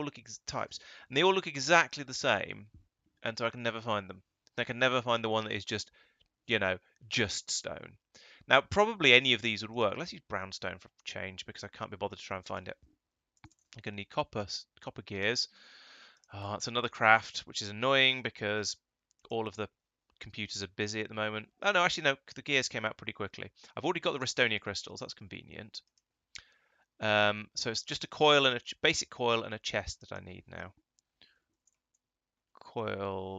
all look exactly the same, and so I can never find them. I can never find the one that is just, just stone. Now, probably any of these would work. Let's use brownstone for change because I can't be bothered to try and find it. I'm going to need copper gears. Oh, it's another craft, which is annoying because all of the computers are busy at the moment. Oh, no, actually, no, the gears came out pretty quickly. I've already got the Restonia crystals. That's convenient. So it's just a coil and a basic coil and a chest that I need now.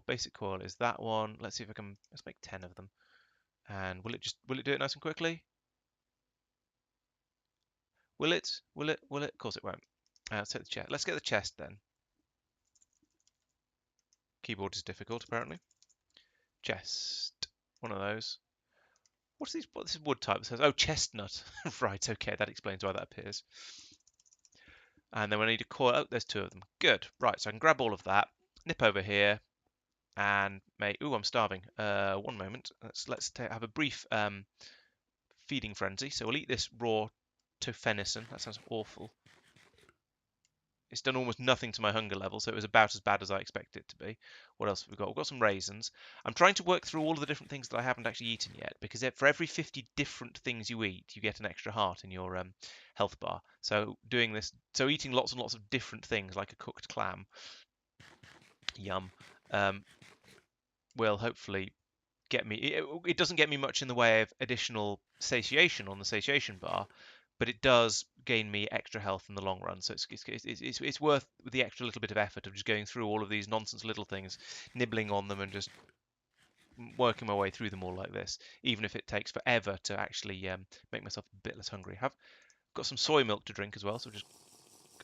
Basic coil is that one. Let's see if I can, let's make 10 of them. And will it do it nice and quickly? Will it? Of course it won't. Let's take the chest. Let's get the chest then. Keyboard is difficult apparently. Chest. One of those. What's these? What this is wood type that says? Oh, chestnut. Right. Okay, that explains why that appears. And then we need a coil. Oh, there's 2 of them. Good. Right. So I can grab all of that. Nip over here and make. Ooh, I'm starving. One moment. Let's have a brief feeding frenzy. So we'll eat this raw venison. That sounds awful. It's done almost nothing to my hunger level, so it was about as bad as I expected it to be. What else have we got? We've got some raisins. I'm trying to work through all of the different things that I haven't actually eaten yet, because for every 50 different things you eat, you get an extra heart in your health bar. So doing this, so eating lots and lots of different things, like a cooked clam, yum, will hopefully get me. It doesn't get me much in the way of additional satiation on the satiation bar, but it does gain me extra health in the long run. So it's worth the extra little bit of effort of just going through all of these nonsense little things, nibbling on them, and just working my way through them all like this, even if it takes forever to actually make myself a bit less hungry. I've got some soy milk to drink as well, so just.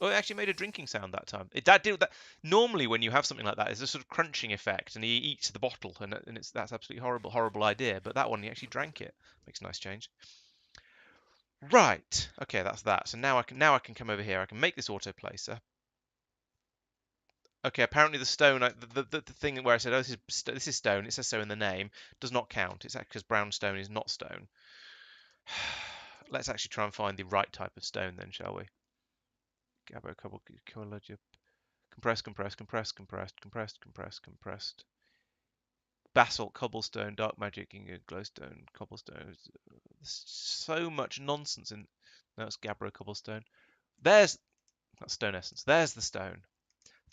Oh, it actually made a drinking sound that time. That normally when you have something like that, there's a sort of crunching effect, and he eats the bottle, and that's absolutely horrible idea. But that one, he actually drank it. Makes a nice change. Right. Okay, that's that. So now I can come over here. I can make this auto placer. Okay, apparently the stone, the thing where I said, oh, this is stone. It says so in the name. Does not count. It's actually because brown stone is not stone. Let's actually try and find the right type of stone then, shall we? Compressed. Basalt, cobblestone, dark magic, ingot, glowstone, cobblestone. There's so much nonsense in. No, it's gabbro cobblestone. That's stone essence. There's the stone.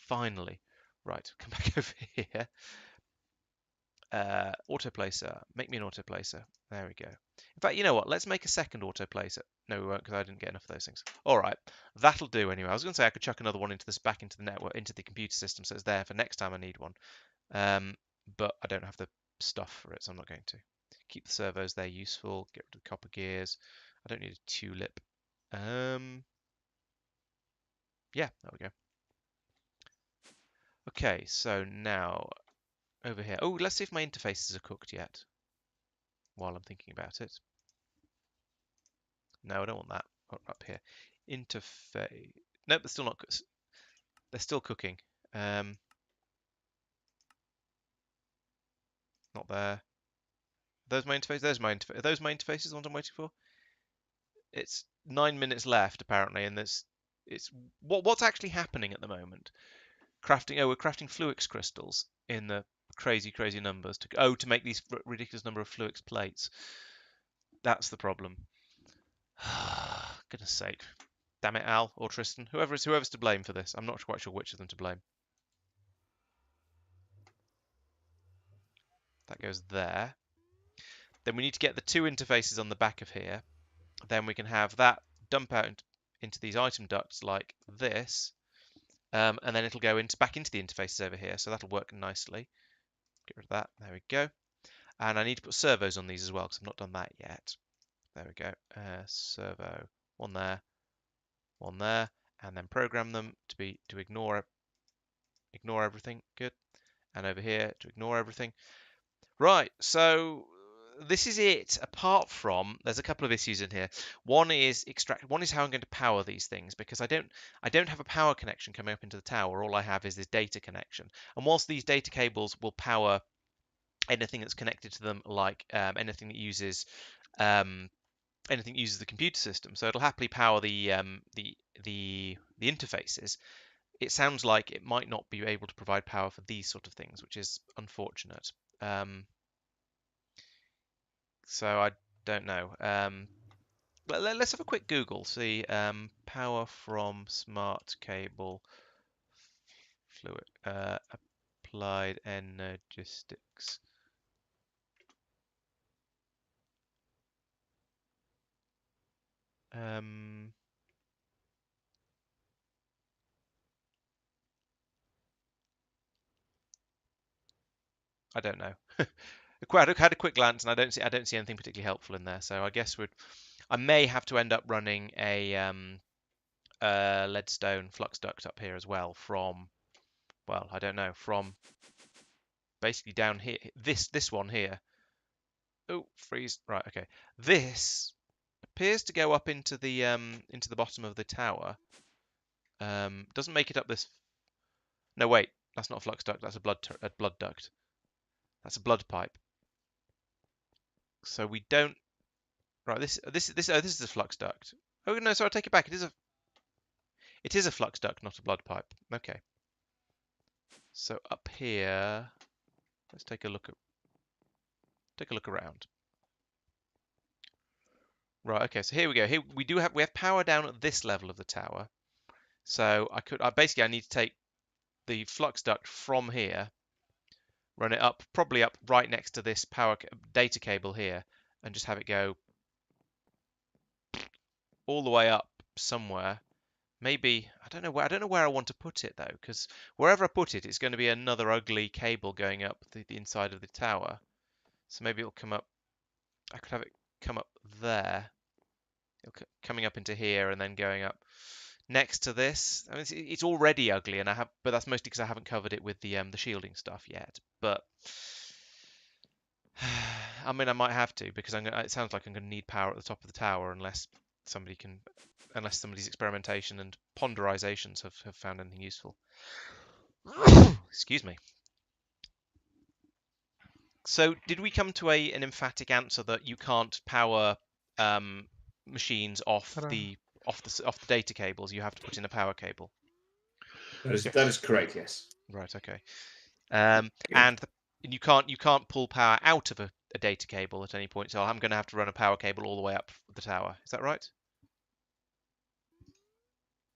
Finally. Right, come back over here. Autoplacer. Make me an autoplacer. There we go. In fact, you know what? Let's make a second autoplacer. No, we won't, because I didn't get enough of those things. All right, that'll do anyway. I was going to say I could chuck another one back into the network, into the computer system, so it's there for next time I need one. But I don't have the stuff for it, so I'm not going to. Keep the servos there useful. Get rid of the copper gears. I don't need a tulip. Yeah, there we go. Okay, so now over here. Oh, let's see if my interfaces are cooked yet. While I'm thinking about it. No, I don't want that. Up here. Interface. Nope, they're still not. They're still cooking. Not there. Those my interfaces. There's my interface. Are those my interfaces? The ones I'm waiting for. It's 9 minutes left apparently, and it's what's actually happening at the moment. Crafting. Oh, we're crafting fluix crystals in the crazy numbers to make these ridiculous number of fluix plates. That's the problem. Goodness sake. Damn it, Al or Tristan. Whoever's to blame for this. I'm not quite sure which of them to blame. That goes there. Then we need to get the 2 interfaces on the back of here. Then we can have that dump out into these item ducts like this. And then it'll go back into the interfaces over here. So that'll work nicely. Get rid of that. There we go. And I need to put servos on these as well, because I've not done that yet. There we go. Servo. One there. One there. And then program them to ignore everything. Good. And over here to ignore everything. Right, so this is it. Apart from, there's a couple of issues in here. One is how I'm going to power these things, because I don't have a power connection coming up into the tower. All I have is this data connection. And whilst these data cables will power anything that's connected to them, like anything that uses the computer system, so it'll happily power the interfaces. It sounds like it might not be able to provide power for these sort of things, which is unfortunate. So I don't know. Let's have a quick Google. See, power from smart cable fluid applied energistics. I don't know. I had a quick glance, and I don't see anything particularly helpful in there. So I guess I may have to end up running a leadstone flux duct up here as well from, well, I don't know, from basically down here. This one here. Oh, freeze. Right, okay. This appears to go up into the bottom of the tower. Doesn't make it up this. No, wait. That's not a flux duct. That's a blood duct. That's a blood pipe. So we don't. Right. This is a flux duct. Oh no, sorry. I take it back. It is a flux duct, not a blood pipe. Okay. So up here, let's take a look around. Right. Okay. So here we go. Here we have power down at this level of the tower. So I need to take the flux duct from here, run it up, probably up right next to this data cable here, and just have it go all the way up somewhere. Maybe I don't know where I want to put it though, because wherever I put it, it's going to be another ugly cable going up the inside of the tower. So maybe it'll come up. I could have it come up there, coming up into here, and then going up next to this. I mean, it's already ugly, but that's mostly because I haven't covered it with the shielding stuff yet. But I mean, I might have to, because it sounds like I'm going to need power at the top of the tower unless somebody's experimentation and ponderizations have found anything useful. Excuse me. So, did we come to an emphatic answer that you can't power machines off the data cables? You have to put in a power cable. That is correct. Yes. Right. Okay. And you can't pull power out of a data cable at any point. So I'm going to have to run a power cable all the way up the tower. Is that right?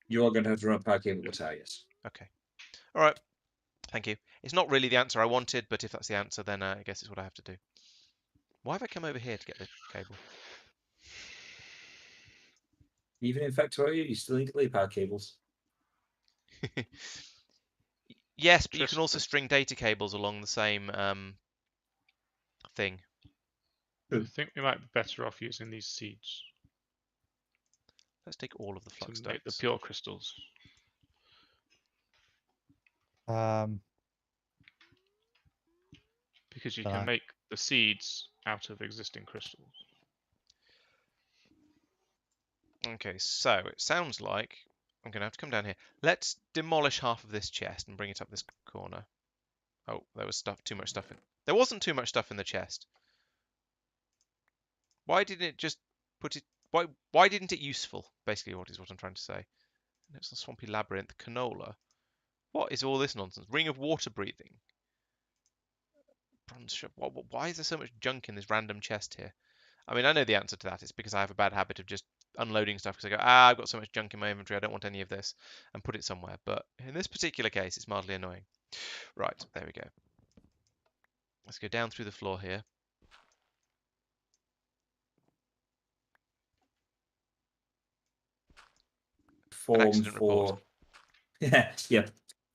You are going to have to run a power cable to the tower. Yes. Okay. All right. Thank you. It's not really the answer I wanted, but if that's the answer, then I guess it's what I have to do. Why have I come over here to get the cable? Even in Factorio, you still need to lay power cables. Yes, but you can also string data cables along the same thing. I think we might be better off using these seeds Let's take all of the flux to make the ducts. pure crystals. Because you can make the seeds out of existing crystals. Okay, so it sounds like I'm going to have to come down here. Let's demolish half of this chest and bring it up this corner. Oh, there was too much stuff in. There wasn't too much stuff in the chest. Why didn't it just put it? Why didn't it useful? Basically, what I'm trying to say. It's a swampy labyrinth. Canola. What is all this nonsense? Ring of water breathing. Bronze shop. Why is there so much junk in this random chest here? I mean, I know the answer to that. It's because I have a bad habit of just unloading stuff because I go, I've got so much junk in my inventory, I don't want any of this, and put it somewhere. But in this particular case, it's mildly annoying. Right, there we go. Let's go down through the floor here. Form for. Yeah.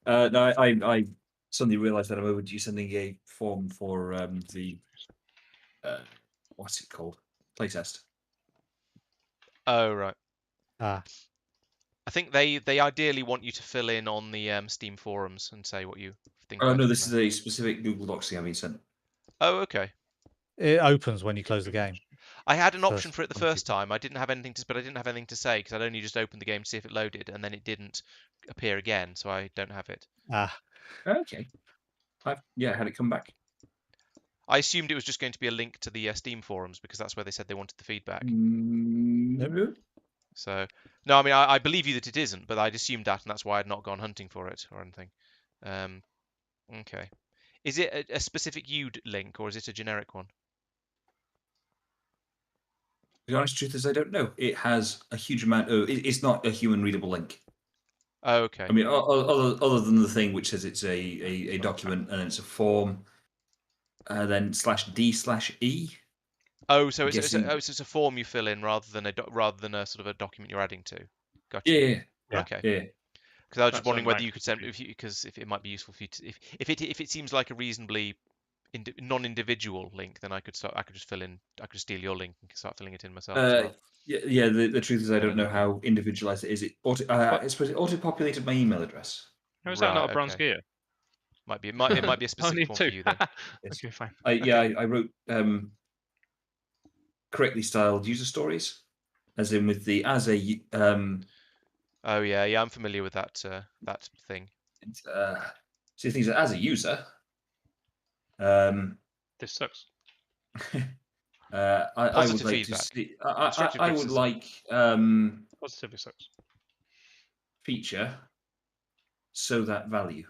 No, I suddenly realised that I'm overdue sending a form for the what's it called? Playtest. Oh right. Ah. I think they ideally want you to fill in on the Steam forums and say what you think. Oh no, this is a specific Google Docs thing I've been sent. Oh okay. It opens when you close the game. I had an option for it the first time. I didn't have anything to say because I'd only just opened the game to see if it loaded, and then it didn't appear again, so I don't have it. Ah. Okay. I had it come back. I assumed it was just going to be a link to the Steam forums because that's where they said they wanted the feedback. No. So, no, I mean, I believe you that it isn't, but I'd assumed that, and that's why I'd not gone hunting for it or anything. Okay. Is it a specific UD link, or is it a generic one? The honest truth is I don't know. It has a huge amount of... It's not a human-readable link. Oh, okay. I mean, other than the thing which says it's a document and it's a form, then /D/E. Oh, so it's a form you fill in rather than a sort of a document you're adding to. Gotcha. Yeah. Okay. Yeah. Because I was just wondering whether you could send because if it might be useful for you to, if it seems like a reasonably non-individual link, then I could just fill in. I could steal your link and start filling it in myself as well. Yeah. The truth is, I don't know know. how individualized it is. I suppose it auto-populated my email address. No, is that not Right. a bronze Okay. gear? It might be a specific Only one 2. for you then. Yes. Okay, fine. I wrote correctly styled user stories, as in with the as a Oh yeah. I'm familiar with that that thing. see things as a user. Um, This sucks. I would Positive like to feedback. see. Constructive I would criticism. like Positively sucks. feature so that value.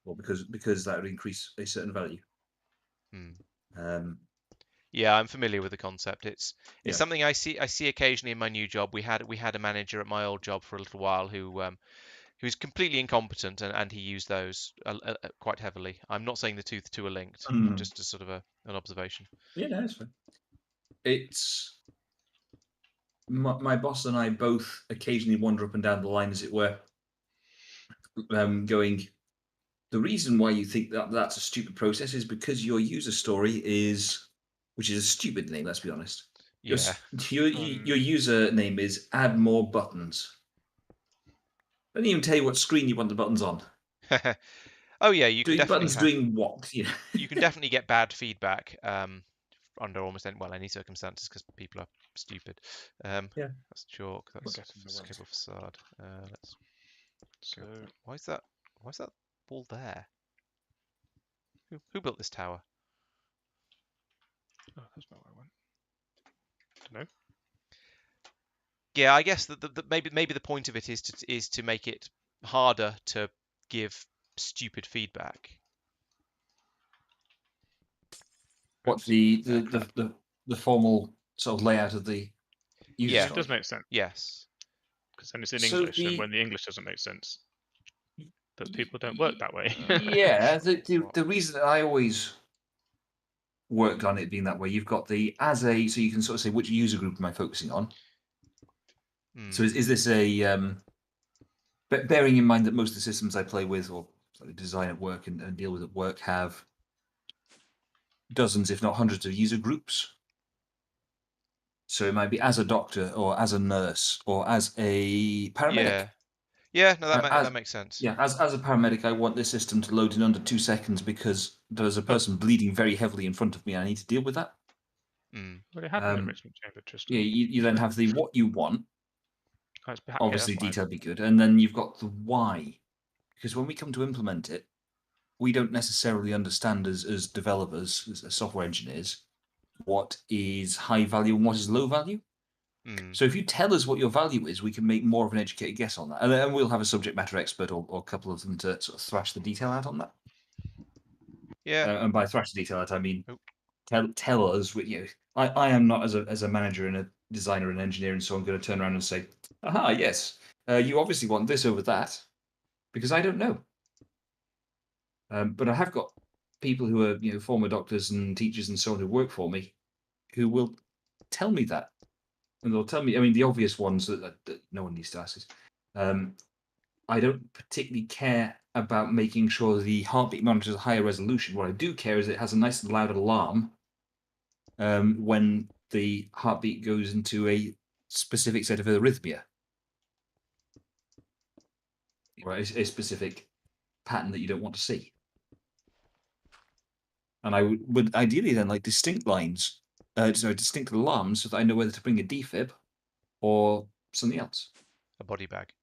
Well, because that would increase a certain value. Hmm. Yeah, I'm familiar with the concept. It's Yeah. something I see occasionally in my new job. We had a manager at my old job for a little while who was completely incompetent, and he used those quite heavily. I'm not saying the two are linked, just as sort of an observation. Yeah, no, it's fine. It's my boss and I both occasionally wander up and down the line, as it were, going. The reason why you think that that's a stupid process is because your user story is, which is a stupid name. Let's be honest. Yeah. Your username is add more buttons. Doesn't even tell you what screen you want the buttons on. Oh yeah, you can Doing definitely buttons doing what? Yeah. you can definitely get bad feedback under almost any circumstances because people are stupid. Yeah. That's chalk. That's get in the way. cable facade. Let's So, go. Why is that wall there? Who built this tower? oh, that's not where I went. Don't know. Yeah, I guess that maybe the point of it is to make it harder to give stupid feedback. What Oops. the formal sort of layout of the user Yeah. It story. does make sense Yes. because then it's in So English, and when the English doesn't make sense, but people don't work that way. Yeah, the reason that I always worked on it being that way, you've got the as a, so you can sort of say which user group am I focusing on. So is this a but bearing in mind that most of the systems I play with or design at work and deal with at work have dozens, if not hundreds, of user groups. So it might be as a doctor or as a nurse or as a paramedic. Yeah. No, As that makes sense. Yeah, as a paramedic, I want this system to load in under 2 seconds because there's a person bleeding very heavily in front of me. I need to deal with that. Well, it had an enrichment chamber, Tristan. Yeah, you then have the what you want. Oh, it's Obviously, that's why. detail be good, and then you've got the why, because when we come to implement it, we don't necessarily understand as developers, as software engineers, what is high value and what is low value. So if you tell us what your value is, we can make more of an educated guess on that, and then we'll have a subject matter expert or a couple of them to sort of thrash the detail out on that. Yeah. And by thrash the detail out, I mean Oh. tell us. I am not as a manager and a designer and engineer, and so I'm going to turn around and say, "Aha, yes, you obviously want this over that," because I don't know. But I have got people who are former doctors and teachers and so on who work for me, who will tell me that, and they'll tell me. I mean, the obvious ones that no one needs to ask is, I don't particularly care about making sure the heartbeat monitor is a higher resolution. What I do care is it has a nice and loud alarm when the heartbeat goes into a specific set of arrhythmia, right? A specific pattern that you don't want to see. And I would ideally then like distinct lines, distinct alarms, so that I know whether to bring a defib or something else. A body bag.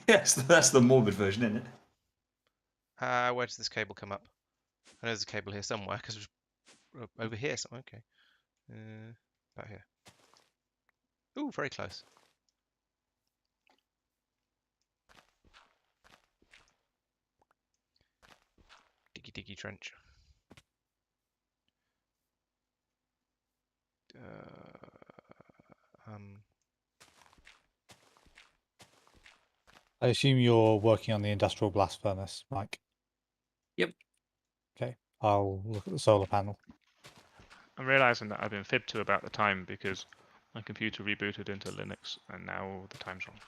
Yes, that's the morbid version, isn't it? Where does this cable come up? I know there's a cable here somewhere because it was over here. Somewhere. Okay. About here. Ooh, very close. Diggy trench. I assume you're working on the industrial blast furnace, Mike. Yep. Okay, I'll look at the solar panel. I'm realizing that I've been fibbed to about the time because my computer rebooted into Linux and now the time's wrong.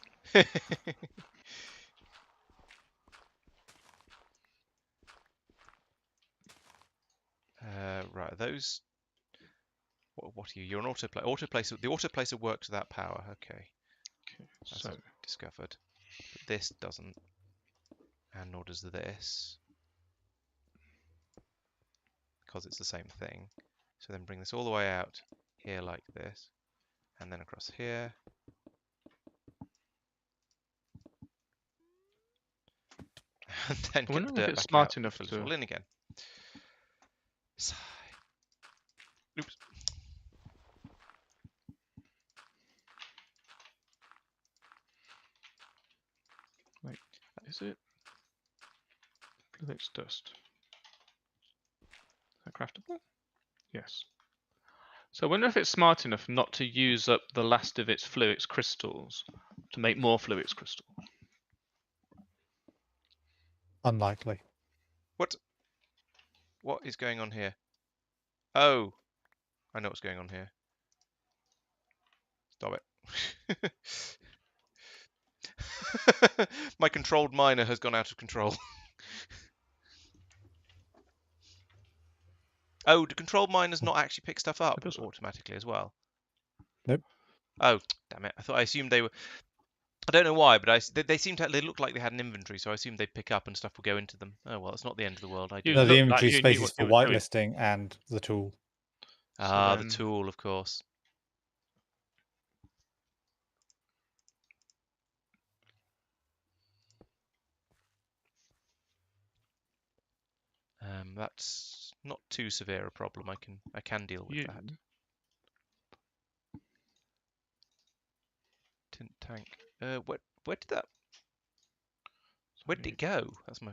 right, those. What are you? You're an autoplacer. Autoplacer. The autoplacer works without power. Okay, Okay, as so I discovered. But this doesn't, and nor does this, because it's the same thing. So then bring this all the way out here like this, and then across here. And then I get the wonder if dirt it's back smart out and enough fill it to. all in again. Sigh. Oops. Wait, is it? Fluix dust. Is that craftable? Yes. So I wonder if it's smart enough not to use up the last of its Fluix crystals to make more Fluix crystal. Unlikely. What? What is going on here? Oh, I know what's going on here. Stop it. My controlled miner has gone out of control. Oh, do controlled miners not actually pick stuff up does work. automatically as well? Nope. Oh, damn it. I assumed they were. I don't know why, but they seem to. They look like they had an inventory, so I assumed they'd pick up and stuff would go into them. Oh well, it's not the end of the world. I do. You No, look the like inventory you knew space is what for you were doing. whitelisting and the tool. So Ah, the then- tool, of course. That's not too severe a problem. I can deal with that. Tint tank. Where did that? Where did it go? That's my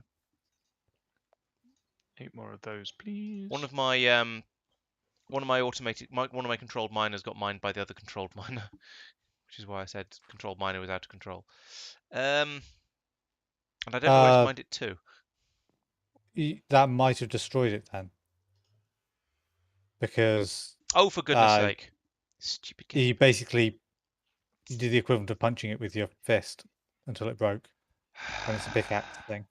8 more of those, please. one of my one of my controlled miners got mined by the other controlled miner, which is why I said controlled miner was out of control. And I don't know where it's mined it to. That might have destroyed it then. Because Oh, for goodness sake! Stupid game. you basically did the equivalent of punching it with your fist until it broke. When it's a pickaxe thing.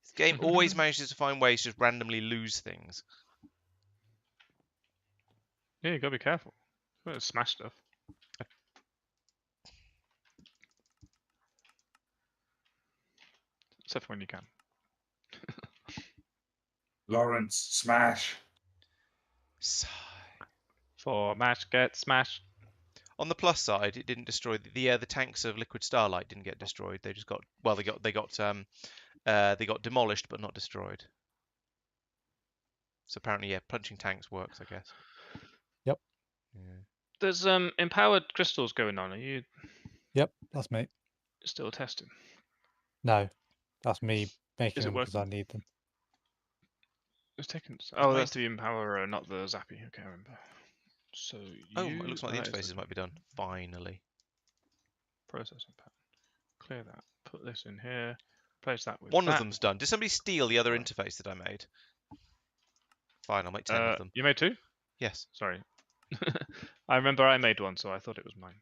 This game always manages to find ways to just randomly lose things. Yeah, you gotta be careful. You gotta smash stuff. Except for when you can. Laurence, smash. Sigh. For match get smashed. On the plus side, it didn't destroy the tanks of liquid starlight didn't get destroyed. They just got they got demolished but not destroyed. So apparently, yeah, punching tanks works, I guess. Yep. Yeah. There's empowered crystals going on. Are you Yep, that's me. still testing? No, that's me making Is it them because I working? need them. It's taken. Oh, Nice. that's the empowerer, not the zappy. Okay, I remember. So Oh, you. it looks like the that is interfaces might be done. Finally. Processing pattern. Clear that. Put this in here. Place that with One that. of them's done. Did somebody steal the other interface that I made? Fine, I'll make 10 of them. You made 2? Yes. Sorry. I remember I made 1, so I thought it was mine.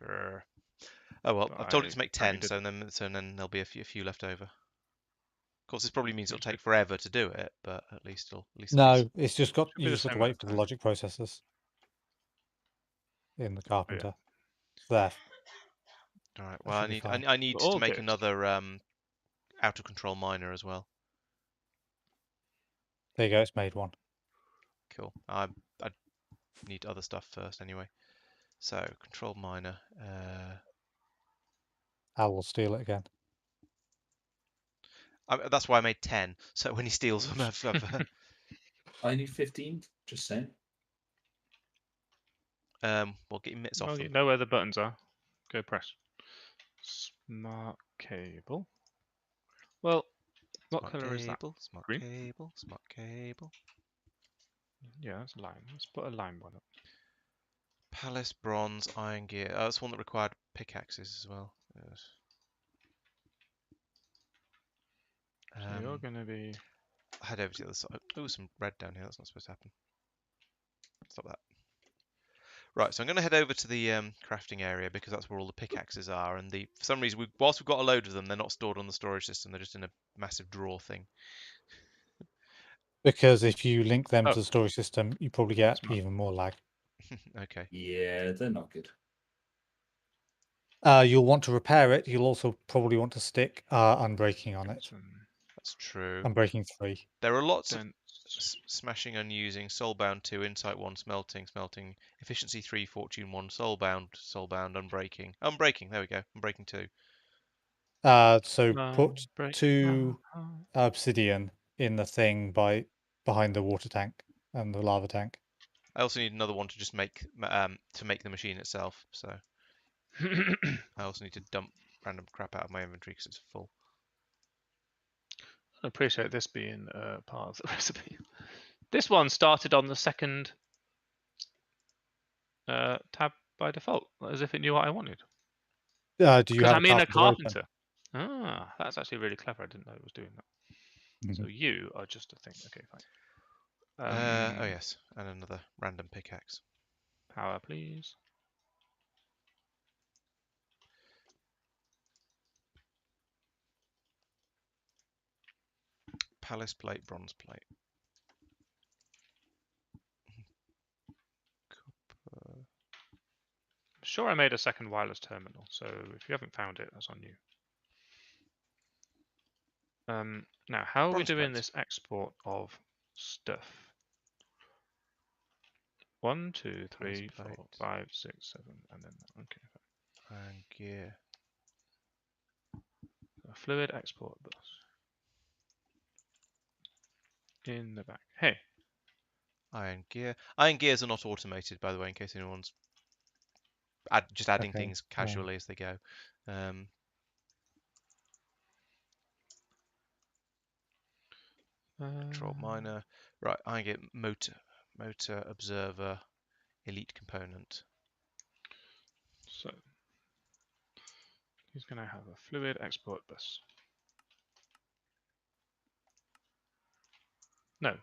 Grr. Oh well, But I've told it I to make apparently 10, so then there'll be a few left over. Of course, this probably means it'll take forever to do it, but at least No, it's just got Should be you the just got to same amount wait of for the time. logic processors in the carpenter. There. All right. That Well, should be fine. I need All to make good. another out of control miner as well. There you go. It's made one. Cool. I need other stuff first anyway. So control miner. Al will steal it again. That's why I made 10. So when he steals them, I need 15. Just saying. we'll get your mitts off Well, them. you know where the buttons are. Go press. Smart cable. Well, what Smart colour is that? cable, smart Green? cable, smart cable. Yeah, that's a line. Let's put a line one up. Palace, bronze, iron gear. Oh, that's one that required pickaxes as well. Yes. So you're going to be... Head over to the other side. Oh, some red down here. That's not supposed to happen. Stop that. Right, so I'm going to head over to the crafting area because that's where all the pickaxes are. And for some reason, whilst we've got a load of them, they're not stored on the storage system. They're just in a massive drawer thing. Because if you link them Oh. to the storage system, you probably get Smart. even more lag. Okay. Yeah, they're not good. You'll want to repair it. You'll also probably want to stick unbreaking on it. That's true. Unbreaking 3. There are lots of Dense. smashing, unusing, soulbound 2, insight 1, smelting, efficiency 3, fortune 1, soulbound, unbreaking. Unbreaking, there we go. Unbreaking 2. So put Break 2 my heart. obsidian in the thing behind the water tank and the lava tank. I also need another one to just make the machine itself. So I also need to dump random crap out of my inventory because it's full. I appreciate this being part of the recipe. This one started on the second tab by default, as if it knew what I wanted. Do you Because have I'm in a carpenter open? carpenter. Ah, that's actually really clever. I didn't know it was doing that. So you are just a thing. Okay, fine. Oh yes, and another random pickaxe. Power, please. Palace plate, bronze plate. Copper. I'm sure I made a second wireless terminal, so if you haven't found it, that's on you. Now, how are we Bronze doing plates. this export of stuff? 1, 2, 3, 4, plate. 5, 6, 7, and then okay. And gear. A fluid export bus in the back. Hey, Iron gear. Iron gears are not automated, by the way, in case anyone's just adding Okay, things casually as they go. Control miner. Right, I get motor observer, elite component. so he's going to have a fluid export bus. No.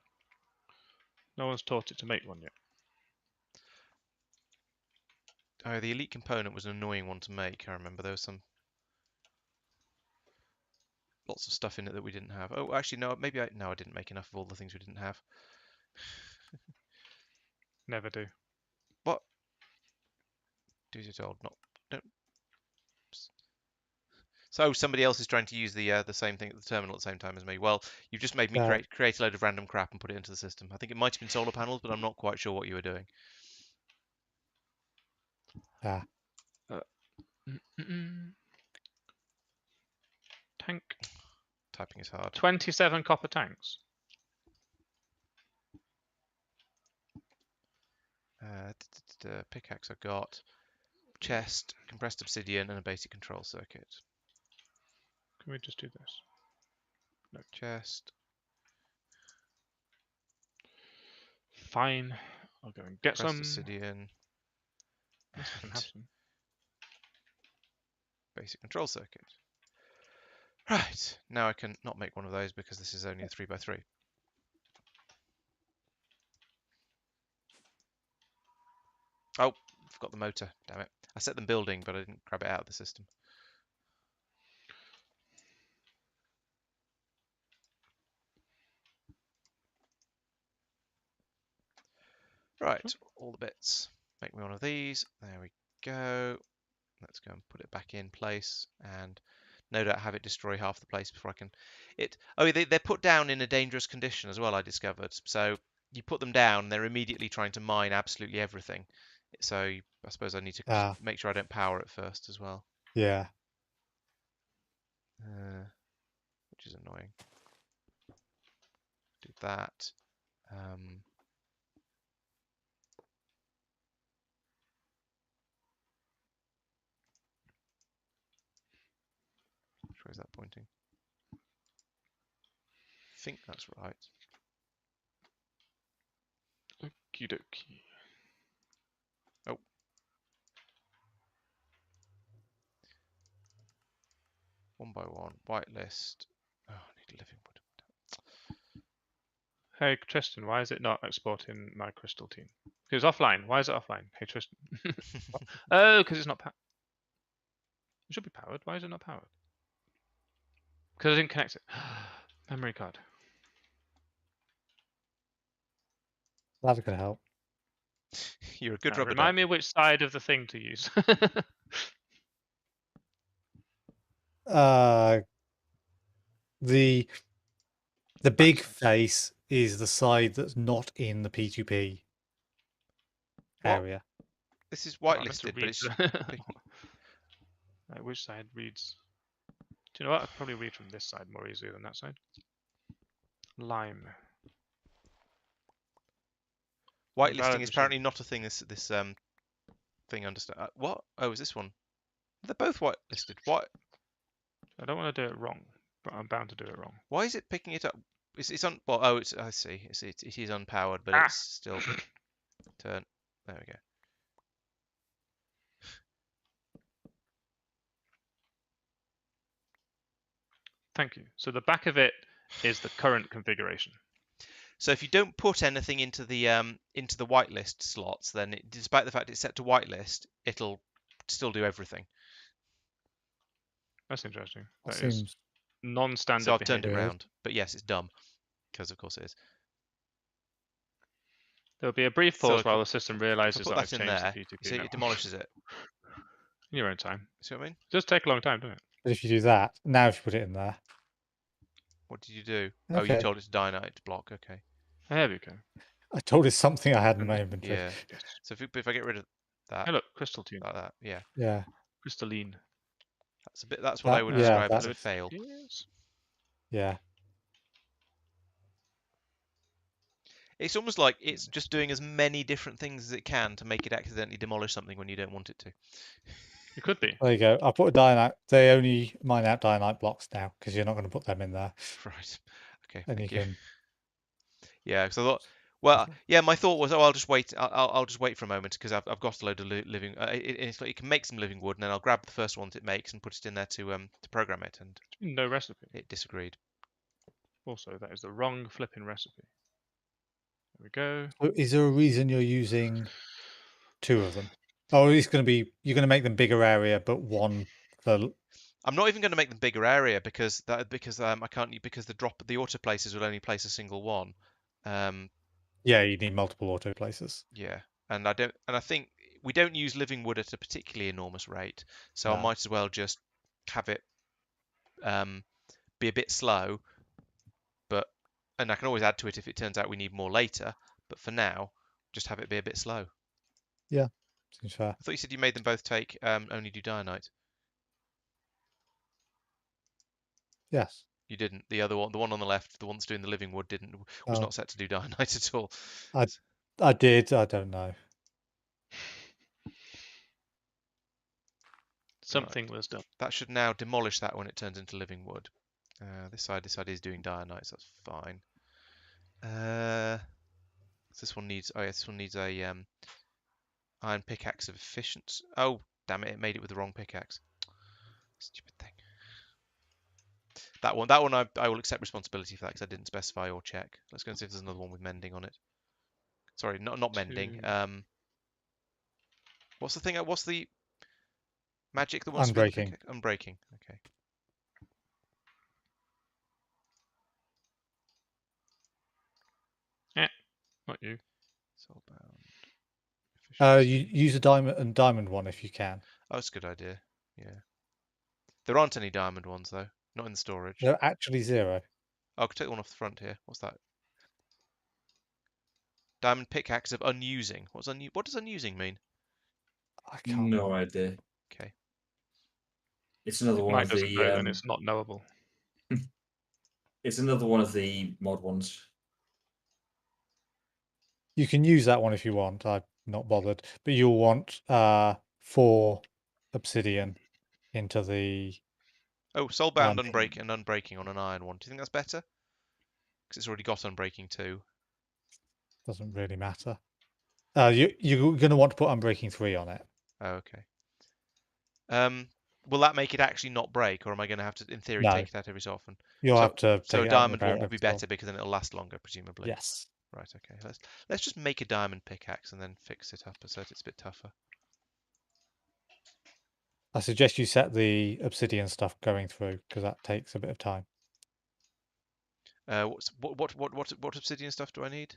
No one's taught it to make one yet. Oh, the elite component was an annoying one to make. I remember there was lots of stuff in it that we didn't have. Oh, actually, no. Maybe I didn't make enough of all the things we didn't have. Never do. What? Do as you're told. Don't. So somebody else is trying to use the same thing at the terminal at the same time as me. Well, you've just made me create a load of random crap and put it into the system. I think it might have been solar panels, but I'm not quite sure what you were doing. Tank. Typing is hard. 27 copper tanks. Pickaxe I got. Chest, compressed obsidian, and a basic control circuit. Can we just do this? No chest. Fine. I'll go and get some. Obsidian. Yes, I can have some. Basic control circuit. Right, now I can not make one of those because this is only a 3x3. Oh, forgot the motor, damn it. I set them building, but I didn't grab it out of the system. Right, all the bits. Make me one of these. There we go. Let's go and put it back in place, and no doubt have it destroy half the place before I can. Oh, they're put down in a dangerous condition as well. I discovered. So you put them down, they're immediately trying to mine absolutely everything. So I suppose I need to make sure I don't power it first as well. Yeah. Which is annoying. Do that. Where is that pointing? I think that's right. Okie dokie. Oh. One by one. Whitelist. Oh, I need a living wood. Hey, Tristan, why is it not exporting my crystal team? It was offline. Why is it offline? Hey, Tristan. Oh, because it's not powered. It should be powered. Why is it not powered? Because I didn't connect it. Memory card. Glad I could help. You're a good Right, rubber remind duck. me which side of the thing to use. The big Backside. face is the side that's not in the P2P What? area. This is Oh, I meant to whitelisted, but read it's the- Right, which side reads? Do you know what? I'd probably read from this side more easily than that side. Lime. whitelisting Invalid is machine. apparently not a thing. This thing understand. What? Oh, is this one? They're both whitelisted. What? I don't want to do it wrong, but I'm bound to do it wrong. Why is it picking it up? It's on. Well, oh, it's. I see. It is unpowered, but Ah! it's still turn. There we go. Thank you. So the back of it is the current configuration. So if you don't put anything into the whitelist slots, then despite the fact it's set to whitelist, it'll still do everything. That's interesting. That That is seems non-standard So I've turned it behavior. around. But yes, it's dumb, because of course it is. There'll be a brief So pause if while I- the system If I realizes put that I've that in changed there, the you P2P see, now. it demolishes it. In your own time. See what I mean? It does take a long time, doesn't it? But if you do that, now if you put it in there. What did you do? Oh, you Okay. told it to dynamite block. Okay. There we go. I told it something I had in my And- inventory. Yeah. Yes. So if I get rid of that, Hey, look, crystal tune. like that, yeah, Yeah. Crystalline. that's what I would describe as a Fluid fail. Yes. Yeah. It's almost like it's just doing as many different things as it can to make it accidentally demolish something when you don't want it to. It could be. There you go. I put a Dynite. They only mine out Dynite blocks now because you're not going to put them in there. Right. Okay. And you Thank you. can. Yeah. Because I thought, well, yeah, my thought was, oh, I'll just wait. I'll just wait for a moment because I've got a load of living. It's like it can make some living wood, and then I'll grab the first ones it makes and put it in there to program it. And No recipe. it disagreed. Also, that is the wrong flipping recipe. There we go. So is there a reason you're using two of them? Oh, it's going to be you're going to make them bigger area, but one for. I'm not even going to make them bigger area because I can't because the auto places will only place a single one. Yeah, you need multiple auto places. Yeah, and I think we don't use living wood at a particularly enormous rate, so I No. might as well just have it be a bit slow, and I can always add to it if it turns out we need more later. But for now, just have it be a bit slow. Seems fair. I thought you said you made them both take only do Dianite. Yes. You didn't. The other one, the one on the left, the one that's doing the living wood, was Oh. not set to do Dianite at all. I did. I don't know. Something was done. That should now demolish that when it turns into living wood. This side is doing Dianite, so that's fine. This one needs. Oh yeah, this one needs a iron pickaxe of efficiency. Oh damn it! It made it with the wrong pickaxe. Stupid thing. That one I will accept responsibility for that because I didn't specify or check. Let's go and see if there's another one with mending on it. Sorry, not mending. What's the thing? What's the magic that wants to be on the Unbreaking. pickaxe? Unbreaking. Okay. Not you. Soulbound. You use a diamond one if you can. Oh, that's a good idea. Yeah. There aren't any diamond ones though. Not in the storage. They're actually 0. Oh, I could take one off the front here. What's that? Diamond pickaxe of unusing. What does unusing mean? I can't. No idea. Okay. It's another one Mine of doesn't know, the. and it's not knowable. It's another one of the mod ones. You can use that one if you want. I'm not bothered, but you'll want 4 obsidian into the. Oh, soulbound Iron. unbreaking on an iron one. Do you think that's better? Because it's already got unbreaking 2. Doesn't really matter. You're going to want to put unbreaking 3 on it. Oh, okay. Will that make it actually not break, or am I going to have to, in theory, No. take it out every so often? You'll have to. So take a it out diamond one every would be so often. better because then it'll last longer, presumably. Yes. Right. Okay. Let's just make a diamond pickaxe and then fix it up so that it's a bit tougher. I suggest you set the obsidian stuff going through because that takes a bit of time. What obsidian stuff do I need?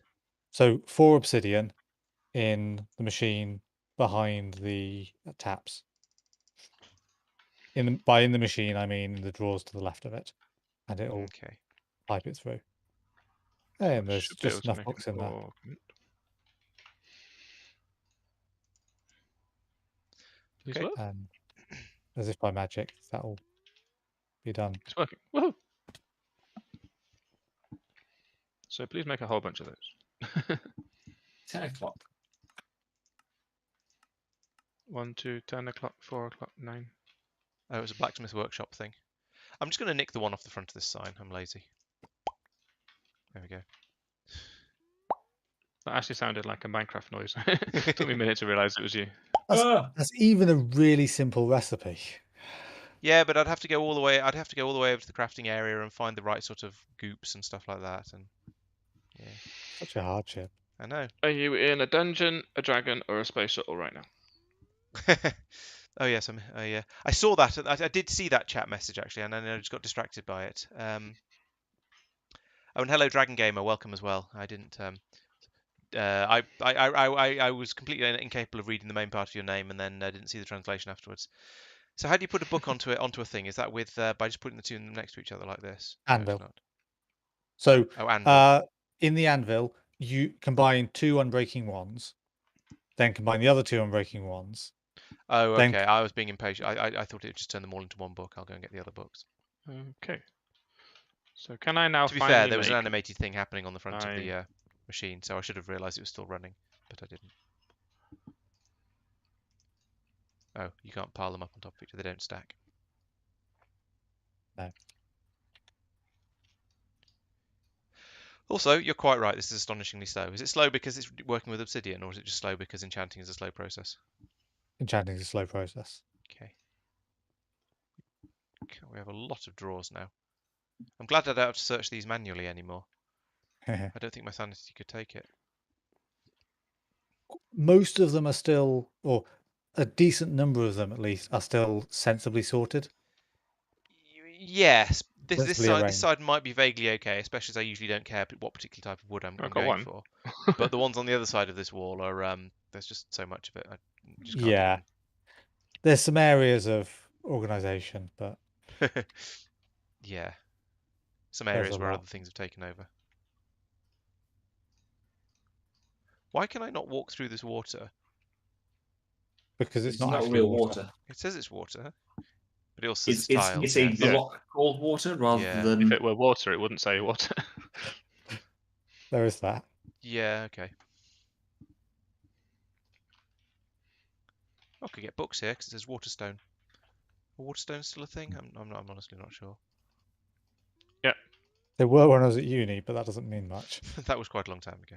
So 4 obsidian in the machine behind the taps. By in the machine, I mean the drawers to the left of it, and it'll Okay. pipe it through. And there's Should be able just to enough make books an in there. augment. Please Okay. work. As if by magic, that'll be done. It's working. Woohoo! So please make a whole bunch of those. 10 o'clock. 1, 2, 10 o'clock, 4 o'clock, 9. Oh, it was a blacksmith workshop thing. I'm just going to nick the one off the front of this sign. I'm lazy. There we go. That actually sounded like a Minecraft noise. It took me a minute to realise it was you. That's even a really simple recipe. Yeah, but I'd have to go all the way. I'd have to go all the way over to the crafting area and find the right sort of goops and stuff like that. And yeah, Such a hardship. I know. Are you in a dungeon, a dragon, or a space shuttle right now? Oh yes, yeah. I saw that. I did see that chat message actually, and then I just got distracted by it. Oh, and hello, Dragon Gamer. Welcome as well. I didn't. I was completely incapable of reading the main part of your name, and then I didn't see the translation afterwards. So how do you put a book onto a thing? Is that with by just putting the two of them next to each other like this? Anvil. No, it's not. So Oh, anvil. in the anvil, you combine 2 unbreaking ones, then combine the other 2 unbreaking ones. Oh, then- okay. I was being impatient. I thought it would just turn them all into one book. I'll go and get the other books. Okay. So can I now To be finally fair, there was an make- animated thing happening on the front of the machine, so I should have realised it was still running, but I didn't. Oh, you can't pile them up on top of each other. They don't stack. No. Also, you're quite right. This is astonishingly slow. Is it slow because it's working with obsidian, or is it just slow because enchanting is a slow process? Enchanting is a slow process. Okay. We have a lot of drawers now. I'm glad I don't have to search these manually anymore. I don't think my sanity could take it. Most of them are still, or a decent number of them at least, are still sensibly sorted. Yes, this Sensibly side arranged. might be vaguely okay, especially as I usually don't care what particular type of wood I'm got going one. for. But the ones on the other side of this wall are there's just so much of it. I just can't Yeah. There's some areas of organisation, but even... yeah, some There's areas a where lot. other things have taken over. Why can I not walk through this water? because it's not not actually real water. water. It says it's water, but it also says it's It's tiles. it's a yes. block called water rather Yeah. than. If it were water, it wouldn't say water. There is that. Yeah, okay. I could get books here because it says Waterstone. Are Waterstone still a thing? I'm honestly not sure. There were when I was at uni, but that doesn't mean much. That was quite a long time ago.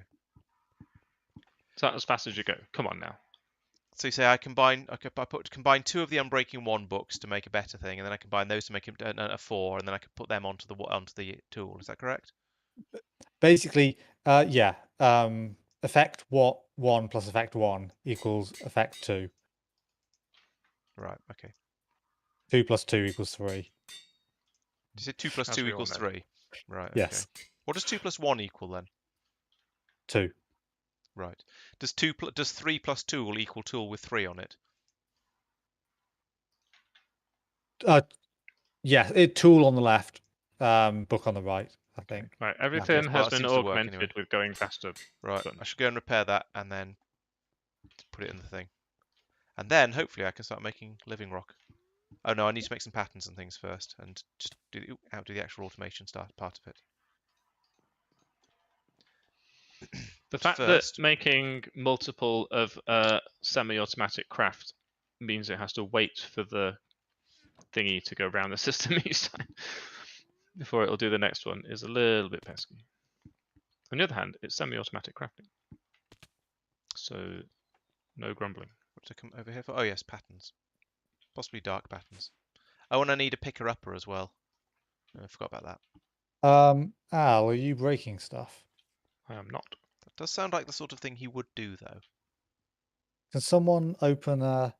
Is that as fast as you go? Come on now. So you say I combine 2 of the Unbreaking 1 books to make a better thing, and then I combine those to make a 4, and then I could put them onto the tool. Is that correct? Basically, yeah. Effect 1 plus effect 1 equals effect 2. Right. Okay. 2 plus 2 equals 3. You said 2 plus As 2 we all equals know. 3. Right. Yes. Okay. What does 2 plus 1 equal then? 2. Right. Does 3 plus tool equal tool with 3 on it? Yeah, tool on the left, book on the right, I think. Right, everything well, has that been seems to work augmented anyway. with going faster. Right. Done. I should go and repair that and then put it in the thing. And then hopefully I can start making living rock. Oh no, I need to make some patterns and things first, and just outdo the actual automation part of it. The fact first- that making multiple of semi-automatic craft means it has to wait for the thingy to go around the system each time before it'll do the next one is a little bit pesky. On the other hand, it's semi-automatic crafting, so no grumbling. What to come over here for? Oh yes, patterns. Possibly dark patterns. Oh, and I need a picker-upper as well. I forgot about that. Al, are you breaking stuff? I am not. Does sound like the sort of thing he would do, though. Can someone open a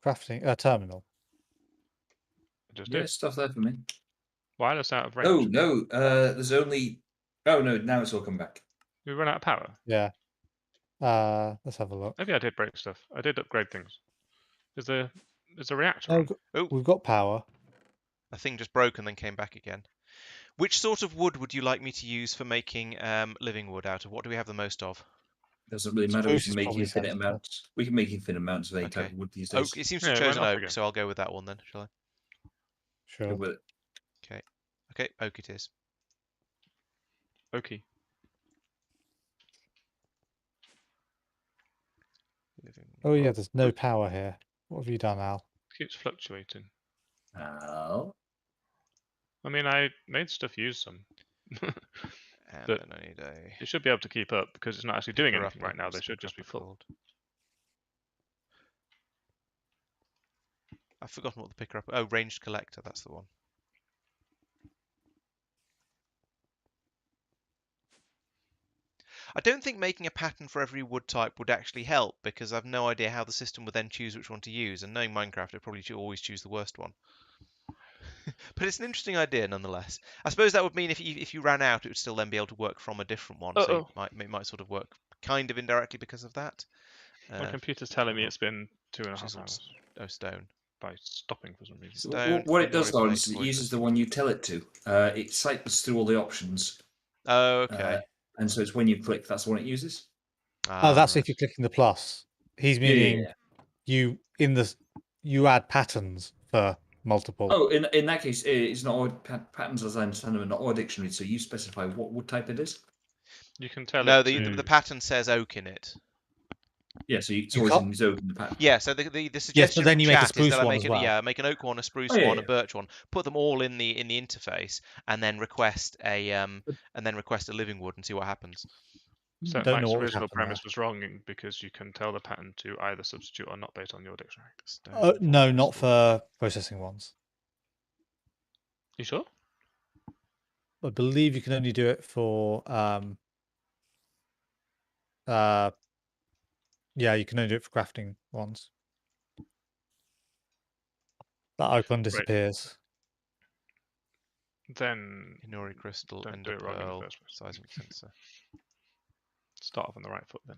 crafting terminal? Just Yeah, did. stuff there for me. Wireless out of range. Oh no, there's only. Oh no, now it's all come back. We run out of power. Yeah. Let's have a look. Maybe I did break stuff. I did upgrade things. Is a reactor No, on? Oh, we've got power. a thing just broke and then came back again. Which sort of wood would you like me to use for making living wood out of? What do we have the most of? Doesn't really matter. We Spruce can is make probably infinite sensible. amounts. We can make infinite amounts of any Okay. type of wood these days. Oak. It seems to Yeah, have it went chosen off oak, again. so I'll go with that one then, shall I? Go Sure. with it. Okay. Okay, oak it is. Okie. Oh yeah, there's no power here. What have you done, Al? Keeps fluctuating. Oh. I mean, I made stuff use some. And But then I need a it should be able to keep up because it's not actually doing picker anything upper. right now. They What's should picker just be upper full. called? I've forgotten what the picker up. Oh, ranged collector. That's the one. I don't think making a pattern for every wood type would actually help because I've no idea how the system would then choose which one to use. And knowing Minecraft, it probably should always choose the worst one. But it's an interesting idea nonetheless. I suppose that would mean if you ran out, it would still then be able to work from a different one. So it might sort of work kind of indirectly because of that. My computer's telling me it's been 2.5 chisel, hours oh, stone. by stopping for some reason. Stone, What it does, inventory Laurence, plate, is it wood, uses the crystal. one you tell it to. It cycles through all the options. Oh, okay. And so it's when you click, that's the one it uses. Oh, that's right. if you're clicking the plus. He's Yeah, yeah, meaning yeah. you add patterns for multiple. Oh, in that case, it's not odd patterns as I understand them, are not odd dictionary. So you specify what wood type it is. You can tell No, it the to... the pattern says oak in it. Yeah, so it's You always can't- in his open the pattern. Yeah, so the Yes, suggestion but then from you make a chat is spruce that I one make as well. make an oak one, a spruce Oh, yeah, one, yeah. a birch one, put them all in the interface, and then request a living wood and see what happens. So Don't know Mike's what would original happen premise was wrong because you can tell the pattern to either substitute or not based on your dictionary. There. No, not for processing ones. You sure? I believe you can only do it for yeah, you can only do it for crafting ones. That icon disappears. Then Inori crystal, don't ender do it wrong in the pearl, first place. seismic sensor. Start off on the right foot then.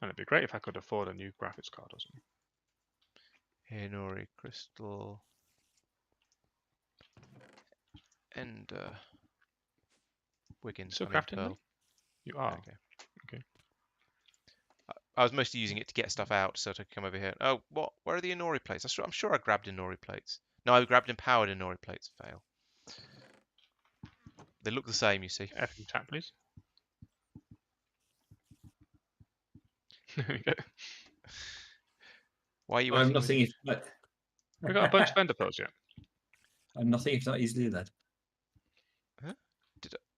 And it'd be great if I could afford a new graphics card or something. Inori crystal, ender. Wiggins. Still I mean crafting pearl. them? You are. Okay. Okay. I was mostly using it to get stuff out, so to come over here. Oh, what? Where are the Inori plates? I'm sure I grabbed Inori plates. No, I grabbed empowered Inori plates. Fail. They look the same, you see. F and tap, please. There we go. Why are you? I'm nothing if We got a bunch of ender pearls yet. I'm nothing if not easily led.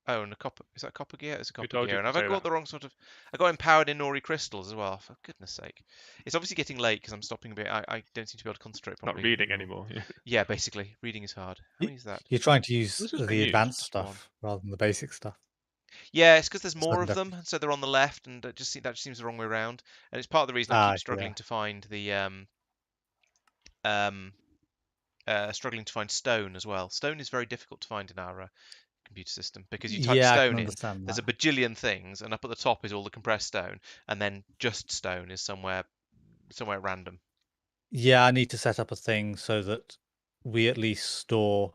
Oh, and a copper. Is that copper gear? It's a copper told you gear. to And have I say got that? the wrong sort of? I got empowered Inori crystals as well. For goodness sake, it's obviously getting late because I'm stopping a bit. I don't seem to be able to concentrate properly. Not reading anymore. Yeah. Yeah, basically, reading is hard. How many is that? You're trying to use This has been the used. advanced Just stuff rather than the basic stuff. Yeah, it's because there's It's more not of them, so they're on the left, and that just seems the wrong way around. And it's part of the reason I keep struggling to find the struggling to find stone as well. Stone is very difficult to find in our computer system because you type Yeah, I can stone in, understand there's a that. bajillion things, and up at the top is all the compressed stone, and then just stone is somewhere random. Yeah, I need to set up a thing so that we at least store.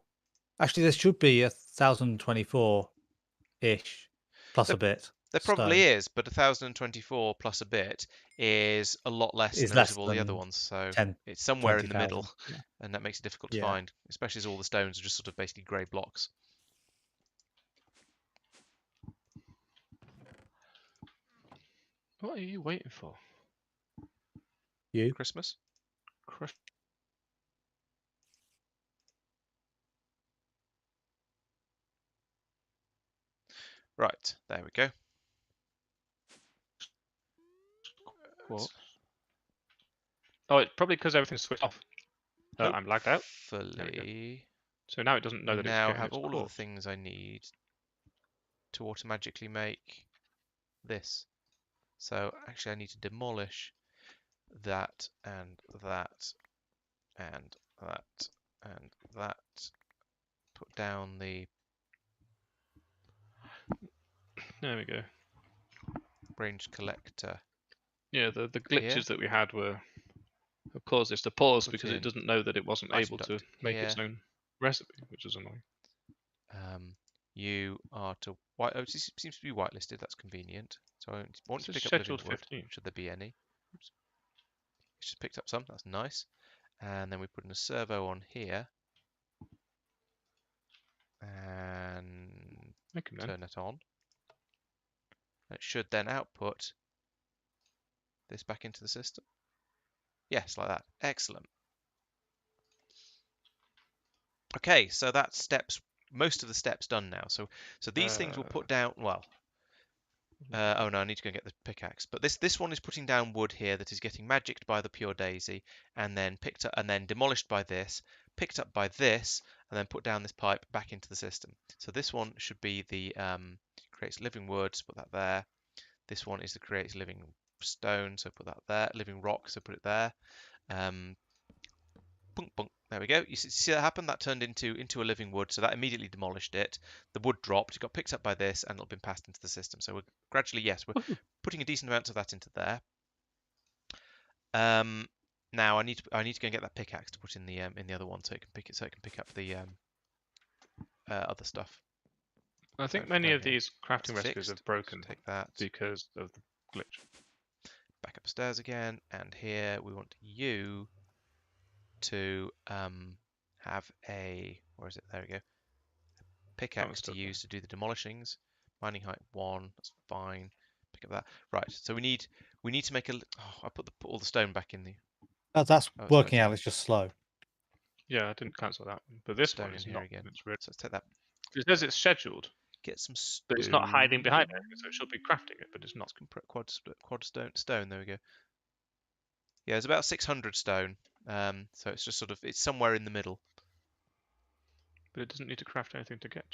Actually, there should be 1024-ish plus a bit. There probably stone. is, but 1024 plus a bit is a lot less Is than there is less of all the other than ones. So 10, it's somewhere in the 20,000. middle, Yeah. and that makes it difficult to Yeah. find, especially as all the stones are just sort of basically grey blocks. What are you waiting for? You? Christmas? Right, there we go. What? Oh, it's probably because everything's switched off. I'm lagged out. Hopefully, So now it doesn't know that now it's getting have its all core. of the things I need to automagically make this. So actually I need to demolish that and that and that and that. Put down the There we go. range collector. Yeah, the glitches Here. that we had have caused this to pause Put because in it doesn't know that it wasn't item able to duct make here. its own recipe, which is annoying. You are to white. Oh, it seems to be whitelisted. That's convenient. So I want to It's pick up living scheduled wood. 15. Should there be any? Oops. It's just picked up some. That's nice. And then we put in a servo on here and turn it on. And it should then output this back into the system. Yes, like that. Excellent. Okay, so that's steps. Most of the steps done now. So these things will put down. Well, oh no, I need to go and get the pickaxe. But this one is putting down wood here that is getting magicked by the pure daisy, and then picked up and then demolished by this, picked up by this, and then put down this pipe back into the system. So this one should be the creates living wood. So put that there. This one is the creates living stone. So put that there. Living rock. So put it there. Bunk, bunk. There we go. You see that happen? That turned into a living wood, so that immediately demolished it. The wood dropped, it got picked up by this, and it'll been passed into the system. So we're gradually, yes, we're putting a decent amount of that into there. Now I need to go and get that pickaxe to put in the other one, so it can pick up the other stuff. I think So many down of here. these crafting That's recipes fixed. have broken Take that. because of the glitch. Back upstairs again, and here we want you to have a, where is it? There we go. Pickaxe to use to do the demolishings. Mining height 1, that's fine. Pick up that. Right, so we need to make a. Oh, I put all the stone back in the. That's Oh, working out. It's just slow. Yeah, I didn't cancel that one, but this stone one is in here not. again. It's really, So let's take that. it says it's scheduled, Get some stone. but it's not hiding behind it, so it should be crafting it, but it's not. Quad stone. There we go. Yeah, it's about 600 stone. So it's just sort of it's somewhere in the middle. But it doesn't need to craft anything to get.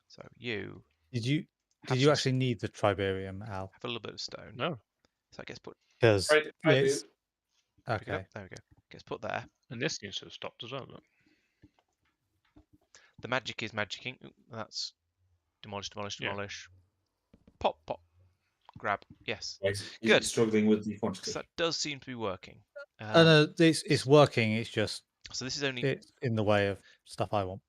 So you. Did you actually need the tribarium, Al? Have a little bit of stone. No. So it gets put. Because I do. it's Pick it okay. up. There we go. Gets put there. And this seems to have stopped as well. Look. The magic is magicking. Ooh, that's demolish. Yeah. Pop. Grab. Yes. Right. Is Good. it struggling with the quantity? So that does seem to be working. No, it's working. It's just So this is only. it's in the way of stuff I want.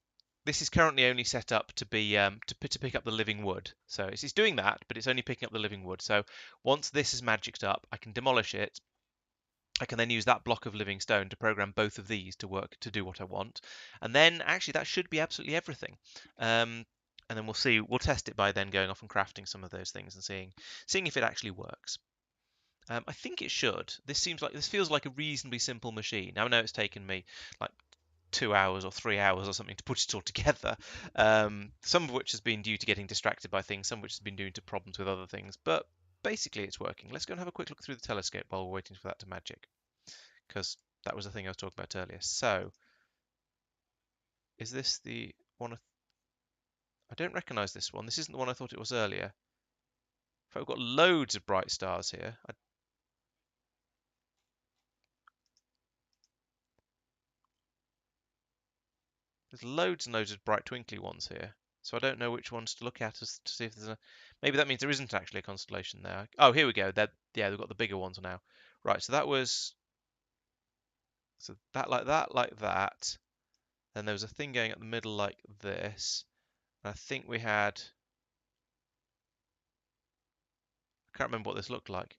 This is currently only set up to be to pick up the living wood. So it's doing that, but it's only picking up the living wood. So once this is magicked up, I can demolish it. I can then use that block of living stone to program both of these to work to do what I want. And then actually that should be absolutely everything. And then we'll see. We'll test it by then going off and crafting some of those things and seeing if it actually works. I think it should. This feels like a reasonably simple machine. I know it's taken me like 2 hours or 3 hours or something to put it all together. Some of which has been due to getting distracted by things, some of which has been due to problems with other things. But basically, it's working. Let's go and have a quick look through the telescope while we're waiting for that to magic, because that was the thing I was talking about earlier. So, is this the one? I don't recognise this one. This isn't the one I thought it was earlier. But we've got loads of bright stars here. There's loads and loads of bright twinkly ones here. So I don't know which ones to look at to see if there's a. Maybe that means there isn't actually a constellation there. Oh, here we go. Yeah, they've got the bigger ones now. Right, so that was. So that. Then there was a thing going at the middle like this. And I think we had. I can't remember what this looked like.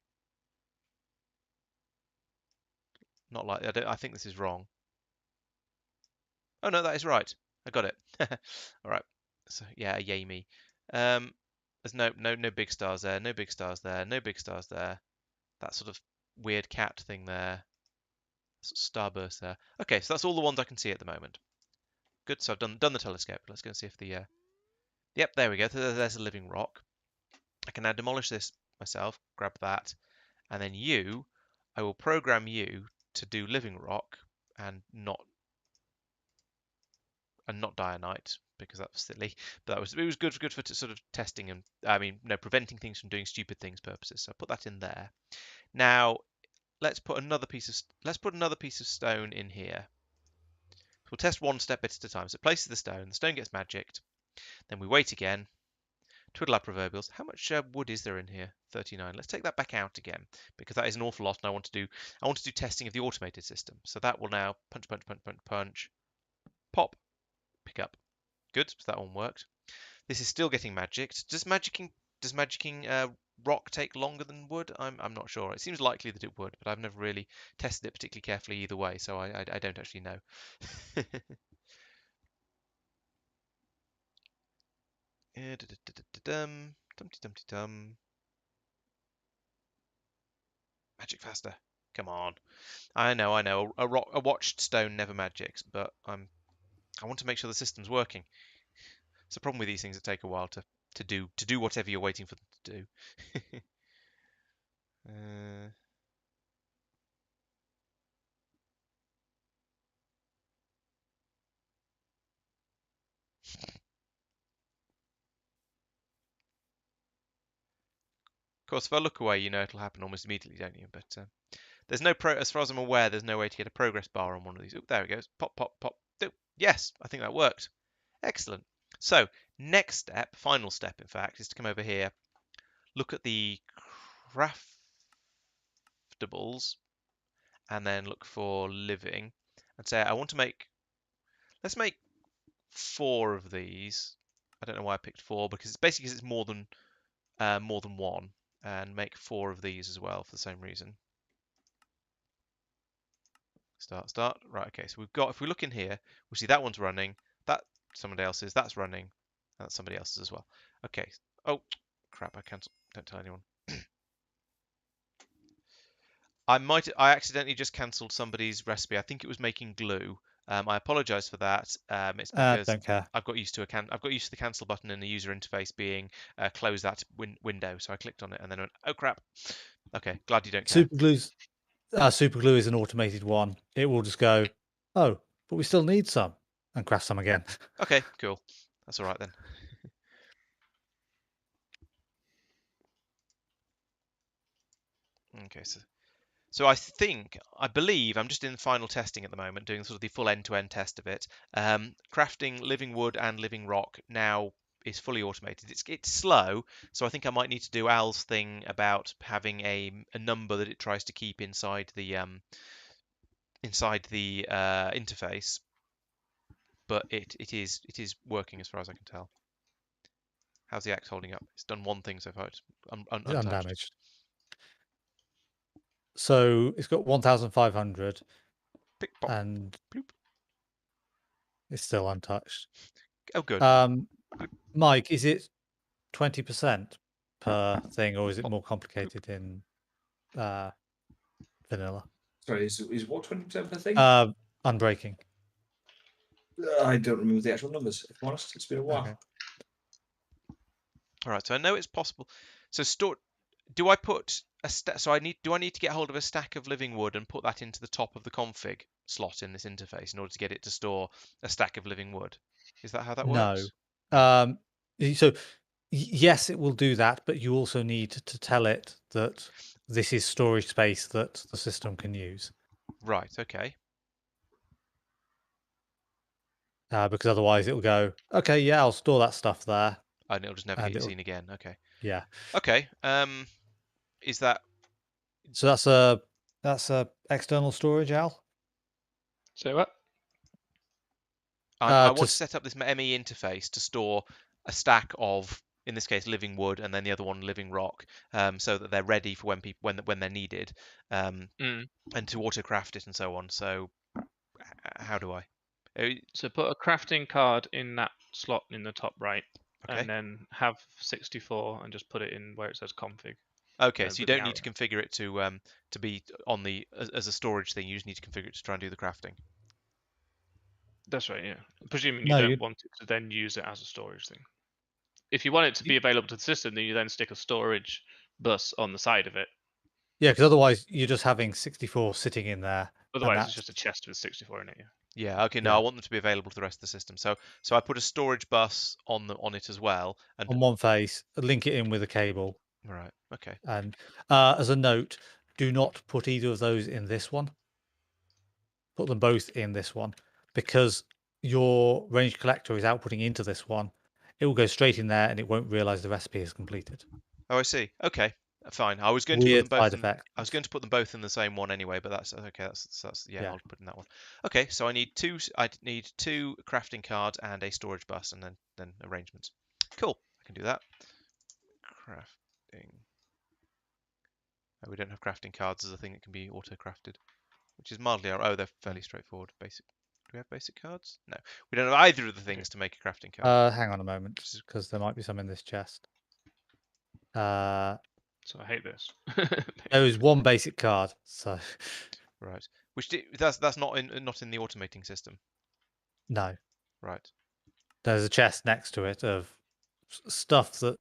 Not like. I think this is wrong. Oh no, that is right. I got it. All right. So yeah, yay me. There's no big stars there. No big stars there. No big stars there. That sort of weird cat thing there. Starburst there. Okay, so that's all the ones I can see at the moment. Good. So I've done the telescope. Let's go and see if the. Yep, there we go. There's a living rock. I can now demolish this myself. Grab that, and then I will program you to do living rock and not and not dianite because that was silly. But it was good for sort of testing and preventing things from doing stupid things purposes. So I put that in there. Now let's put another piece of stone in here. We'll test one step bit at a time. So it places the stone gets magicked. Then we wait again. Twiddle our proverbials. How much wood is there in here? 39. Let's take that back out again because that is an awful lot, and I want to do testing of the automated system. So that will now punch, pop, pick up. Good. So that one worked. This is still getting magicked. Does magicking rock take longer than wood? I'm not sure. It seems likely that it would, but I've never really tested it particularly carefully either way, so I don't actually know. Magic faster. Come on. I know. A watched stone never magics, but I want to make sure the system's working. It's a problem with these things that take a while to do whatever you're waiting for them to do. Of course, if I look away, you know it'll happen almost immediately, don't you? But there's no as far as I'm aware, there's no way to get a progress bar on one of these. Oh, there it goes. Pop, pop, pop. Yes, I think that worked. Excellent. So next step, final step, in fact, is to come over here, look at the craftables, and then look for living, and say I want to make. Let's make 4 of these. I don't know why I picked 4 because it's basically because it's more than one, and make 4 of these as well for the same reason. Start. Right, okay, so we've got, if we look in here, we'll see that one's running, that somebody else's, that's running, that's somebody else's as well. Okay, oh, crap, I cancelled, don't tell anyone. I accidentally just cancelled somebody's recipe. I think it was making glue. I apologise for that. It's because don't care. I've got used to the cancel button in the user interface being close that window. So I clicked on it and then went, oh crap. Okay, glad you don't care. Super glue is an automated one. It will just go, oh, but we still need some, and craft some again. Okay, cool. That's all right then. Okay, so I believe I'm just in final testing at the moment, doing sort of the full end-to-end test of it. Crafting living wood and living rock now is fully automated. It's slow, so I think I might need to do Al's thing about having a number that it tries to keep inside the interface. But it is working as far as I can tell. How's the axe holding up? It's done one thing so far. It's Undamaged. So it's got 1,500, and bloop. It's still untouched. Oh, good. Mike, is it 20% per thing, or is it more complicated in vanilla? Sorry, is what 20% per thing? Unbreaking. I don't remember the actual numbers. If I'm honest, it's been a while. Okay. All right, so I know it's possible. So do I put a so do I need to get hold of a stack of living wood and put that into the top of the config slot in this interface in order to get it to store a stack of living wood? Is that how that works? No. So yes, it will do that, but you also need to tell it that this is storage space that the system can use. Right. Okay. Because otherwise it'll go, okay, yeah, I'll store that stuff there. And it'll just never get seen again. Okay. Yeah. Okay. Is that? So that's a external storage, Al? Say what? I want to set up this ME interface to store a stack of, in this case, living wood, and then the other one living rock, so that they're ready for when they're needed, and to autocraft it and so on. So, how do I? So put a crafting card in that slot in the top right, okay. And then have 64 and just put it in where it says config. Okay, so you don't need to configure it to be on the as a storage thing. You just need to configure it to try and do the crafting. That's right, yeah. Presuming you don't want it to then use it as a storage thing. If you want it to be available to the system, then you then stick a storage bus on the side of it. Yeah, because otherwise you're just having 64 sitting in there. Otherwise, it's just a chest with 64 in it, yeah. Yeah. Okay. No, Yeah. I want them to be available to the rest of the system. So I put a storage bus on it as well. And On one face, link it in with a cable. right. Okay. And as a note, do not put either of those in this one. Put them both in this one, because your range collector is outputting into this one. It will go straight in there and it won't realize the recipe is completed. Oh, I see. Okay. Fine. I was going to put Weird them both side in, effect. I was going to put them both in the same one anyway, but that's okay. That's yeah, Yeah. I'll put in that one. Okay, so I need two crafting cards and a storage bus, and then arrangements. Cool. I can do that. Crafting. Oh, we don't have crafting cards as a thing that can be auto crafted, which is mildly oh, they're fairly straightforward. Basic. Do we have basic cards? No, we don't have either of the things to make a crafting card. Hang on a moment, because there might be some in this chest. Uh, So I hate this. there is one basic card, so Right. That's not in the automating system. no. Right. There's a chest next to it of stuff that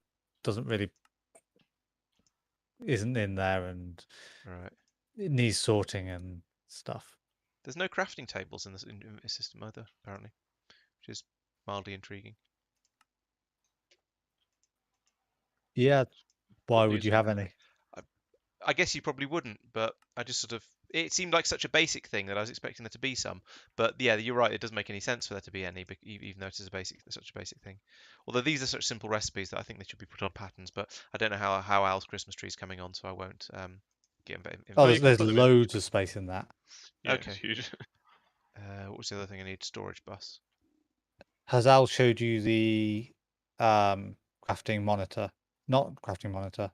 isn't in there, and Right. it needs sorting and stuff. There's no crafting tables in the system either, apparently, which is mildly intriguing. Yeah, why Put would these you in have there. any? I guess you probably wouldn't, but I just sort of it seemed like such a basic thing that I was expecting there to be some. But yeah, you're right. It doesn't make any sense for there to be any, even though it is such a basic thing. Although these are such simple recipes that I think they should be put on patterns. But I don't know how Al's Christmas tree is coming on, so I won't get involved. Oh, you can there's put them in. loads of space in that. Yeah, Okay. it's huge. What was the other thing I need? Storage bus. Has Al showed you the crafting monitor? Not crafting monitor.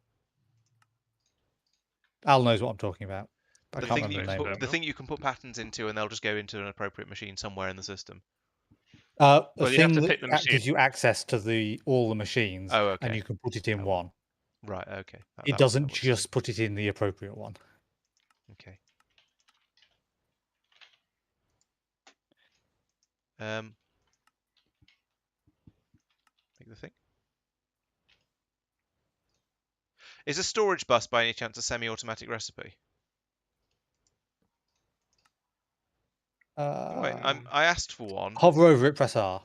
Al knows what I'm talking about. I The can't thing that remember you the can name. put, the thing you can put patterns into, and they'll just go into an appropriate machine somewhere in the system. A Well, you have thing to that pick the machine. gives you access to all the machines, Oh, and okay. you can put it in That one. Right. Okay. It doesn't just put it in the appropriate one. Okay. Make the thing. Is a storage bus by any chance a semi-automatic recipe? Wait, I asked for one. Hover over it, press R.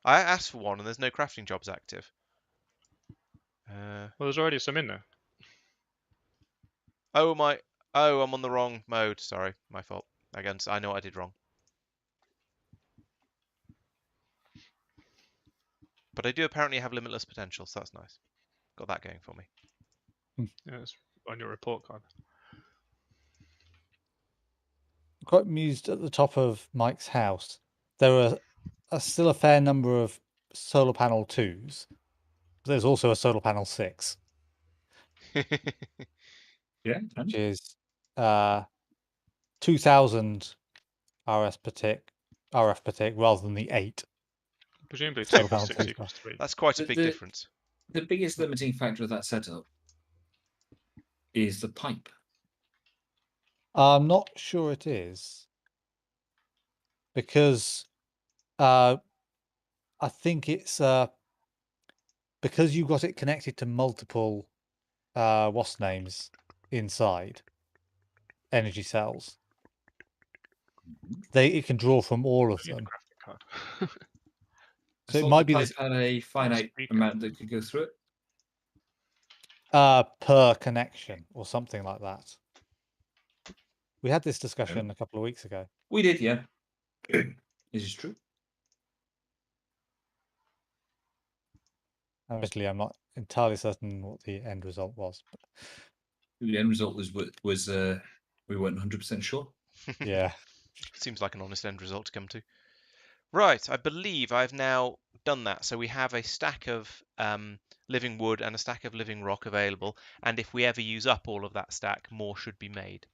I asked for one, and there's no crafting jobs active. Well, there's already some in there. Oh my! Oh, I'm on the wrong mode. Sorry, my fault. Again, I know what I did wrong. But I do apparently have limitless potential, so that's nice. Got that going for me. Yeah, it's on your report card. Quite amused at the top of Mike's house. There are still a fair number of solar panel 2s. But there's also a solar panel 6. Yeah. Which is 2000 RF per tick rather than the 8. Presumably Solar 2 plus panel 6 2s. equals 3. That's quite a big difference. The biggest limiting factor of that setup is the pipe. I'm not sure it is, because I think it's because you got it connected to multiple what's names inside energy cells. It can draw from all of I need a them. graphic card. So I it thought might the be pipe this had a finite speaker. amount that could go through it. per connection or something like that. We had this discussion a couple of weeks ago. We did, yeah. This is true. Admittedly, I'm not entirely certain what the end result was. But The end result was we weren't 100% sure. yeah. Seems like an honest end result to come to. Right, I believe I've now done that. So we have a stack of living wood and a stack of living rock available. And if we ever use up all of that stack, more should be made.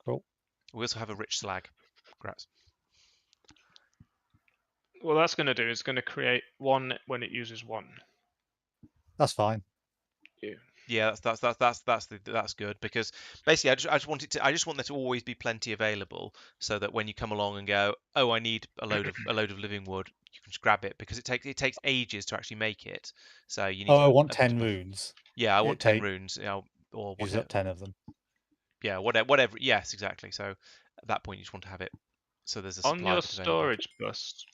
Cool. We also have a rich slag. Congrats. What that's going to do is going to create 1 when it uses 1. That's fine. Yeah, that's good, because basically I just want there to always be plenty available, so that when you come along and go, oh, I need a load of living wood, you can just grab it, because it takes ages to actually make it. So you need. Oh, I want 10 runes. Yeah, I want 10 runes, or Use whatever. up 10 of them. Yeah, whatever. Yes, exactly. So at that point, you just want to have it So there's a On supply your of it available. storage bus,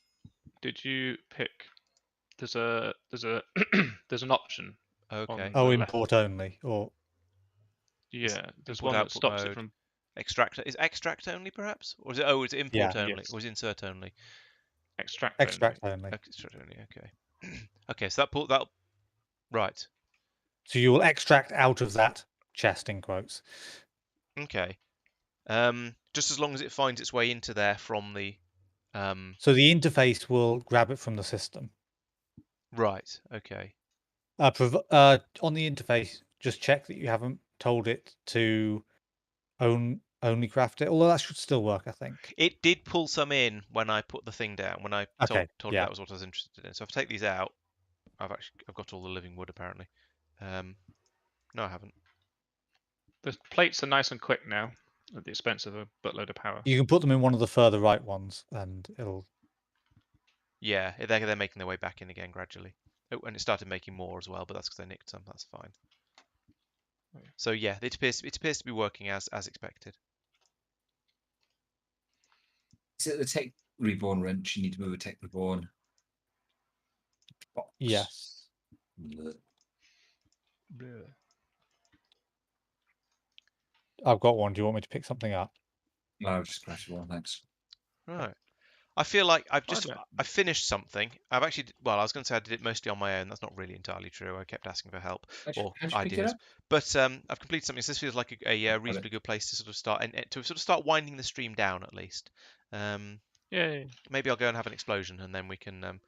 did you pick? There's a there's an option. Okay. Oh, the left. import only, or Yeah, there's Import one that output stops mode. it from. Extract is extract only perhaps, or is it? Oh, is it import Yeah. only, Yes. or is it insert only? Extract extract only. only. Extract only. Okay. Okay. So that right. So you will extract out of that chest in quotes. Okay. Just as long as it finds its way into there from the So the interface will grab it from the system. right. Okay. On the interface, just check that you haven't told it to only craft it. Although that should still work, I think. It did pull some in when I put the thing down. When I Okay, told it yeah. that was what I was interested in. So if I take these out, I've got all the living wood apparently. No, I haven't. The plates are nice and quick now, at the expense of a buttload of power. You can put them in one of the further right ones, and it'll. Yeah, they're making their way back in again gradually. Oh, and it started making more as well, but that's because they nicked some. That's fine. Okay. So yeah, it appears to be working as expected. Is it the Tech Reborn wrench? You need to move a Tech Reborn box. Yes. I've got one. Do you want me to pick something up? No, I've just crashed one. Thanks. Right. I feel like I don't- finished something. I've actually I was going to say I did it mostly on my own. That's not really entirely true. I kept asking for help or How'd you pick it ideas. up? But I've completed something. So this feels like a reasonably good place to sort of start and to sort of start winding the stream down at least. Yay. Maybe I'll go and have an explosion, and then we can.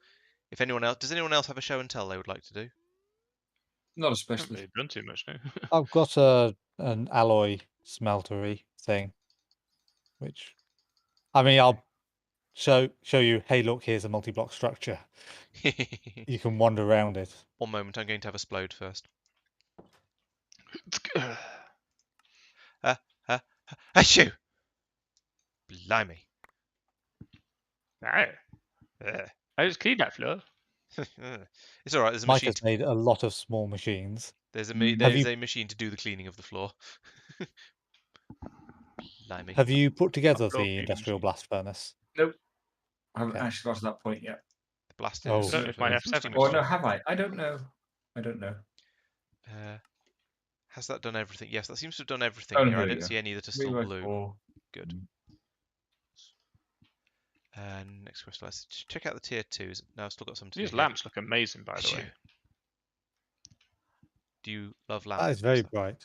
If anyone else does, anyone else have a show and tell they would like to do? Not Haven't especially. really done too much now. I've got an alloy smeltery thing, which, I mean, I'll show you. Hey, look, here's a multi-block structure. You can wander around it. One moment, I'm going to have a explode first. Achoo! Blimey! Ah, I just cleaned that floor. It's all right. There's a Mike machine. has made a lot of small machines. There's a Have there's you- a machine to do the cleaning of the floor. Blimey! Have you put together got the a industrial machine. blast furnace? Nope. I haven't Okay. actually got to that point yet. The blasted. Oh. I don't know if my F7 Or is no, have I? I don't know. Has that done everything? Yes, that seems to have done everything Oh, here. I here we don't go. see any that are 3 still by blue. 4. Good. Next question. Let's check out the tier 2s. No, I've still got some to These do here. lamps look amazing, by the way. Do you love lamps? That is very bright.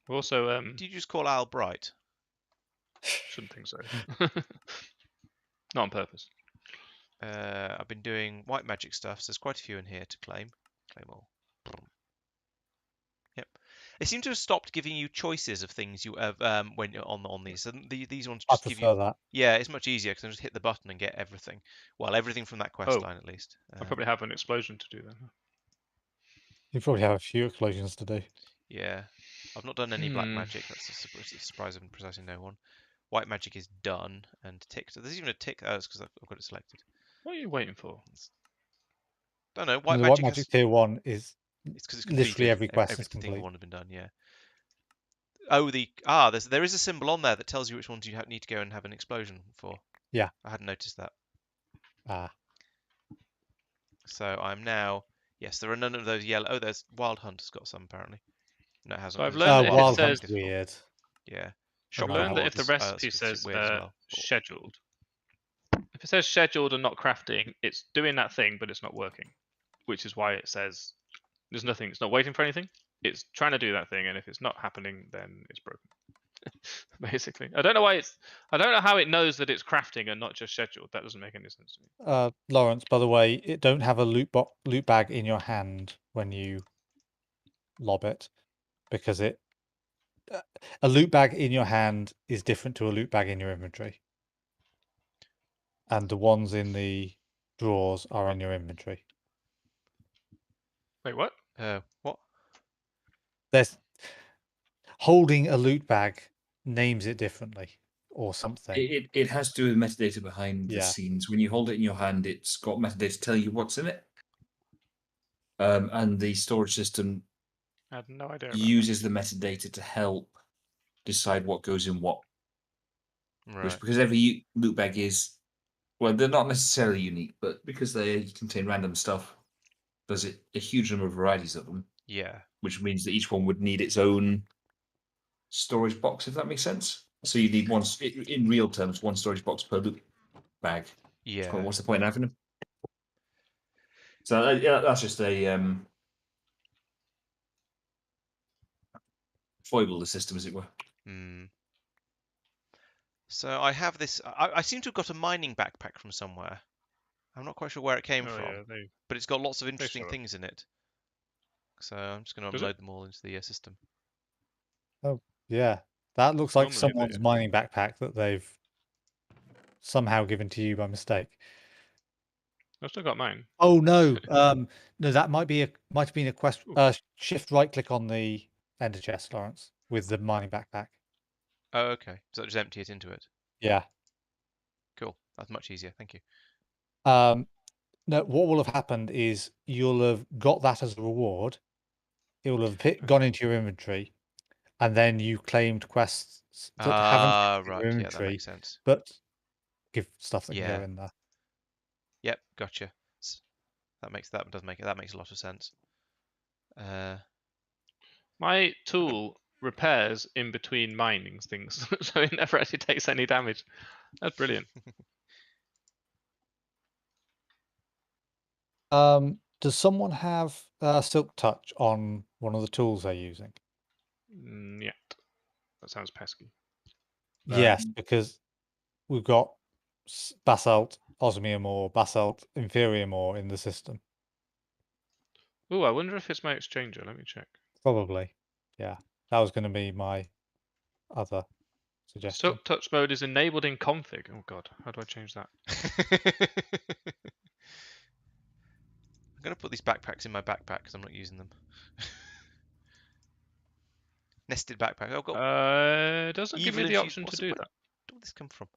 Also, Did you just call Al bright? shouldn't think so. Not on purpose. I've been doing white magic stuff, so there's quite a few in here to claim. Claim all. Yep. They seem to have stopped giving you choices of things you have when you're on these. So these ones I just give you. prefer that. Yeah, it's much easier because I just hit the button and get everything. Well, everything from that quest Oh, line at least. I probably have an explosion to do then. You probably have a few explosions to do. Yeah, I've not done any black magic. That's a surprise of precisely no one. White magic is done and ticked. There's even a tick. Oh, it's because I've got it selected. What are you waiting for? Don't know. And White the magic, white magic tier 1 is it's because it's literally completed. every quest is Everything complete. one has been done. Yeah. Oh, there is a symbol on there that tells you which ones you need to go and have an explosion for. Yeah. I hadn't noticed that. Ah. So I'm now. Yes, there are none of those yellow. Oh, there's Wild Hunt has got some apparently. No, it hasn't. So I've It's learned that if it Wild says- Hunt's weird. Yeah. I've learned that if the Rewards, recipe it's says weird as well. scheduled, if it says scheduled and not crafting, it's doing that thing, but it's not working. Which is why it says there's nothing. It's not waiting for anything. It's trying to do that thing, and if it's not happening, then it's broken. Basically, I don't know how it knows that it's crafting and not just scheduled. That doesn't make any sense to me. Laurence, by the way, it don't have a loot bag in your hand when you lob it, because a loot bag in your hand is different to a loot bag in your inventory, and the ones in the drawers are on your inventory. Wait, what? What? There's holding a loot bag names it differently or something. It has to do with metadata behind the Yeah. scenes. When you hold it in your hand, it's got metadata to tell you what's in it. And the storage system I had no idea about uses the metadata to help decide what goes in what. Right. Because every loot bag is, well, they're not necessarily unique, but because they contain random stuff, there's a huge number of varieties of them, Yeah. which means that each one would need its own storage box, if that makes sense. So you need one, in real terms, one storage box per loot bag. Yeah. What's the point in having them? So yeah, that's just a foible of the system, as it were. Hmm. So I have this. I seem to have got a mining backpack from somewhere. I'm not quite sure where it came that. Oh from, yeah, but it's got lots of interesting show it. things in it. So I'm just going to Does it? upload them all into the system. Oh, yeah. That looks like Normally they someone's do. mining backpack that they've somehow given to you by mistake. I've still got mine. Oh no, no, that might have been a quest. Ooh. Shift right click on the ender chest, Laurence, with the mining backpack. Oh, okay. So just empty it into it. Yeah. Cool. That's much easier. Thank you. No, what will have happened is you'll have got that as a reward. It will have gone into your inventory, and then you claimed quests that haven't Ah, gone in right. your Yeah, that inventory, makes sense. but give stuff that can Yeah. go in there. Yep. Gotcha. That makes a lot of sense. My tool repairs in between mining things, so it never actually takes any damage. That's brilliant. Does someone have Silk Touch on one of the tools they're using? Yeah, that sounds pesky. Yes, because we've got basalt, osmium ore, basalt, inferium ore in the system. Oh, I wonder if it's my exchanger. Let me check. Probably. Yeah. That was going to be my other suggestion. Silk touch mode is enabled in config. Oh god, how do I change that? I'm going to put these backpacks in my backpack because I'm not using them. Nested backpack. Oh, got It doesn't give evil me the infused. option to What's do where that. did this come from?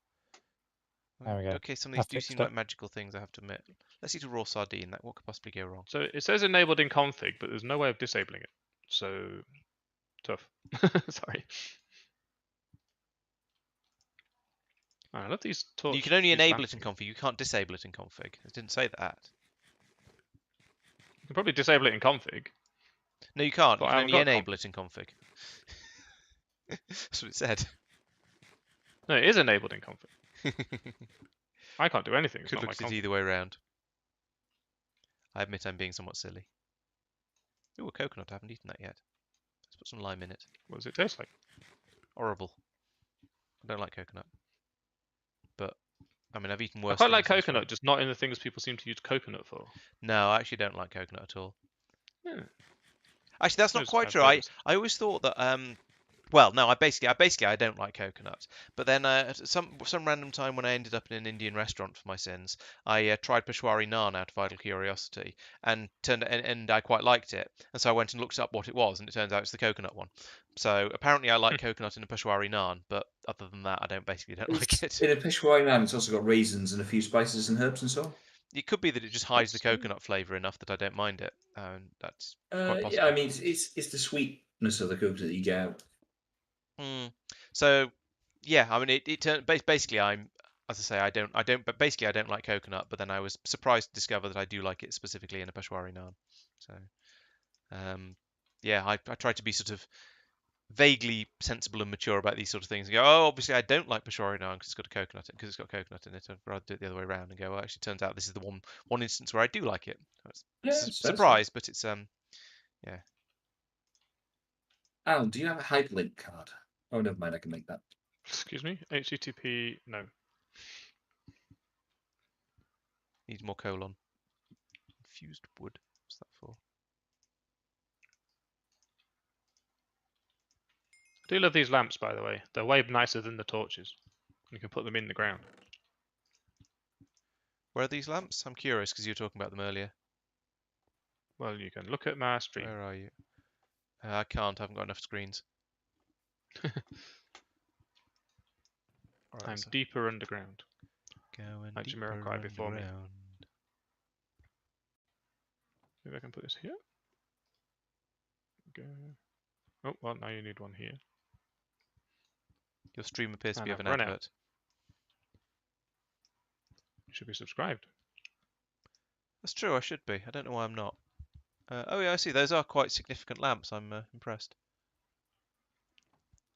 There we go. Okay, some of I these do fixed seem it. like magical things, I have to admit. Let's eat a raw sardine. What could possibly go wrong? So it says enabled in config, but there's no way of disabling it. So tough. Sorry. I love these torch. You can only these enable it lamps in again. config. You can't disable it in config. It didn't say that. You can probably disable it in config. No, you can't. But You I can haven't only got enable it in config. That's what it said. No, it is enabled in config. I can't do anything. It's Could not look my at it config. either way around. I admit I'm being somewhat silly. Ooh, a coconut. I haven't eaten that yet. Let's put some lime in it. What does it taste like? Horrible. I don't like coconut. But, I mean, I've eaten I worse quite things. like I'm sure. coconut, just not in the things people seem to use coconut for. No, I actually don't like coconut at all. Yeah. Actually, that's not Those quite bad true. I flavors. always thought that well, no, I basically don't like coconut. But then at some random time when I ended up in an Indian restaurant for my sins, I tried Peshwari naan out of idle curiosity and I quite liked it. And so I went and looked up what it was, and it turns out it's the coconut one. So apparently I like coconut in a Peshwari naan, but other than that, I don't like it. In a Peshawari naan, it's also got raisins and a few spices and herbs and so on. It could be that it just hides the coconut flavour enough that I don't mind it. That's quite possible. Yeah, I mean, it's the sweetness of the coconut that you get out. So, yeah, I mean, it turned basically as I say, but basically I don't like coconut. But then I was surprised to discover that I do like it specifically in a Peshwari naan. So, yeah, I try to be sort of vaguely sensible and mature about these sort of things. And go, oh, obviously I don't like Peshwari naan because it's got coconut in it. I'd rather do it the other way around and go, well, actually, it turns out this is the one instance where I do like it. It's a surprise, but it's yeah. Al, do you have a hyperlink card? Oh, never mind. I can make that. Excuse me? HTTP, no. Needs more colon. Infused wood. What's that for? I do love these lamps, by the way. They're way nicer than the torches. You can put them in the ground. Where are these lamps? I'm curious because you were talking about them earlier. Well, you can look at my stream. Where are you? I can't. I haven't got enough screens. Right, I'm so deeper underground. going Like deeper Jamiroquai before me. underground. Maybe I can put this here. Go. Oh, well, now you need one here. Your stream appears to And be of I've an run advert. out. You should be subscribed. That's true, I should be. I don't know why I'm not. Oh yeah, I see. Those are quite significant lamps. I'm impressed.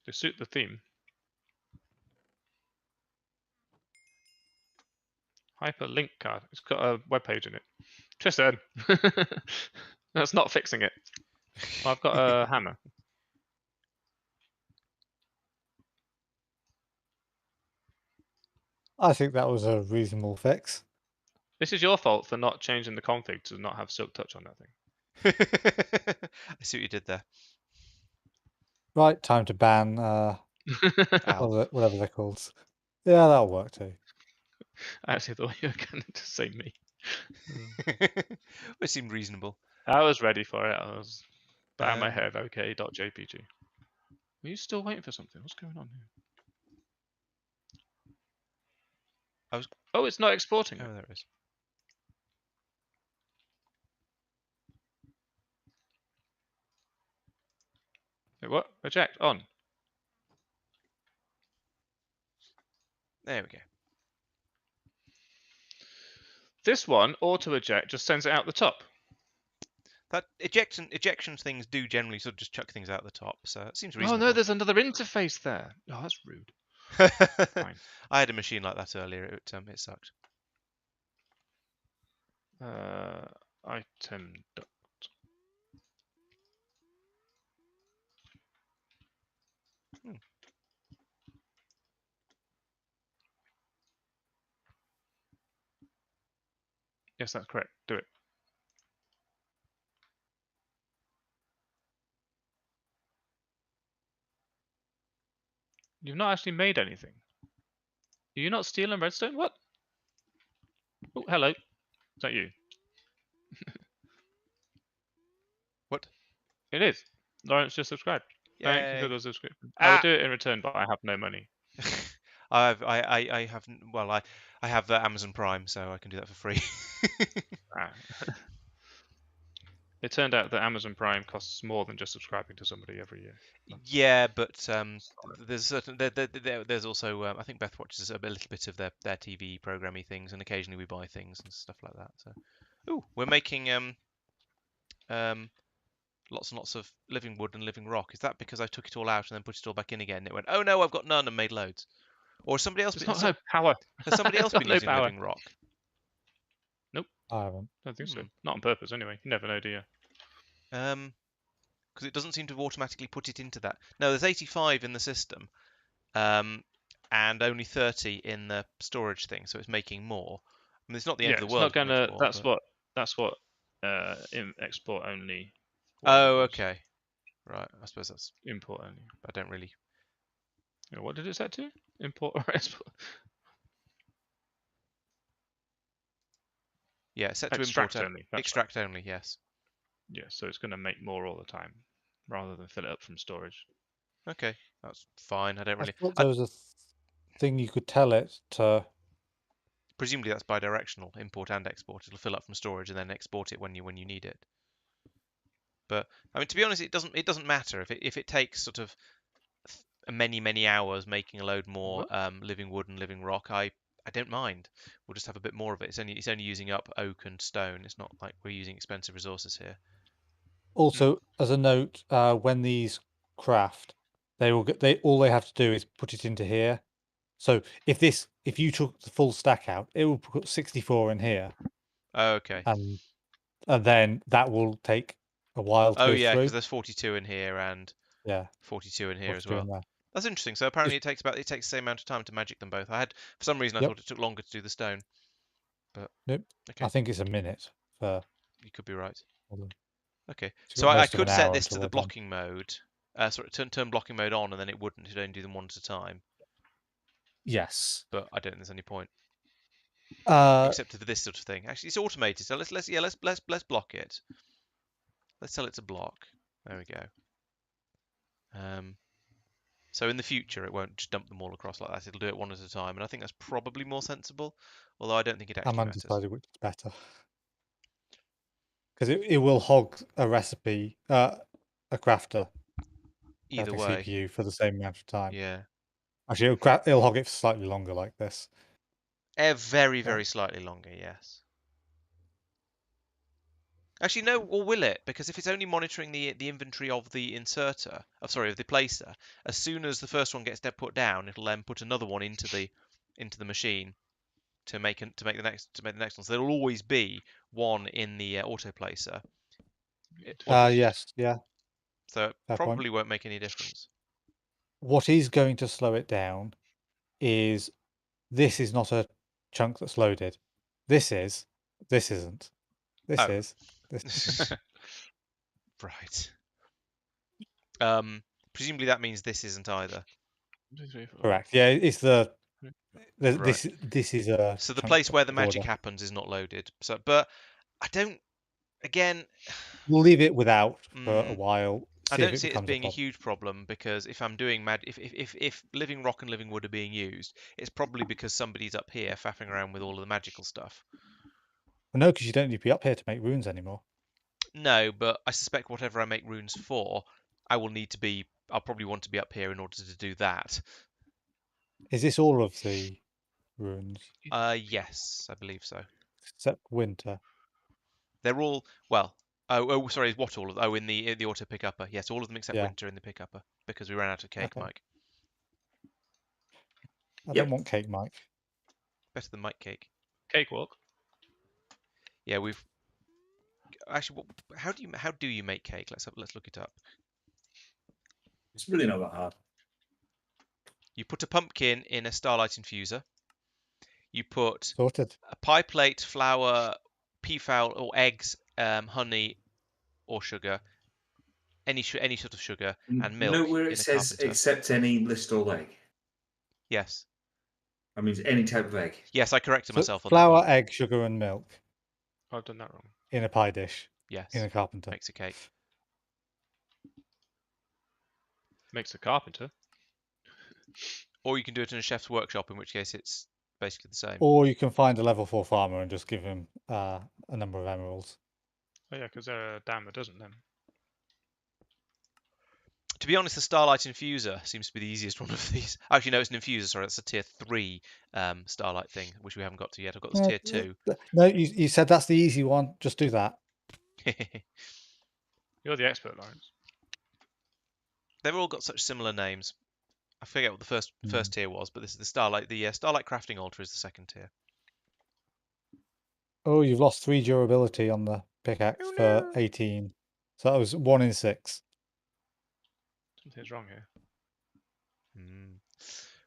They suit the theme. Hyperlink card. It's got a web page in it. Tristan! That's not fixing it. Well, I've got a hammer. I think that was a reasonable fix. This is your fault for not changing the config to not have silk touch on that thing. I see what you did there. Right, time to ban Ow. whatever they're called. Yeah, that'll work too. I actually thought you were going to say me. It seemed reasonable. I was ready for it. I was bowing my Um, head. Okay, .jpg. Are you still waiting for something? What's going on here? Oh, it's not exporting it. Oh, there it is. Wait, what? Eject on. There we go. This one, auto eject, just sends it out the top. That ejection things do generally sort of just chuck things out the top, so it seems Oh reasonable. no, there's another interface there. Oh, that's rude. Fine. I had a machine like that earlier. It sucked. Item duct. Yes, that's correct. Do it. You've not actually made anything. Are you not stealing redstone? What? Oh, hello. Is that you? What? It is. Laurence just subscribed. Thank you Yay. for the subscription. I will do it in return, but I have no money. I have well I have Amazon Prime, so I can do that for free. Ah. It turned out that Amazon Prime costs more than just subscribing to somebody every year. Yeah, but there's certain there's also I think Beth watches a little bit of their TV programmy things, and occasionally we buy things and stuff like that. So, ooh, we're making lots and lots of living wood and living rock. Is that because I took it all out and then put it all back in again? And it went, oh no, I've got none, and made loads. Or has somebody else It's been, not no power. has somebody else It's got been no using power. living rock? I haven't. I don't think so. Not on purpose, anyway. You never know, do you? Because it doesn't seem to have automatically put it into that. No, there's 85 in the system, and only 30 in the storage thing, so it's making more. I mean, it's not the end of the world. It's not gonna. More, That's what. In export only. Oh, okay. Right. I suppose that's import only. I don't really. What did it set to? Import or export? Yeah, set to extract import only. Extract only. Yes. Yeah, so it's going to make more all the time, rather than fill it up from storage. Okay, that's fine. I don't really. I thought there was a thing you could tell it to. Presumably that's bidirectional, import and export. It'll fill up from storage and then export it when you need it. But I mean, to be honest, it doesn't matter if it takes sort of many hours making a load more living wood and living rock. I don't mind. We'll just have a bit more of it. It's only using up oak and stone. It's not like we're using expensive resources here. Also, as a note, when these craft, all they have to do is put it into here. So if you took the full stack out, it will put 64 in here. Oh, okay. And then that will take a while to go yeah, through. because there's 42 in here and 42 in here as well. That's interesting. So apparently it takes the same amount of time to magic them both. For some reason I thought it took longer to do the stone. But nope. Okay. I think it's a minute. You could be right. Okay. So I could set this to the blocking mode. Turn blocking mode on, and then it wouldn't. It'd only do them one at a time. Yes. But I don't think there's any point. Except for this sort of thing. Actually, it's automated. So let's block it. Let's tell it to block. There we go. So in the future, it won't just dump them all across like that. It'll do it one at a time, and I think that's probably more sensible. Although I don't think it actually matters. I'm undecided which is better. Because it will hog a recipe, a a crafter Either crafting way, CPU for the same amount of time. yeah. Actually, it'll hog it for slightly longer like this. Very, But- very slightly longer, yes. Actually, no, or will it? Because if it's only monitoring the inventory of the inserter, of the placer, as soon as the first one gets put down, it'll then put another one into the machine to make the next one. So there'll always be one in the auto placer. Yes, yeah. So it Fair point. probably won't make any difference. What is going to slow it down is this is not a chunk that's loaded. This is. This isn't. This Oh. is. This isn't. Right. Presumably that means this isn't either. 1, 2, 3, 4. Correct. Yeah, it's the. Right. This is a. So the chunk place where the of magic order. happens is not loaded. So, but I don't. Again, We'll leave it without for a Mm. while. I See if don't it see it as becomes being a problem. huge problem because if I'm doing if living rock and living wood are being used, it's probably because somebody's up here faffing around with all of the magical stuff. Well, no, because you don't need to be up here to make runes anymore. No, but I suspect whatever I make runes for, I'll probably want to be up here in order to do that. Is this all of the runes Yes, I believe so. except winter? They're all well. Oh, sorry. What all of? Oh, in the auto pick-upper. Yes, all of them except Yeah. winter in the pick-upper because we ran out of cake, Okay. Mike. I Yep. don't want cake, Mike. Better than Mike cake. Cakewalk. Yeah, we've actually. How do you make cake? Let's look it up. It's really not that hard. You put a pumpkin in a starlight infuser. You put Sorted. a pie plate, flour, peafowl or eggs, honey or sugar, any sort of sugar, and milk Note where in it a says carpenter. except any list or egg. Yes. That means any type of egg. Yes, I corrected So myself on that flour, one. egg, sugar, and milk I've done that wrong. in a pie dish Yes. in a carpenter. Makes a cake. Makes a carpenter. Or you can do it in a chef's workshop, in which case it's basically the same. Or you can find a level 4 farmer and just give him a number of emeralds. Oh yeah, because they're down the dozen then. To be honest, the Starlight Infuser seems to be the easiest one of these. Actually, no, it's an infuser. Sorry, that's a tier 3 Starlight thing, which we haven't got to yet. I've got this tier 2. No, you said that's the easy one. Just do that. You're the expert, Laurence. They've all got such similar names. I forget what the first tier was, but this is the Starlight. The Starlight Crafting Altar is the second tier. Oh, you've lost 3 durability on the pickaxe Oh, for no. 18. So that was 1 in 6. Something's wrong here.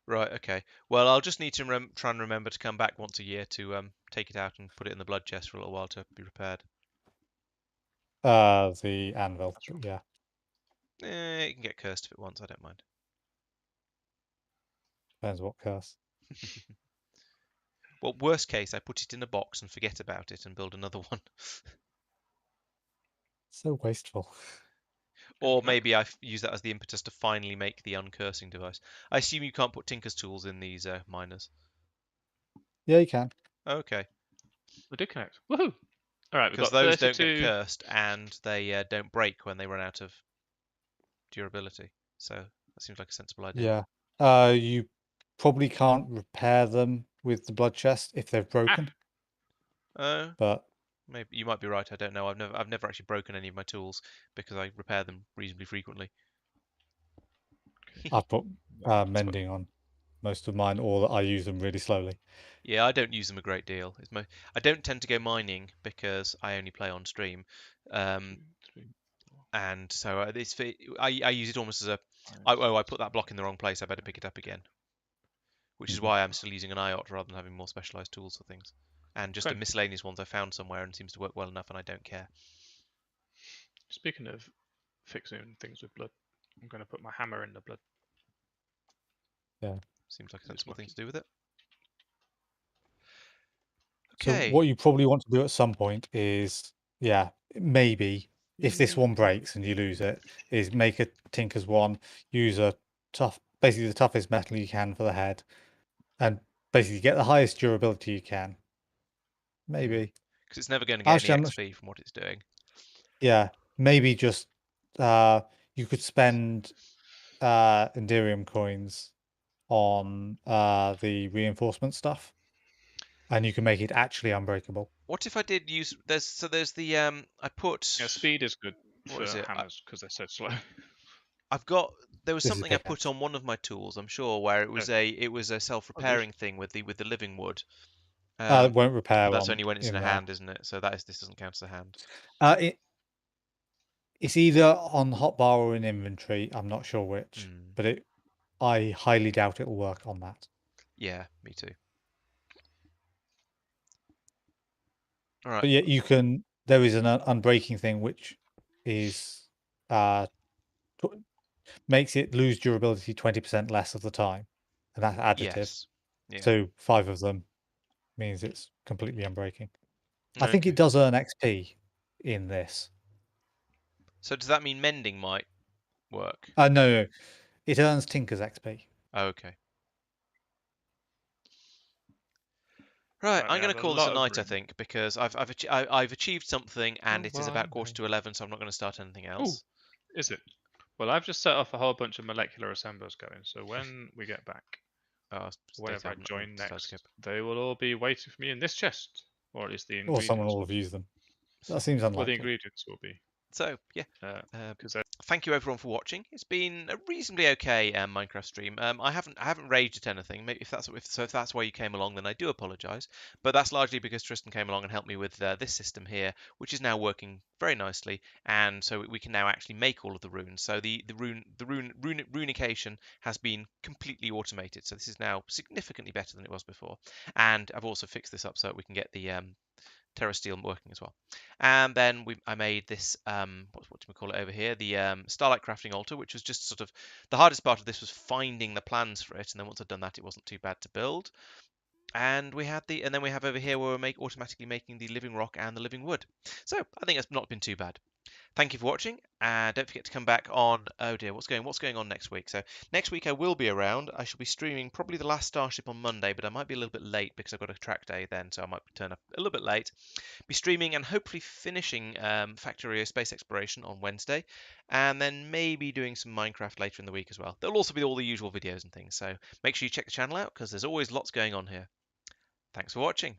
Right, okay. Well, I'll just need to try and remember to come back once a year to take it out and put it in the blood chest for a little while to be repaired. The anvil. That's wrong. Yeah. It can get cursed if it wants. I don't mind. Depends what curse. Well, worst case, I put it in a box and forget about it and build another one. So wasteful. Or maybe I use that as the impetus to finally make the uncursing device. I assume you can't put Tinker's tools in these miners. Yeah, you can. Okay. We did connect. Woohoo! All right, we've Because got those 32. don't get cursed and they don't break when they run out of durability. So that seems like a sensible idea. Yeah. You probably can't repair them with the blood chest if they're broken. But maybe you might be right. I don't know. I've never actually broken any of my tools because I repair them reasonably frequently. I've put mending on most of mine, or I use them really slowly. Yeah, I don't use them a great deal. I don't tend to go mining because I only play on stream, 2, 3, and so I use it almost as a I put that block in the wrong place. I better pick it up again, which is why I'm still using an IOT rather than having more specialized tools for things, and just the Great. miscellaneous ones I found somewhere and seems to work well enough, and I don't care. Speaking of fixing things with blood, I'm going to put my hammer in the blood. Yeah. Seems like a It's sensible thing to lucky. do with it. So Okay. what you probably want to do at some point is, yeah, maybe if this one breaks and you lose it, is make a Tinker's one, use basically the toughest metal you can for the head, and basically get the highest durability you can. Maybe. Because it's never going to get Actually, any I'm not XP from what it's doing. Yeah, maybe just you could spend Enderium coins on the reinforcement stuff, and you can make it actually unbreakable. What if I did use there's the I put Yeah, speed is good what for is it? hammers because they're so slow. I've got there was This is something I put pickaxe. on one of my tools, I'm sure, where it was a self-repairing thing with the living wood. It won't repair That's on only when it's in a there. hand, isn't it? So this doesn't count as a hand. It's either on hotbar or in inventory. I'm not sure which, but I highly doubt it will work on that. Yeah, me too. All right. But yeah, you can. There is an unbreaking thing which is makes it lose durability 20% less of the time, and that's additive. Yes. Yeah. So 5 of them means it's completely unbreaking. I think Okay. it does earn XP in this. So does that mean mending might work? No, it earns Tinker's XP. Okay. Right, I'm going to call this a night, I think, because I've achieved something, and it is about 11:15, so I'm not going to start anything else. Ooh, is it? Well, I've just set off a whole bunch of molecular assemblers going, so when we get back, whenever I join next, they will all be waiting for me in this chest, or at least the ingredients. Or someone will have used them. That seems unlikely. Well, the ingredients will be. So yeah, thank you everyone for watching. It's been a reasonably okay Minecraft stream. I haven't raged at anything. Maybe if that's why you came along, then I do apologise. But that's largely because Tristan came along and helped me with this system here, which is now working very nicely, and so we can now actually make all of the runes. So the runication has been completely automated. So this is now significantly better than it was before. And I've also fixed this up so that we can get the Terra Steel working as well. And then I made this what do we call it over here, the Starlight crafting altar, which was just sort of the hardest part of this was finding the plans for it, and then once I'd done that, it wasn't too bad to build. And we had and then we have over here where we're automatically making the living rock and the living wood. So I think it's not been too bad. Thank you for watching, and don't forget to come back on. Oh dear, what's going on next week? So next week I will be around. I shall be streaming probably the last Starship on Monday, but I might be a little bit late because I've got a track day then, so I might turn up a little bit late. Be streaming and hopefully finishing Factorio Space Exploration on Wednesday, and then maybe doing some Minecraft later in the week as well. There'll also be all the usual videos and things, so make sure you check the channel out because there's always lots going on here. Thanks for watching.